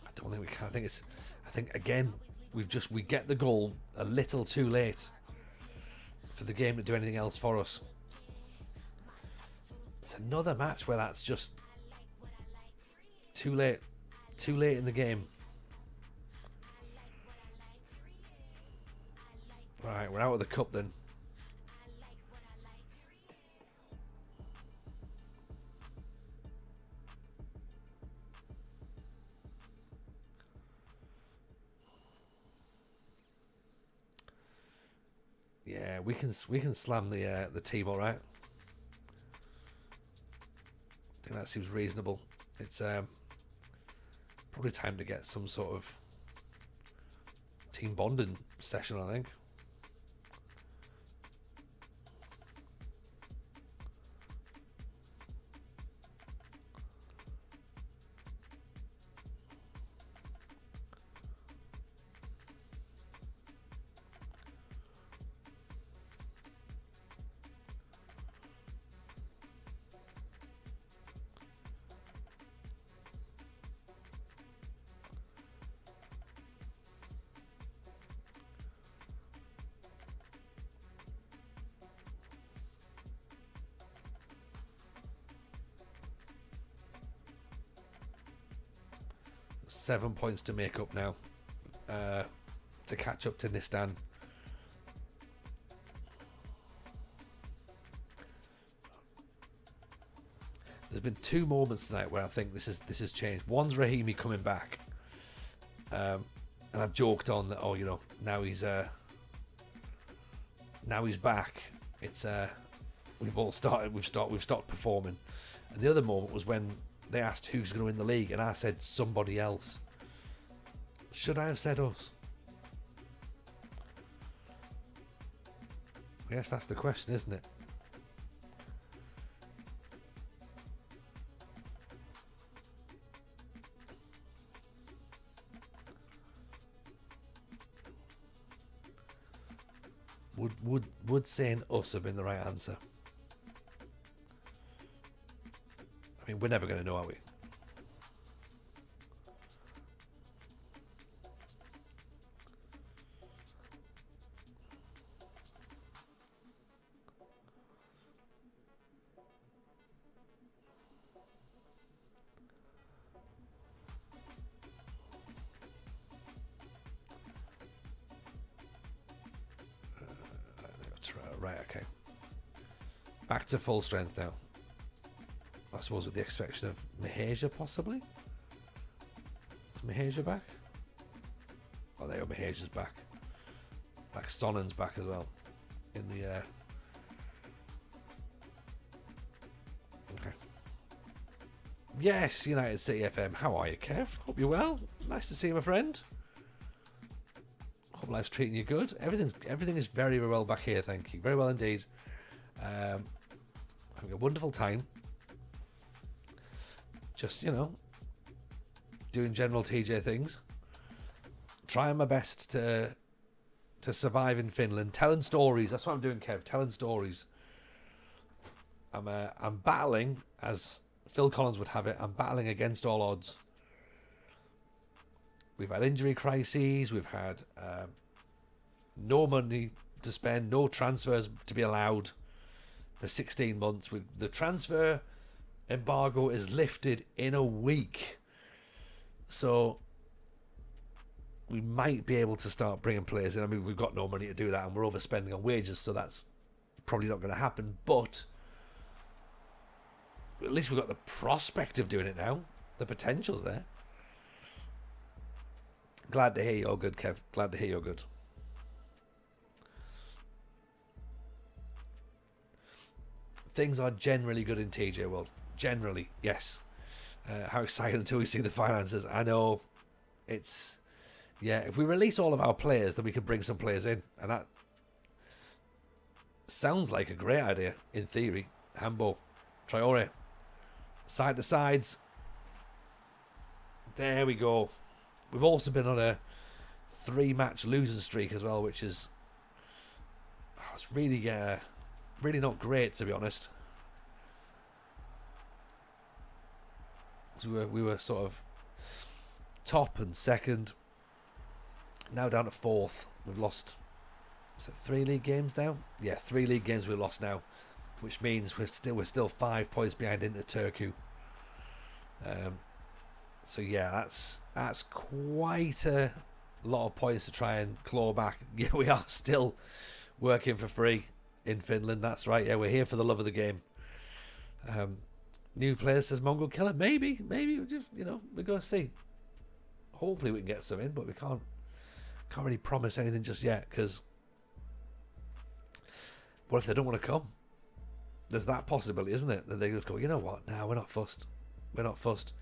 I don't think we can. I think again we get the goal a little too late for the game to do anything else for us. It's another match where that's just too late in the game. Right, we're out of the cup then. we can slam the team all right. I think that seems reasonable. It's probably time to get some sort of team bonding session, I think. Seven points to make up now, to catch up to Nistan. There's been two moments tonight where I think this has changed. One's Rahimi coming back, and I've joked on that. Oh, you know, now he's back. It's we've stopped performing. And the other moment was when they asked who's going to win the league, and I said somebody else. Should I have said us? I guess that's the question, isn't it? Would saying us have been the right answer? I mean, we're never going to know, are we? Right, okay. Back to full strength now. I suppose with the exception of Maheja, possibly? Is Maheja back? Oh, there you go, Maheja's back. Like Sonnen's back as well. In the... Okay. Yes, United City FM. How are you, Kev? Hope you're well. Nice to see you, my friend. Hope life's treating you good. Everything is very, very well back here, thank you. Very well indeed. Having a wonderful time. Just, you know, doing general TJ things. Trying my best to survive in Finland. Telling stories. That's what I'm doing, Kev. Telling stories. I'm battling, as Phil Collins would have it, I'm battling against all odds. We've had injury crises. We've had no money to spend, no transfers to be allowed for 16 months. The transfer embargo is lifted in a week. So we might be able to start bringing players in. I mean, we've got no money to do that, and we're overspending on wages, so that's probably not going to happen. But at least we've got the prospect of doing it now. The potential's there. Glad to hear you're good, Kev. Glad to hear you're good. Things are generally good in TJ World. Generally, yes. How exciting until we see the finances. I know it's... Yeah, if we release all of our players, then we can bring some players in. And that sounds like a great idea, in theory. Hambo, Traore, side to sides. There we go. We've also been on a 3-match losing streak as well, which is... it's really, really not great, to be honest. So we were sort of top and second. Now down to 4th. We've lost, is it 3 league games now? Yeah, 3 league games we've lost now, which means we're still 5 points behind into Turku. So yeah, that's quite a lot of points to try and claw back. Yeah, we are still working for free in Finland. That's right. Yeah, we're here for the love of the game. New player, says Mongol Killer. Maybe we just, you know, we're going to see. Hopefully we can get some in, but we can't really promise anything just yet, because What if they don't want to come? There's that possibility, isn't it? That they just go, you know what? Nah, we're not fussed. We're not fussed.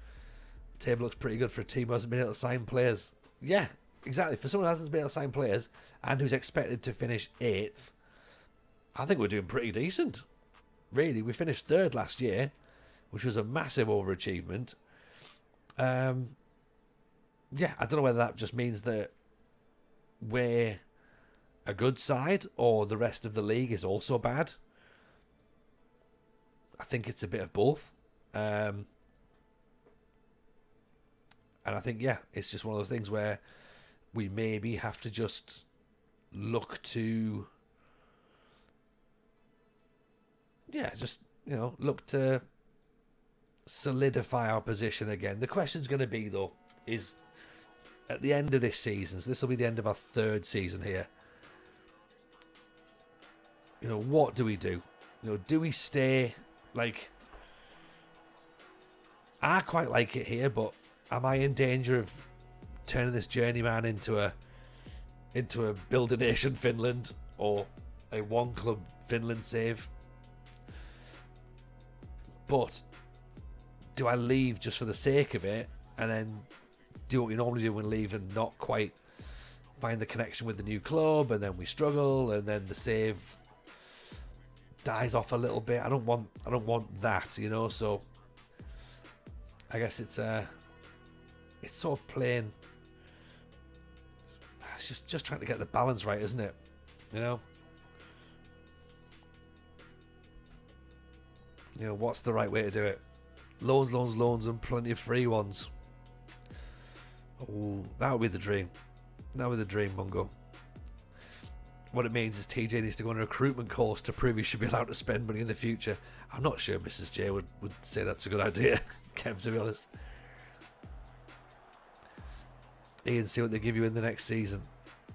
The table looks pretty good for a team who hasn't been able to sign players. Yeah, exactly. For someone who hasn't been able to sign players and who's expected to finish 8th, I think we're doing pretty decent. Really, we finished 3rd last year, which was a massive overachievement. Yeah, I don't know whether that just means that we're a good side or the rest of the league is also bad. I think it's a bit of both. And I think, yeah, it's just one of those things where we maybe have to just look to, look to solidify our position again. The question's going to be, though, is at the end of this season, so this will be the end of our 3rd season here, what do we do? Do we stay? Like, I quite like it here, but am I in danger of turning this Journeyman into a Build a Nation Finland or a one club Finland save? But do I leave just for the sake of it and then do what we normally do when we leave and not quite find the connection with the new club, and then we struggle and then the save dies off a little bit? I don't want that, so I guess it's sort of playing, it's just trying to get the balance right, isn't it? What's the right way to do it? Loans and plenty of free ones. Oh, that would be the dream. That would be the dream, Mungo. What it means is TJ needs to go on a recruitment course to prove he should be allowed to spend money in the future. I'm not sure Mrs. J would say that's a good idea, Kev, to be honest. Ian, see what they give you in the next season.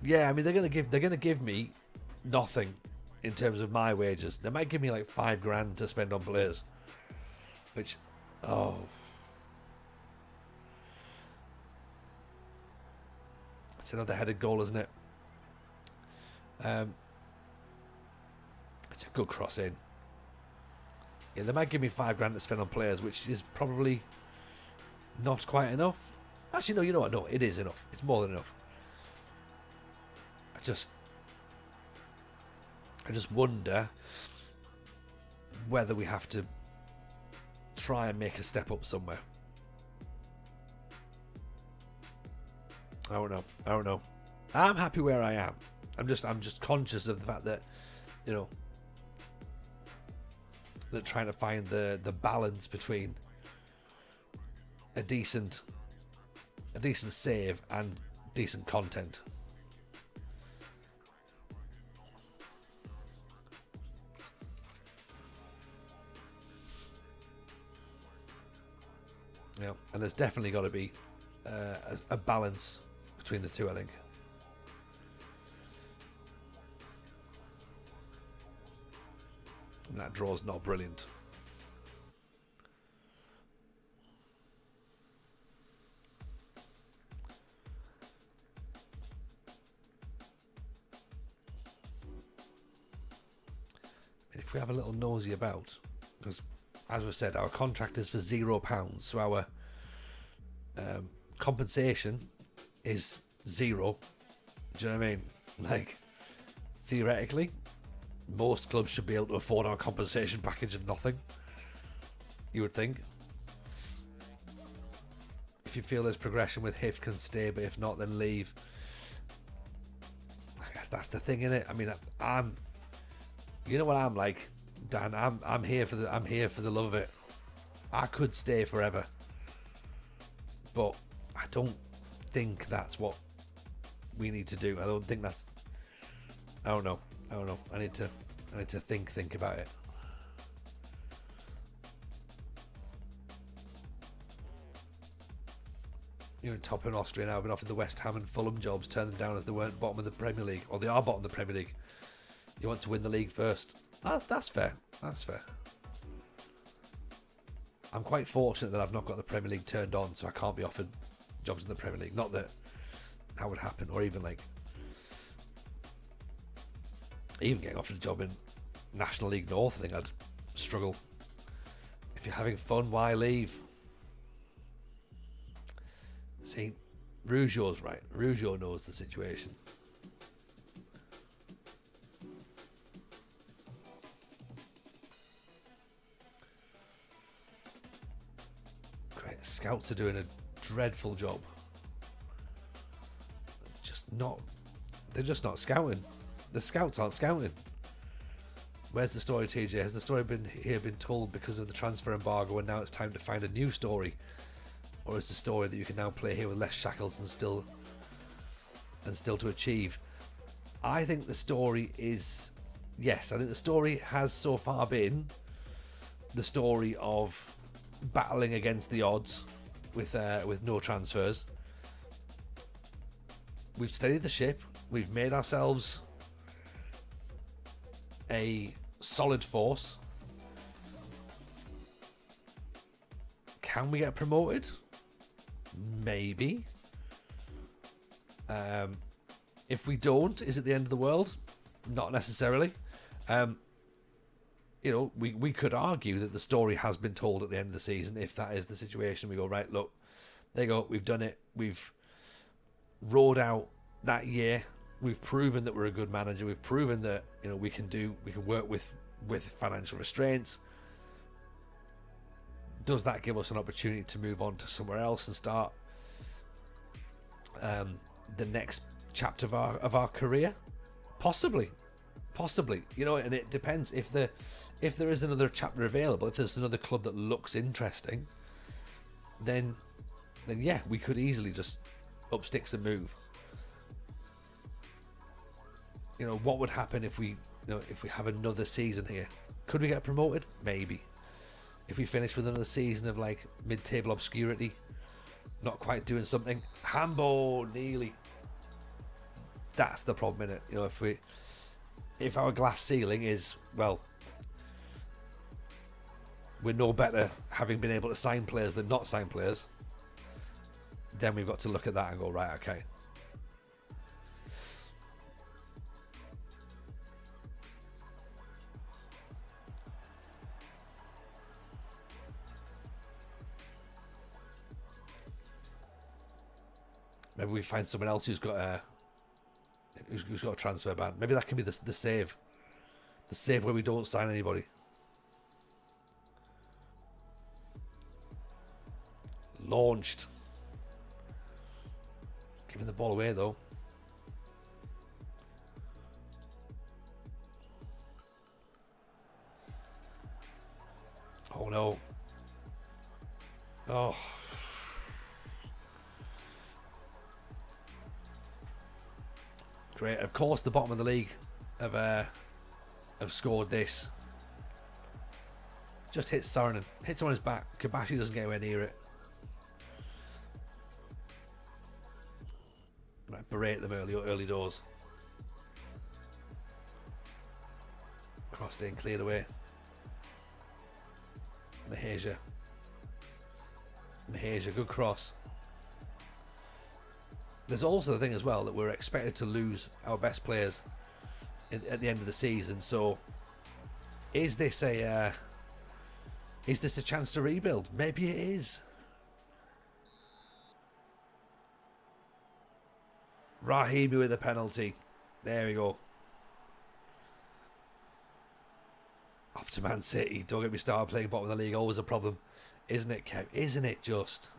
Yeah, I mean, they're gonna give me nothing in terms of my wages. They might give me like $5,000 to spend on players, which, it's another headed goal, isn't it? It's a good cross in. Yeah, they might give me $5,000 to spend on players, which is probably not quite enough. Actually, no, you know what? No, it is enough. It's more than enough. I just wonder whether we have to try and make a step up somewhere. I don't know. I'm happy where I am. I'm just conscious of the fact that, that trying to find the balance between a decent save and decent content. And there's definitely got to be a balance between the two, I think. And that draw's not brilliant. If we have a little nosy about, because as we've said, our contract is for £0, so our compensation is 0. Do you know what I mean? Like, theoretically, most clubs should be able to afford our compensation package of nothing, you would think. If you feel there's progression with HIFK, can stay, but if not, then leave. I guess that's the thing, innit? I mean, you know what I'm like, Dan. I'm here for the love of it. I could stay forever, but I don't think that's what we need to do. I don't think that's. I don't know. I need to think about it. You're in top in Austria now. Been offered the West Ham and Fulham jobs. Turn them down as they weren't bottom of the Premier League, or they are bottom of the Premier League. You want to win the league first. That's fair. That's fair. I'm quite fortunate that I've not got the Premier League turned on, so I can't be offered jobs in the Premier League. Not that would happen, or even getting offered a job in National League North, I think I'd struggle. If you're having fun, why leave? See, Rougeau's right. Rougeau knows the situation. Great. Scouts are doing a dreadful job. They're just not scouting. The scouts aren't scouting. Where's the story, TJ? Has the story been told because of the transfer embargo and now it's time to find a new story? Or is the story that you can now play here with less shackles and still to achieve? I think the story is, yes, I think the story has so far been the story of battling against the odds with no transfers. We've steadied the ship. We've made ourselves a solid force. Can we get promoted? Maybe. If we don't, is it the end of the world? Not necessarily. We could argue that the story has been told at the end of the season. If that is the situation, we go, right, look, there you go, we've done it. We've rode out that year. We've proven that we're a good manager. We've proven that we can work with financial restraints. Does that give us an opportunity to move on to somewhere else and start the next chapter of our career? Possibly, and it depends if there is another chapter available. If there's another club that looks interesting, then yeah, we could easily just up sticks and move. What would happen if we have another season here? Could we get promoted? Maybe. If we finish with another season of like mid-table obscurity, not quite doing something, Hambo, nearly. That's the problem, innit? If our glass ceiling is, well, we're no better having been able to sign players than not sign players, then we've got to look at that and go, right, okay. Maybe we find someone else who's got a transfer ban. Maybe that can be the save. The save where we don't sign anybody. Launched. Giving the ball away though. Oh no. Oh. Great. Of course, the bottom of the league have scored this. Just hits Saarinen. Hits on his back. Kabashi doesn't get anywhere near it. Right, berate them early doors. Crossed in, cleared away. Mahasia, good cross. There's also the thing as well that we're expected to lose our best players at the end of the season. So, is this a chance to rebuild? Maybe it is. Rahimi with a penalty. There we go. Off to Man City. Don't get me started. Playing bottom of the league, always a problem, isn't it, Kev? Isn't it just?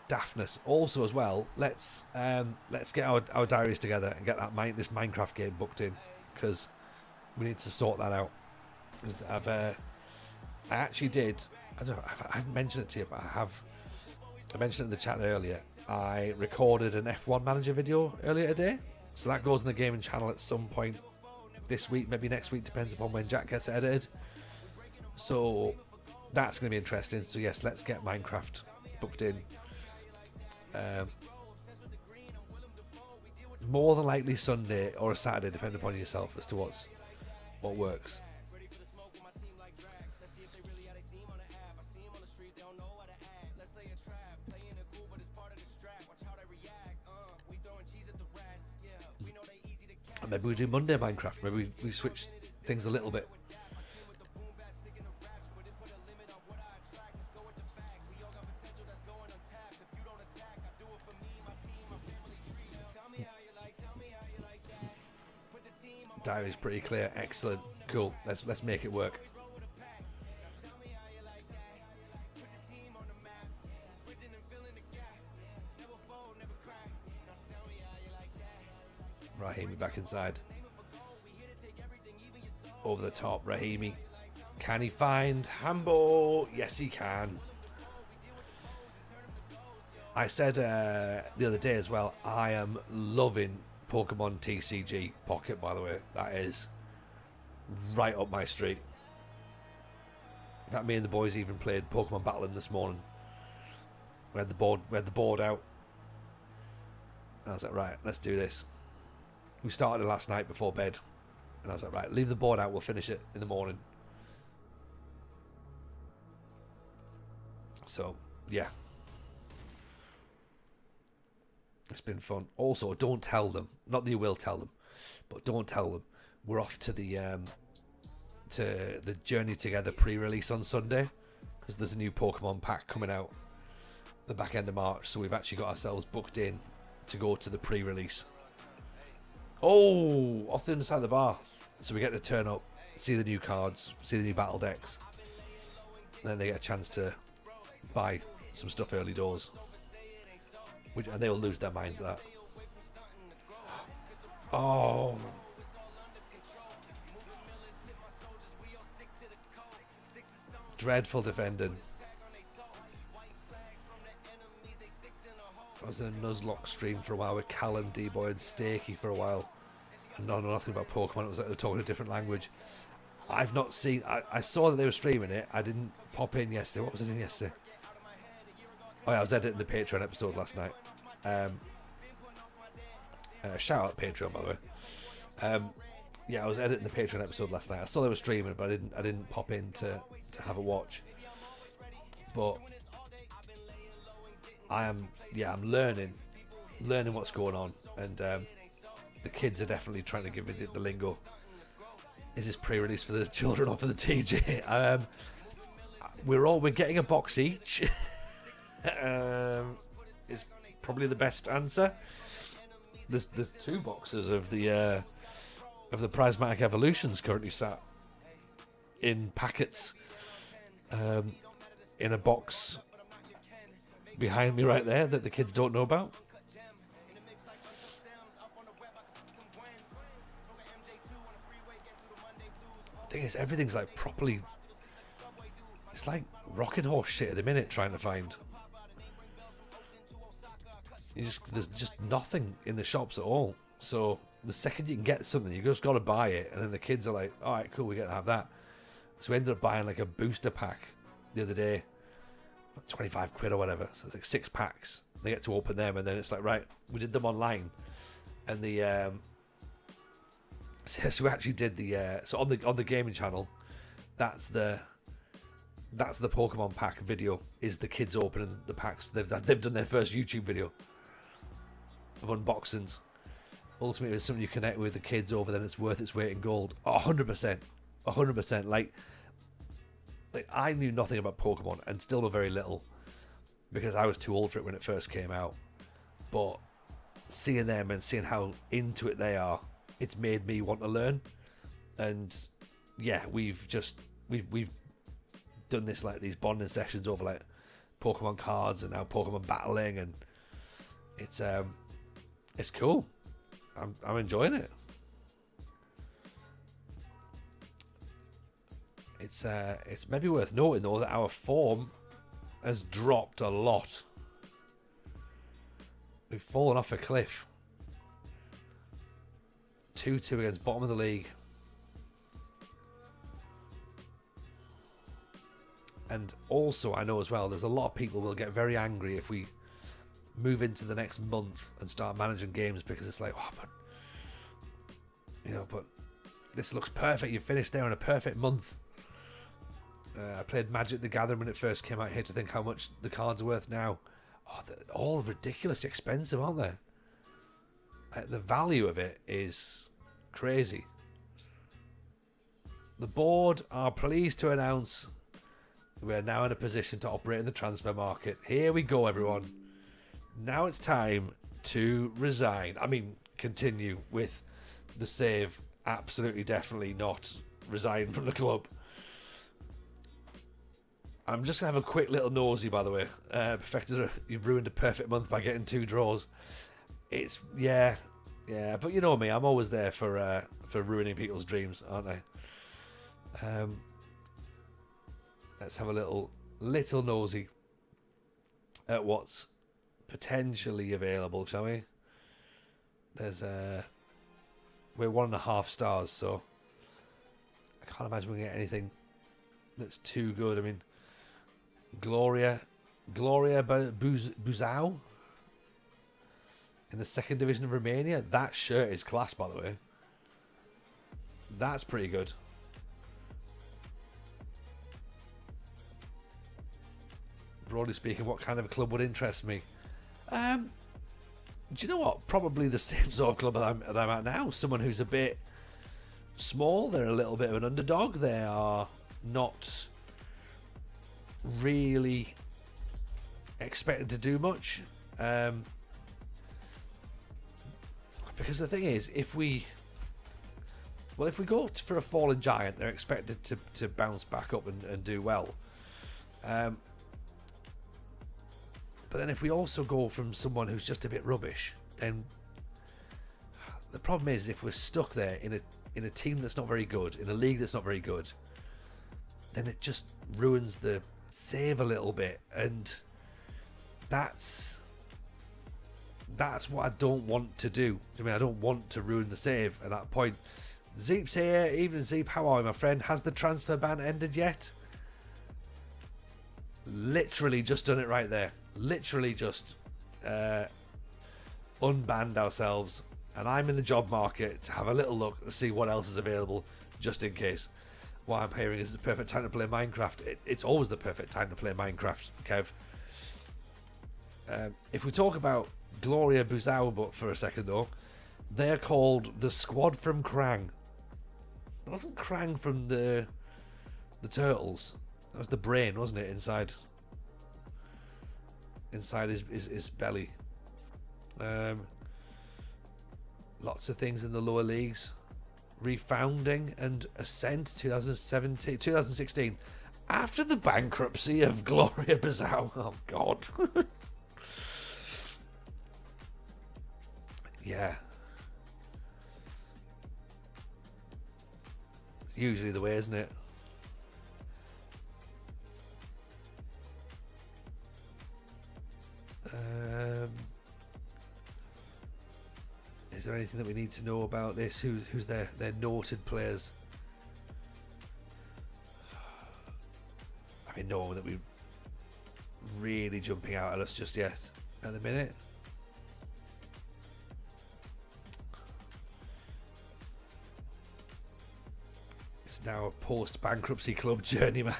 Daftness. Also, as well, let's get our diaries together and get this Minecraft game booked in, because we need to sort that out. I actually did. I don't know. I haven't mentioned it to you, but I mentioned it in the chat earlier. I recorded an F1 manager video earlier today, so that goes in the gaming channel at some point this week, maybe next week, depends upon when Jack gets it edited. So that's going to be interesting. So yes, let's get Minecraft booked in. More than likely Sunday or a Saturday, depending upon yourself as to what works. Maybe we do Monday Minecraft. Maybe we switch things a little bit. Diary's pretty clear. Excellent. Cool. Let's make it work. Raheem back inside. Over the top, Rahimi. Can he find Hambo? Yes, he can. I said the other day as well, I am loving Pokemon TCG Pocket, by the way. That is right up my street. In fact, me and the boys even played Pokemon Battling this morning. We had the board out. And I was like, right, let's do this. We started it last night before bed. And I was like, right, leave the board out, we'll finish it in the morning. So, yeah. It's been fun. Also, don't tell them. Not that you will tell them, but don't tell them. We're off to the Journey Together pre-release on Sunday, because there's a new Pokemon pack coming out the back end of March. So we've actually got ourselves booked in to go to the pre-release. Oh, off the other side of the bar. So we get to turn up, see the new cards, see the new battle decks. And then they get a chance to buy some stuff early doors. And they'll lose their minds at that. Oh. Dreadful defending. I was in a Nuzlocke stream for a while with Callum, D-Boy and Stakey for a while. And not know nothing about Pokemon. It was like they were talking a different language. I've not seen... I saw that they were streaming it. I didn't pop in yesterday. What was I doing yesterday? Oh yeah, I was editing the Patreon episode last night. Shout out Patreon, by the way. Yeah, I was editing the Patreon episode last night. I saw they were streaming, but I didn't pop in to have a watch. But I'm learning what's going on, and the kids are definitely trying to give me the lingo. Is this pre-release for the children or for the TJ? We're getting a box each. Is probably the best answer. There's 2 boxes of the Prismatic Evolutions currently sat in packets in a box behind me right there that the kids don't know about. Thing is, everything's like properly... It's like rocking horse shit at the minute trying to find... There's just nothing in the shops at all. So the second you can get something, you just got to buy it. And then the kids are like, all right, cool, we get to have that. So we ended up buying like a booster pack the other day, like 25 quid or whatever. So it's like 6 packs. They get to open them, and then it's like, right, we did them online, and the so we actually did the so on the gaming channel, that's the Pokemon pack video, is the kids opening the packs. They've done their first YouTube video of unboxings. Ultimately, it's something you connect with the kids over, then it's worth its weight in gold. 100%. Like I knew nothing about Pokemon and still know very little because I was too old for it when it first came out. But seeing them and seeing how into it they are, it's made me want to learn. And yeah, we've done this, like these bonding sessions over like Pokemon cards and now Pokemon battling, and it's cool. I'm enjoying it. It's maybe worth noting though that our form has dropped a lot. We've fallen off a cliff. 2-2 against bottom of the league. And also, I know as well, there's a lot of people will get very angry if we move into the next month and start managing games, because it's like, oh, but this looks perfect. You finished there in a perfect month. I played Magic the Gathering when it first came out. Here to think how much the cards are worth now. Oh, they're all ridiculously expensive, aren't they? The value of it is crazy. The board are pleased to announce we are now in a position to operate in the transfer market. Here we go, everyone. Now it's time to resign. I mean, continue with the save. Absolutely, definitely not resign from the club. I'm just going to have a quick little nosy, by the way. Perfected, you've ruined a perfect month by getting 2 draws. It's, yeah, but you know me, I'm always there for ruining people's dreams, aren't I? Let's have a little nosy at what's potentially available, shall we? There's we're 1.5 stars, so I can't imagine we can get anything that's too good. I mean, Gloria Buzau in the 2nd division of Romania. That shirt is class, by the way. That's pretty good. Broadly speaking, what kind of a club would interest me? Do you know what? Probably the same sort of club that I'm at now. Someone who's a bit small. They're a little bit of an underdog. They are not really expected to do much. Because the thing is, if we go for a fallen giant, they're expected to bounce back up and do well. But then if we also go from someone who's just a bit rubbish, then the problem is if we're stuck there in a team that's not very good, in a league that's not very good, then it just ruins the save a little bit, and that's what I don't want to do. I mean, I don't want to ruin the save at that point. Zeep's here. Even Zeep, how are you, my friend? Has the transfer ban ended yet? Literally just done it right there. Literally just unbanned ourselves, and I'm in the job market to have a little look to see what else is available, just in case. What I'm hearing is the perfect time to play Minecraft. It's always the perfect time to play Minecraft, Kev. If we talk about Gloria Buzau but for a second though, they're called the Squad from Krang. It wasn't Krang from the Turtles. That was the brain, wasn't it, inside his belly. Lots of things in the lower leagues. Refounding and Ascent 2016. After the bankruptcy of Gloria Buzau. Oh, God. Yeah. It's usually the way, isn't it? Is there anything that we need to know about this? Who's their noted players? I mean, no one that we're really jumping out at us just yet at the minute. It's now a post-bankruptcy club, Journeyman.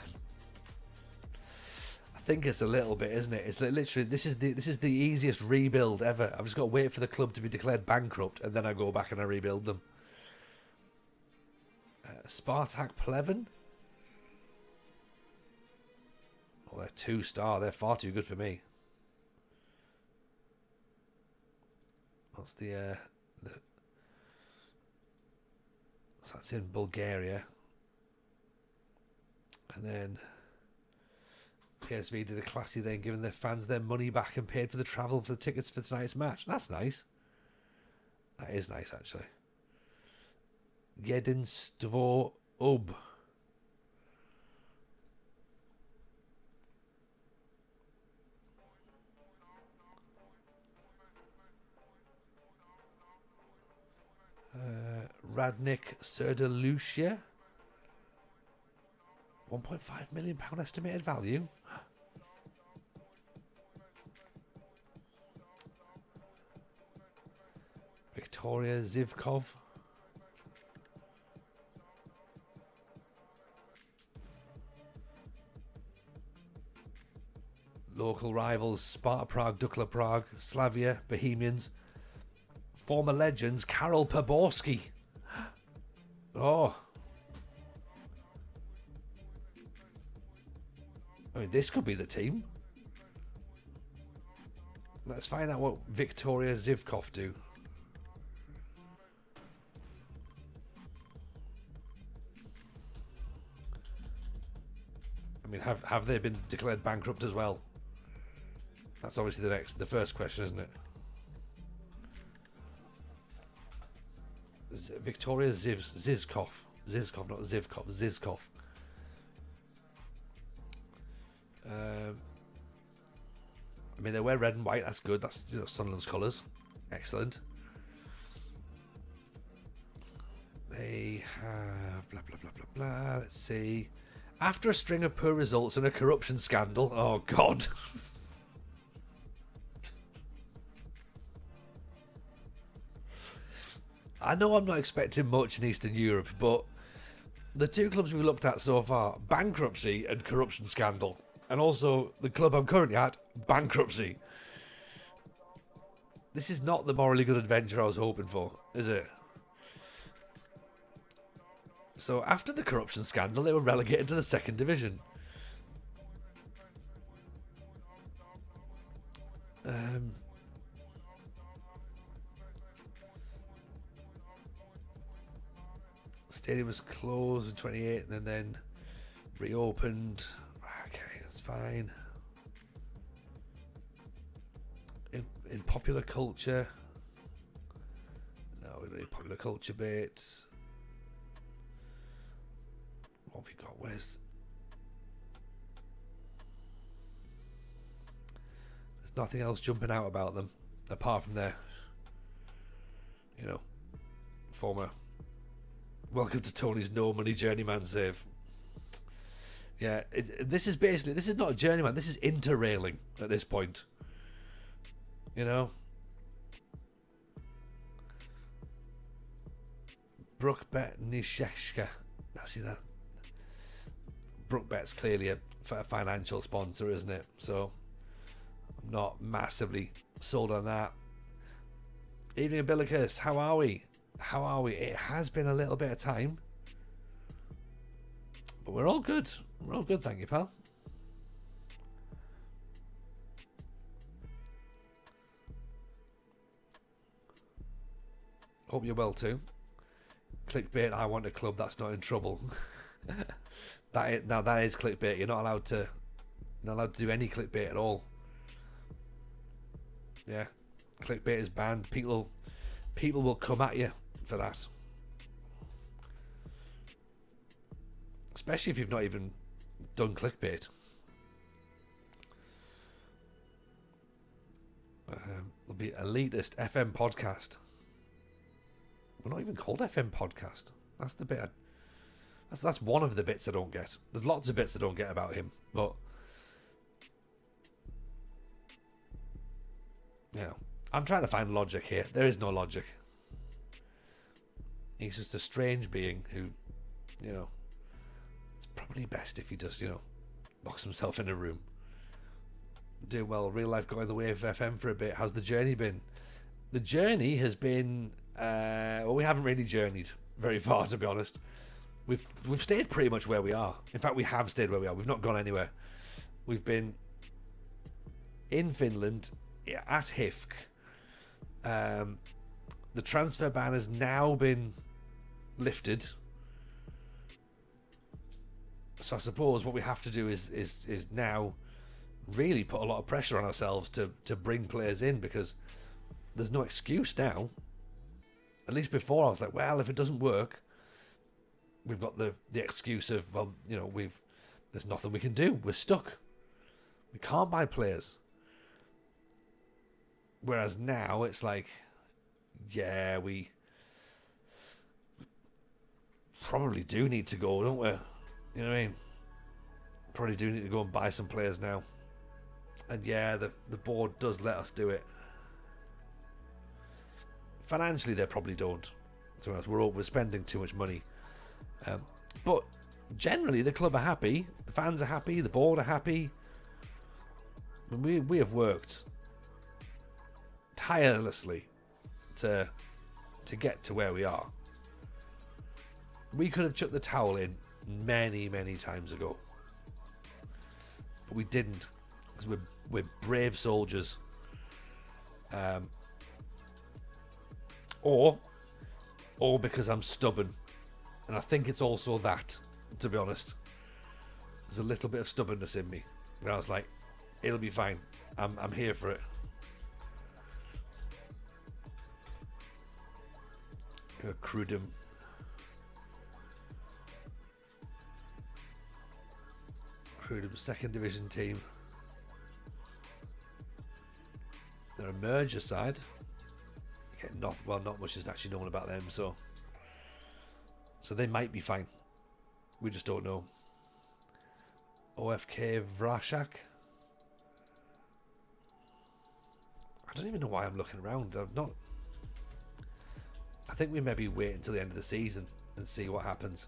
I think it's a little bit, isn't it? It's like literally this is the easiest rebuild ever. I've just got to wait for the club to be declared bankrupt, and then I go back and I rebuild them. Spartak Pleven. Oh, they're 2-star. They're far too good for me. What's the so that's in Bulgaria, and then PSV did a classy thing, giving their fans their money back and paid for the travel for the tickets for tonight's match. That's nice. That is nice, actually. Jedinstvo Ub. Radnik Serdalucia. £1.5 million estimated value. Victoria Zivkov. Local rivals Sparta Prague, Dukla Prague, Slavia, Bohemians. Former legends Karol Poborski. Oh. I mean, this could be the team. Let's find out what Victoria Zivkov do. I mean, have they been declared bankrupt as well? That's obviously the first question, isn't it? Victoria Zizkov, not Zivkov, Zizkov. I mean, they wear red and white. That's good. That's, you know, Sunderland's colours. Excellent. They have blah blah blah blah blah. Let's see. After a string of poor results and a corruption scandal. Oh God. I know I'm not expecting much in Eastern Europe, but the two clubs we've looked at so far, bankruptcy and corruption scandal. And also, the club I'm currently at, bankruptcy. This is not the morally good adventure I was hoping for, is it? So, after the corruption scandal, they were relegated to the second division. Stadium was closed in 28 and then reopened. Okay, that's fine. In popular culture, no, we don't need popular culture bits. What have we got? There's nothing else jumping out about them apart from their, you know, former welcome to Tony's no money journeyman save. Yeah, this is not a journeyman. This is interrailing at this point. You know, Brookbet Nisheshka. I see that. Brookbet's clearly a financial sponsor, isn't it? So I'm not massively sold on that. Evening Umbilicus, how are we? How are we? It has been a little bit of time, but we're all good. We're all good, thank you, pal. Hope you're well too. Clickbait, I want a club that's not in trouble. That is clickbait. You're not allowed to do any clickbait at all. Yeah, clickbait is banned. People will come at you for that, especially if you've not even done clickbait. There'll be elitist FM podcast. We're not even called FM podcast. That's the bit. That's one of the bits I don't get. There's lots of bits I don't get about him, but you know, I'm trying to find logic here. There is no logic. He's just a strange being who, you know, it's probably best if he just, you know, locks himself in a room. Doing well. Real life got in the way of FM for a bit. How's the journey been? The journey has been, well, we haven't really journeyed very far, to be honest. We've stayed pretty much where we are. In fact, we have stayed where we are. We've not gone anywhere. We've been in Finland at HIFK. The transfer ban has now been lifted. So I suppose what we have to do is now really put a lot of pressure on ourselves to bring players in, because there's no excuse now. At least before, I was like, well, if it doesn't work, we've got the excuse of, well, you know, there's nothing we can do. We're stuck. We can't buy players. Whereas now it's like, yeah, we probably do need to go, don't we? You know what I mean? Probably do need to go and buy some players now. And yeah, the board does let us do it. Financially, they probably don't. To be honest, we're spending too much money. But generally, the club are happy. The fans are happy. The board are happy. And we have worked tirelessly to get to where we are. We could have chucked the towel in many, many times ago. But we didn't, because we're brave soldiers. Or because I'm stubborn. And I think it's also that, to be honest. There's a little bit of stubbornness in me. And I was like, it'll be fine. I'm here for it. Crudum. Crudum second division team. They're a merger side. Yeah, not much is actually known about them, so they might be fine. We just don't know. OFK Vrashak. I don't even know why I'm looking around. I think we maybe wait until the end of the season and see what happens.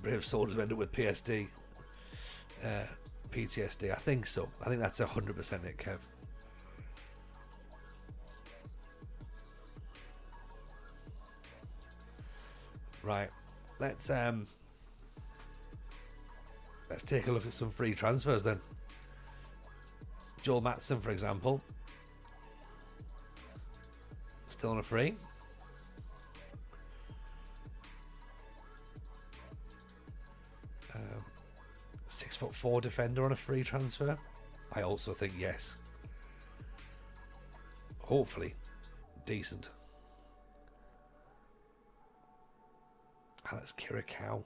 Brave soldiers end up with PTSD. I think so. I think that's 100% it, Kev. Right, let's take a look at some free transfers then. Joel Matson, for example, still on a free. Um, 6'4" defender on a free transfer. I also think yes. Hopefully, decent. Alex Kirikau.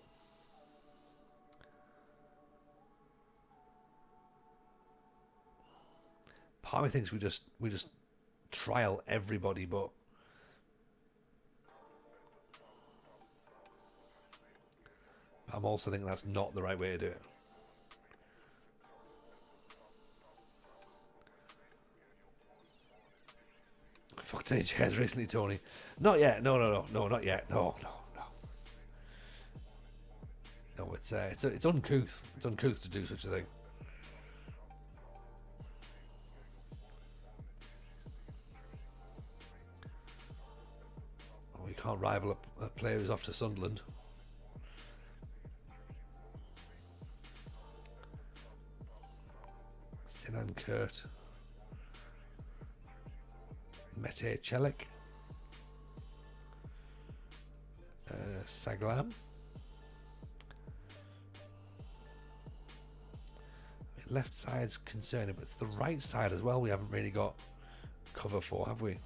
Part of me thinks we just trial everybody, but I'm also thinking that's not the right way to do it. Fucked any chairs recently, Tony? Not yet. No, not yet. No. No, it's uncouth. It's uncouth to do such a thing. We can't rival a player who's off to Sunderland. Sinan Kurt. Mete Celik. Saglam. Left side's concerning, but it's the right side as well we haven't really got cover for, have we?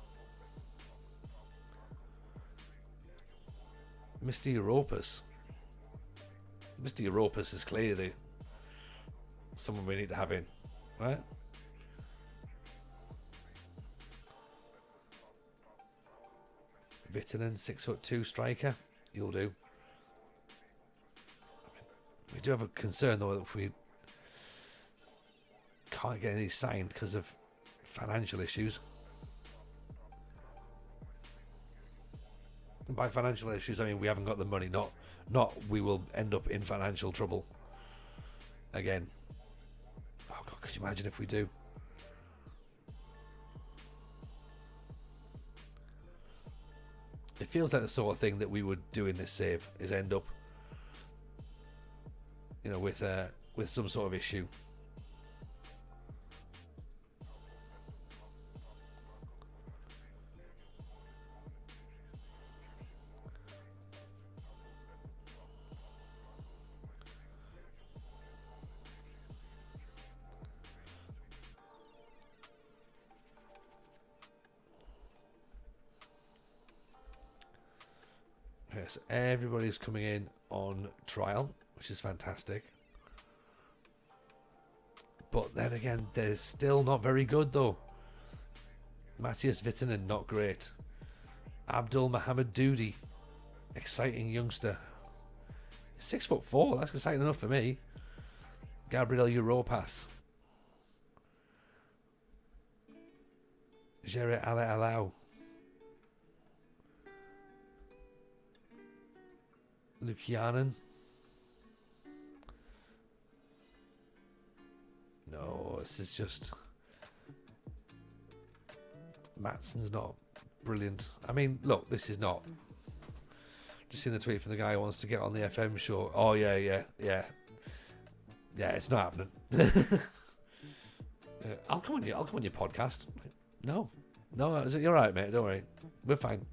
Mr. Europus. Mr. Europus is clearly someone we need to have in, right? Vitanen, 6'2" striker. You'll do. We do have a concern though if we can't get any signed because of financial issues. And by financial issues, I mean we haven't got the money. Not we will end up in financial trouble again. Oh God, could you imagine if we do? It feels like the sort of thing that we would do in this save is end up, with some sort of issue. Yes, everybody's coming in on trial, which is fantastic. But then again, they're still not very good though. Matthias Vitanen, not great. Abdul Mohammed Doody, exciting youngster. 6'4", that's exciting enough for me. Gabriel Europass. Jere Ale Alau. Lukianen. No, this is just... Matsson's not brilliant. I mean, look, this is not... Just seen the tweet from the guy who wants to get on the FM show. Oh, yeah. Yeah, it's not happening. I'll come on your podcast. No, you're right, mate. Don't worry. We're fine.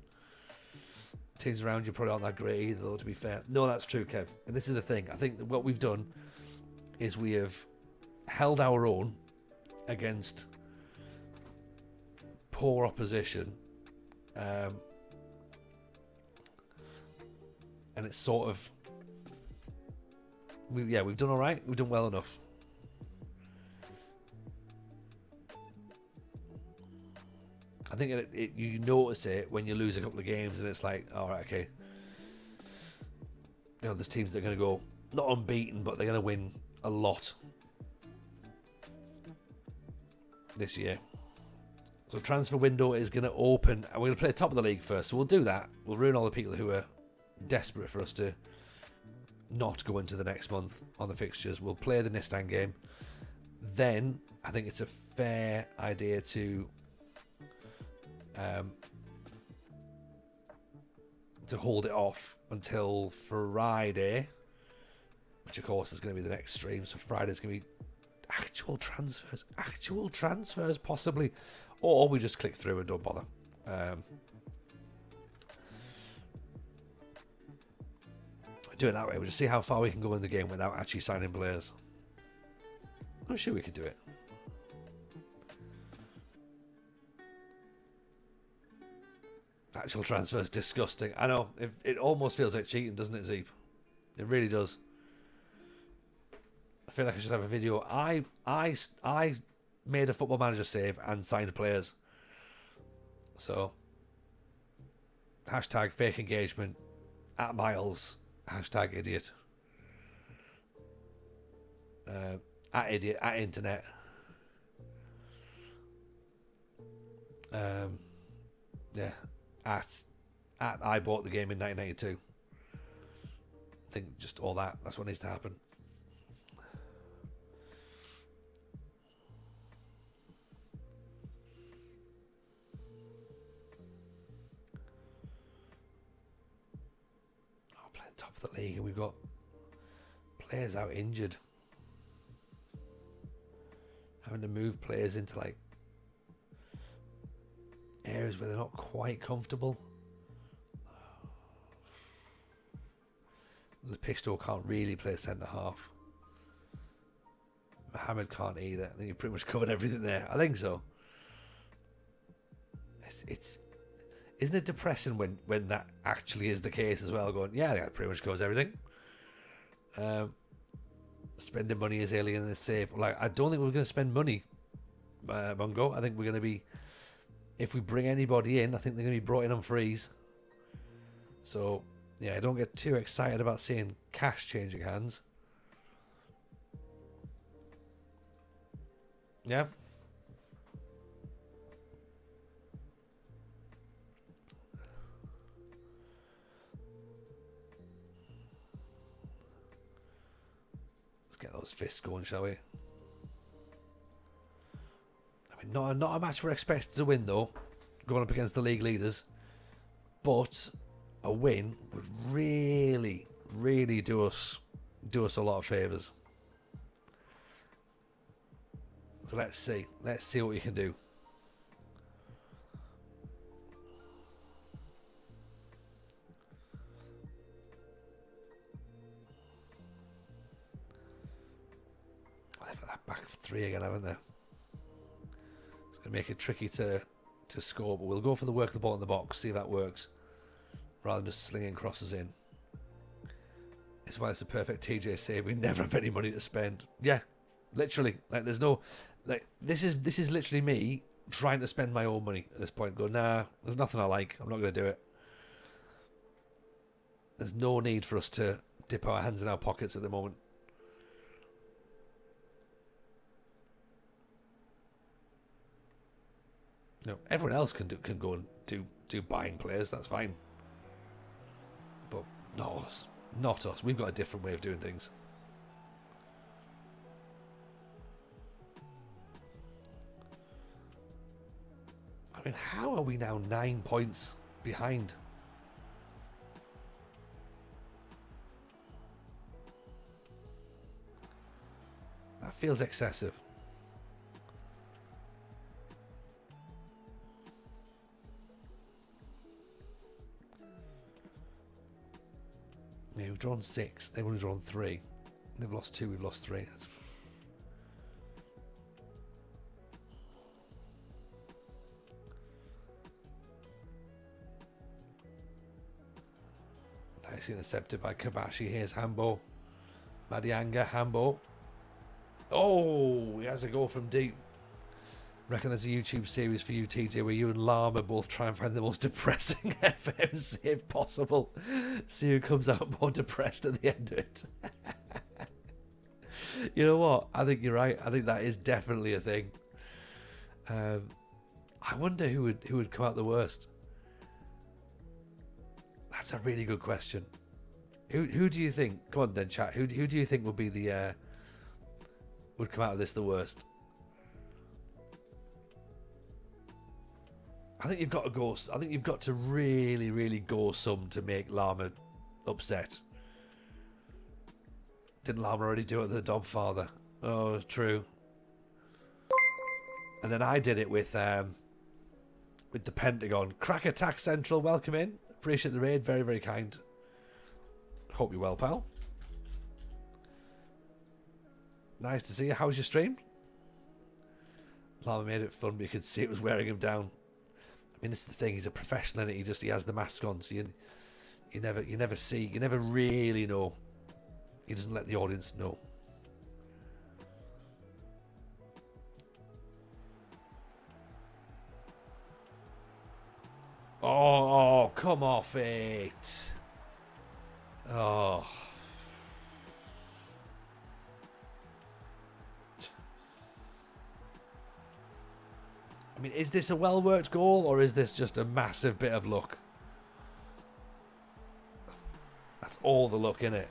Teams around you probably aren't that great either, though, to be fair. No, that's true, Kev. And this is the thing. I think that what we've done is we have held our own against poor opposition. And it's sort of... we've done all right. We've done well enough. I think you notice it when you lose a couple of games and it's like, all right, okay. You know, there's teams that are going to go, not unbeaten, but they're going to win a lot this year. So transfer window is going to open, and we're going to play top of the league first. So we'll do that. We'll ruin all the people who are desperate for us to not go into the next month on the fixtures. We'll play the Nistan game. Then I think it's a fair idea to hold it off until Friday, which of course is going to be the next stream. So Friday's going to be actual transfers possibly, or we just click through and don't bother. Do it that way. We'll just see how far we can go in the game without actually signing players. I'm sure we could do it. Actual transfer is disgusting. I know. It almost feels like cheating, doesn't it, Zeep? It really does. I feel like I should have a video. I made a Football Manager save and signed players. So, hashtag fake engagement at Miles. Hashtag idiot. At idiot. At internet. Yeah. At I bought the game in 1992. I think just all that. That's what needs to happen. Oh, playing top of the league, and we've got players out injured. Having to move players into like areas where they're not quite comfortable. Lepisto can't really play centre half. Mohamed can't either. I think you pretty much covered everything there. I think so. It's isn't it depressing when that actually is the case as well? Going, yeah, that pretty much covers everything. Spending money is alien and is safe. Like, I don't think we're going to spend money, Mungo. I think we're going to be... If we bring anybody in, I think they're going to be brought in on freeze. So, yeah, I don't get too excited about seeing cash changing hands. Yeah. Let's get those fists going, shall we? Not a match we're expected to win, though, going up against the league leaders. But a win would really, really do us a lot of favours. So let's see. Let's see what we can do. They've got that back three again, haven't they? Make it tricky to score, but we'll go for the work the ball in the box, see if that works, rather than just slinging crosses in. It's why it's a perfect TJ save. We never have any money to spend. Yeah, literally. Like, there's no, like, this is literally me trying to spend my own money at this point. Go, nah, there's nothing I like. I'm not going to do it. There's no need for us to dip our hands in our pockets at the moment. No, everyone else can go and do buying players. That's fine, but not us. Not us. We've got a different way of doing things. I mean, how are we now 9 points behind? That feels excessive. Yeah, we've drawn 6. They've only drawn 3. They've lost 2. We've lost 3. That's... Nicely intercepted by Kabashi. Here's Hambo. Madianga, Hambo. Oh, he has a go from deep. Reckon there's a YouTube series for you, TJ, where you and Llama both try and find the most depressing FMC if possible. See who comes out more depressed at the end of it. You know what? I think you're right. I think that is definitely a thing. I wonder who would come out the worst. That's a really good question. Who do you think? Come on then, chat. Who do you think would be the would come out of this the worst? I think you've got to go. I think you've got to really, really go some to make Llama upset. Didn't Llama already do it with the Dogfather? Oh, true. And then I did it with the Pentagon. Crack Attack Central, welcome in. Appreciate the raid, very, very kind. Hope you're well, pal. Nice to see you. How's your stream? Llama made it fun, but you could see it was wearing him down. I mean, this is the thing. He's a professional, and he has the mask on, so you never really know. He doesn't let the audience know. Oh, come off it. Oh. I mean, is this a well-worked goal, or is this just a massive bit of luck? That's all the luck in it.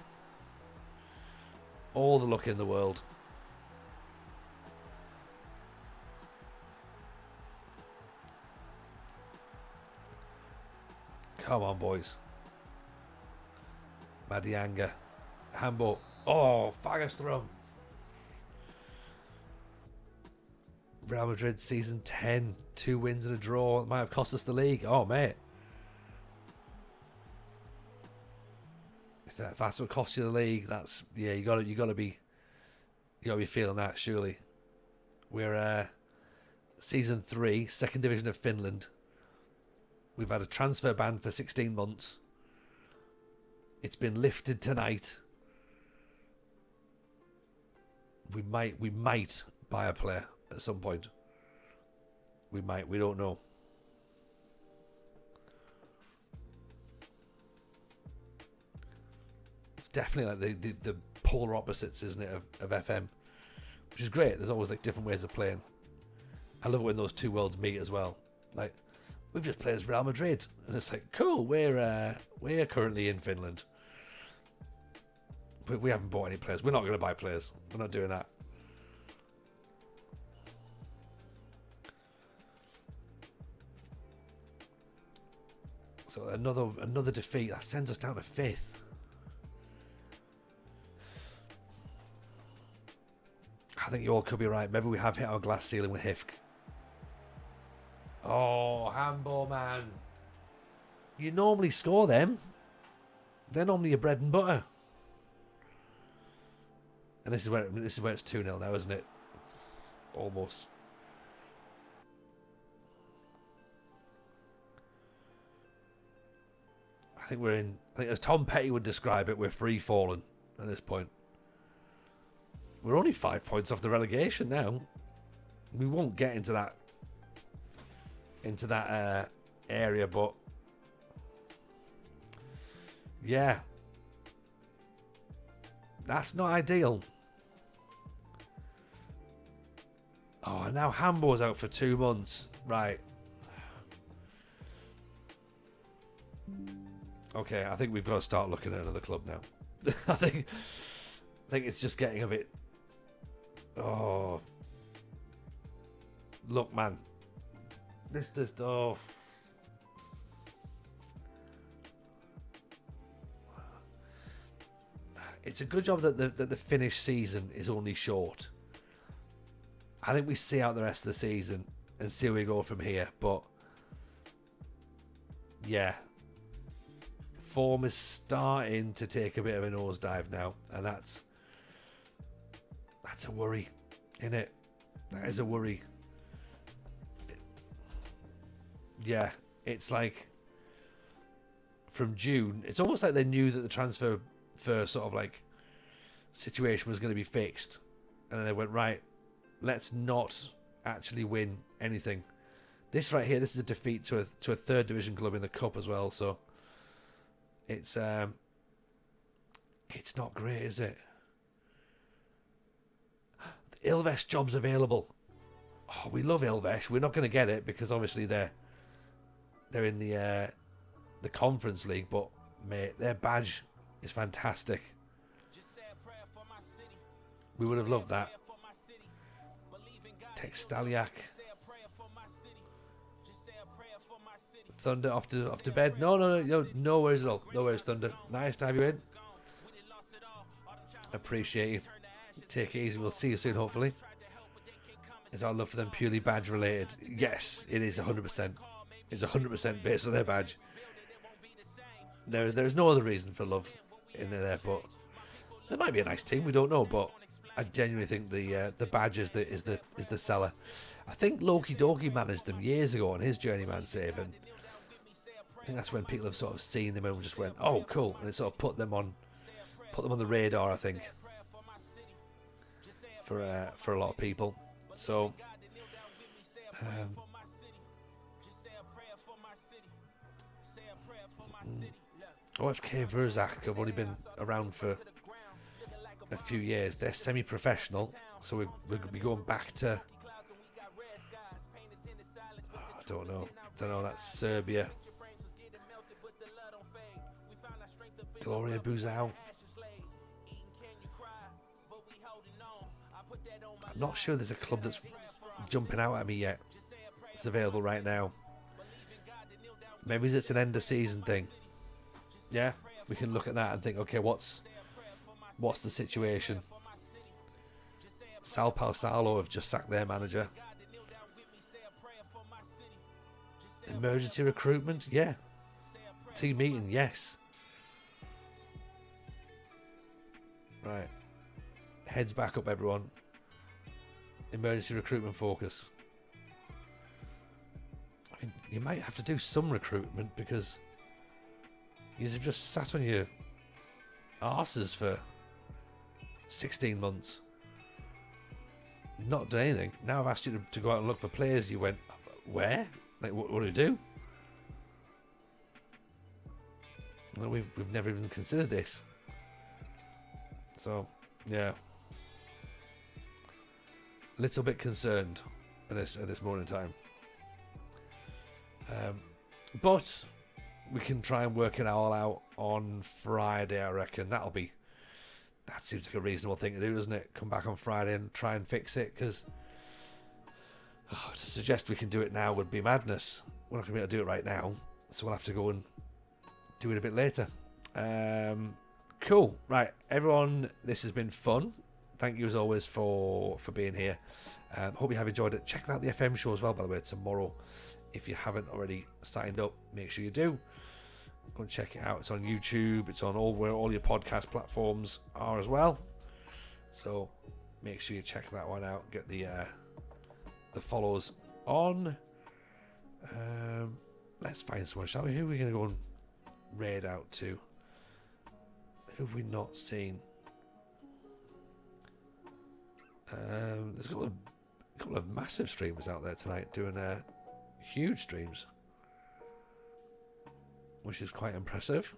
All the luck in the world. Come on, boys. Madianga. Hambo. Oh, Fagerstrom. Real Madrid season 10. 2 wins and a draw. It might have cost us the league. Oh, mate. If that's what cost you the league, that's... Yeah, you gotta be feeling that, surely. We're season 3, second division of Finland. We've had a transfer ban for 16 months. It's been lifted tonight. We might buy a player at some point. We don't know. It's definitely like the polar opposites, isn't it, of FM, which is great. There's always like different ways of playing. I love it when those two worlds meet as well. Like, we've just played as Real Madrid, and it's like, cool. We're currently in Finland, but we haven't bought any players. We're not going to buy players. We're not doing that. So another defeat that sends us down to 5th. I think you all could be right. Maybe we have hit our glass ceiling with HIFK. Oh, handball, man. You normally score them. They're normally your bread and butter. And this is where it's 2-0 now, isn't it? Almost. I think as Tom Petty would describe it, we're free falling at this point. We're only 5 points off the relegation now. We won't get into that area, but yeah, that's not ideal. Oh, now Hambo's out for 2 months, right? Okay, I think we've got to start looking at another club now. I think it's just getting a bit. Oh, look, man. This oh. It's a good job that the Finnish season is only short. I think we see out the rest of the season and see where we go from here. But yeah, form is starting to take a bit of a nosedive now, and that's a worry, isn't it? That is a worry. Yeah, it's like from June, it's almost like they knew that the transfer sort of like situation was going to be fixed, and then they went, right, let's not actually win anything. This right here, this is a defeat to a third division club in the cup as well, so it's not great, is it? The Ilves job's available. Oh, we love Ilves. We're not going to get it because obviously they're in the Conference League, but mate, their badge is fantastic. We would have loved that. Textaliak. Thunder off to bed. No worries at all. No worries, Thunder. Nice to have you in. Appreciate you. Take it easy. We'll see you soon, hopefully. Is our love for them purely badge related? Yes, it is 100%. It's 100% based on their badge. There's no other reason for love in there, but there might be a nice team. We don't know, but I genuinely think the badge is the seller. I think Loki Doki managed them years ago on his Journeyman save, and I think that's when people have sort of seen them and just went, "Oh, cool," and it sort of put them on the radar. I think for a lot of people. So. OFK Verzak have only been around for a few years. They're semi-professional, so we're going to be going back to... I don't know. That's Serbia. Gloria Buzau. I'm not sure there's a club that's jumping out at me yet. It's available right now. Maybe it's an end of season thing. Yeah, we can look at that and think, okay, what's the situation? Sal Pausalo have just sacked their manager. Emergency recruitment, yeah. Team meeting, yes. Right. Heads back up, everyone. Emergency recruitment focus. I mean, you might have to do some recruitment because you've just sat on your arses for 16 months. Not done anything. Now I've asked you to go out and look for players. You went, where? Like, what do you do? Well, we've never even considered this. So, yeah. A little bit concerned at this moment in time. But we can try and work it all out on Friday, I reckon. That seems like a reasonable thing to do, doesn't it? Come back on Friday and try and fix it, because to suggest we can do it now would be madness. We're not going to be able to do it right now, so we'll have to go and do it a bit later. Cool. Right, everyone, this has been fun. Thank you as always for being here. Hope you have enjoyed it. Check out the FM show as well, by the way, tomorrow. If you haven't already signed up, make sure you do. Go and check it out. It's on YouTube. It's on where all your podcast platforms are as well. So make sure you check that one out. Get the follows on. Let's find someone, shall we? Who are we going to go and raid out to? Who have we not seen? There's a couple of massive streamers out there tonight doing huge streams, which is quite impressive.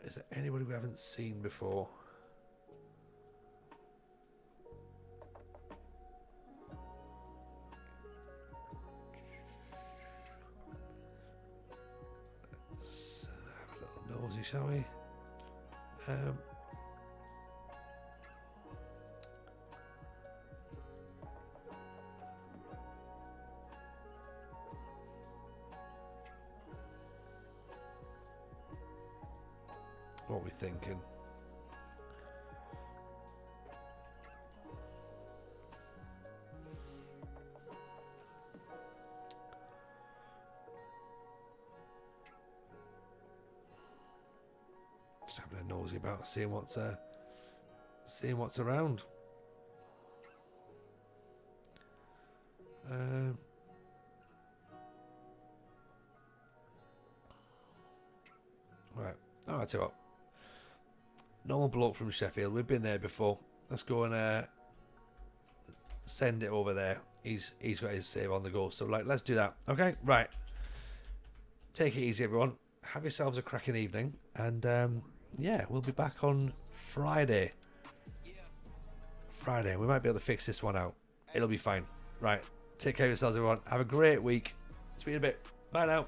Is there anybody we haven't seen before? nosy, shall we? What are we thinking? Just having a nosy about seeing what's around. Right. Oh, I tell you what. Normal bloke from Sheffield. We've been there before. Let's go and send it over there. He's got his save on the go. So let's do that. Okay. Right. Take it easy, everyone. Have yourselves a cracking evening, and yeah, we'll be back on Friday. We might be able to fix this one out. It'll be fine. Right. Take care of yourselves, everyone. Have a great week. Speak in a bit. Bye now.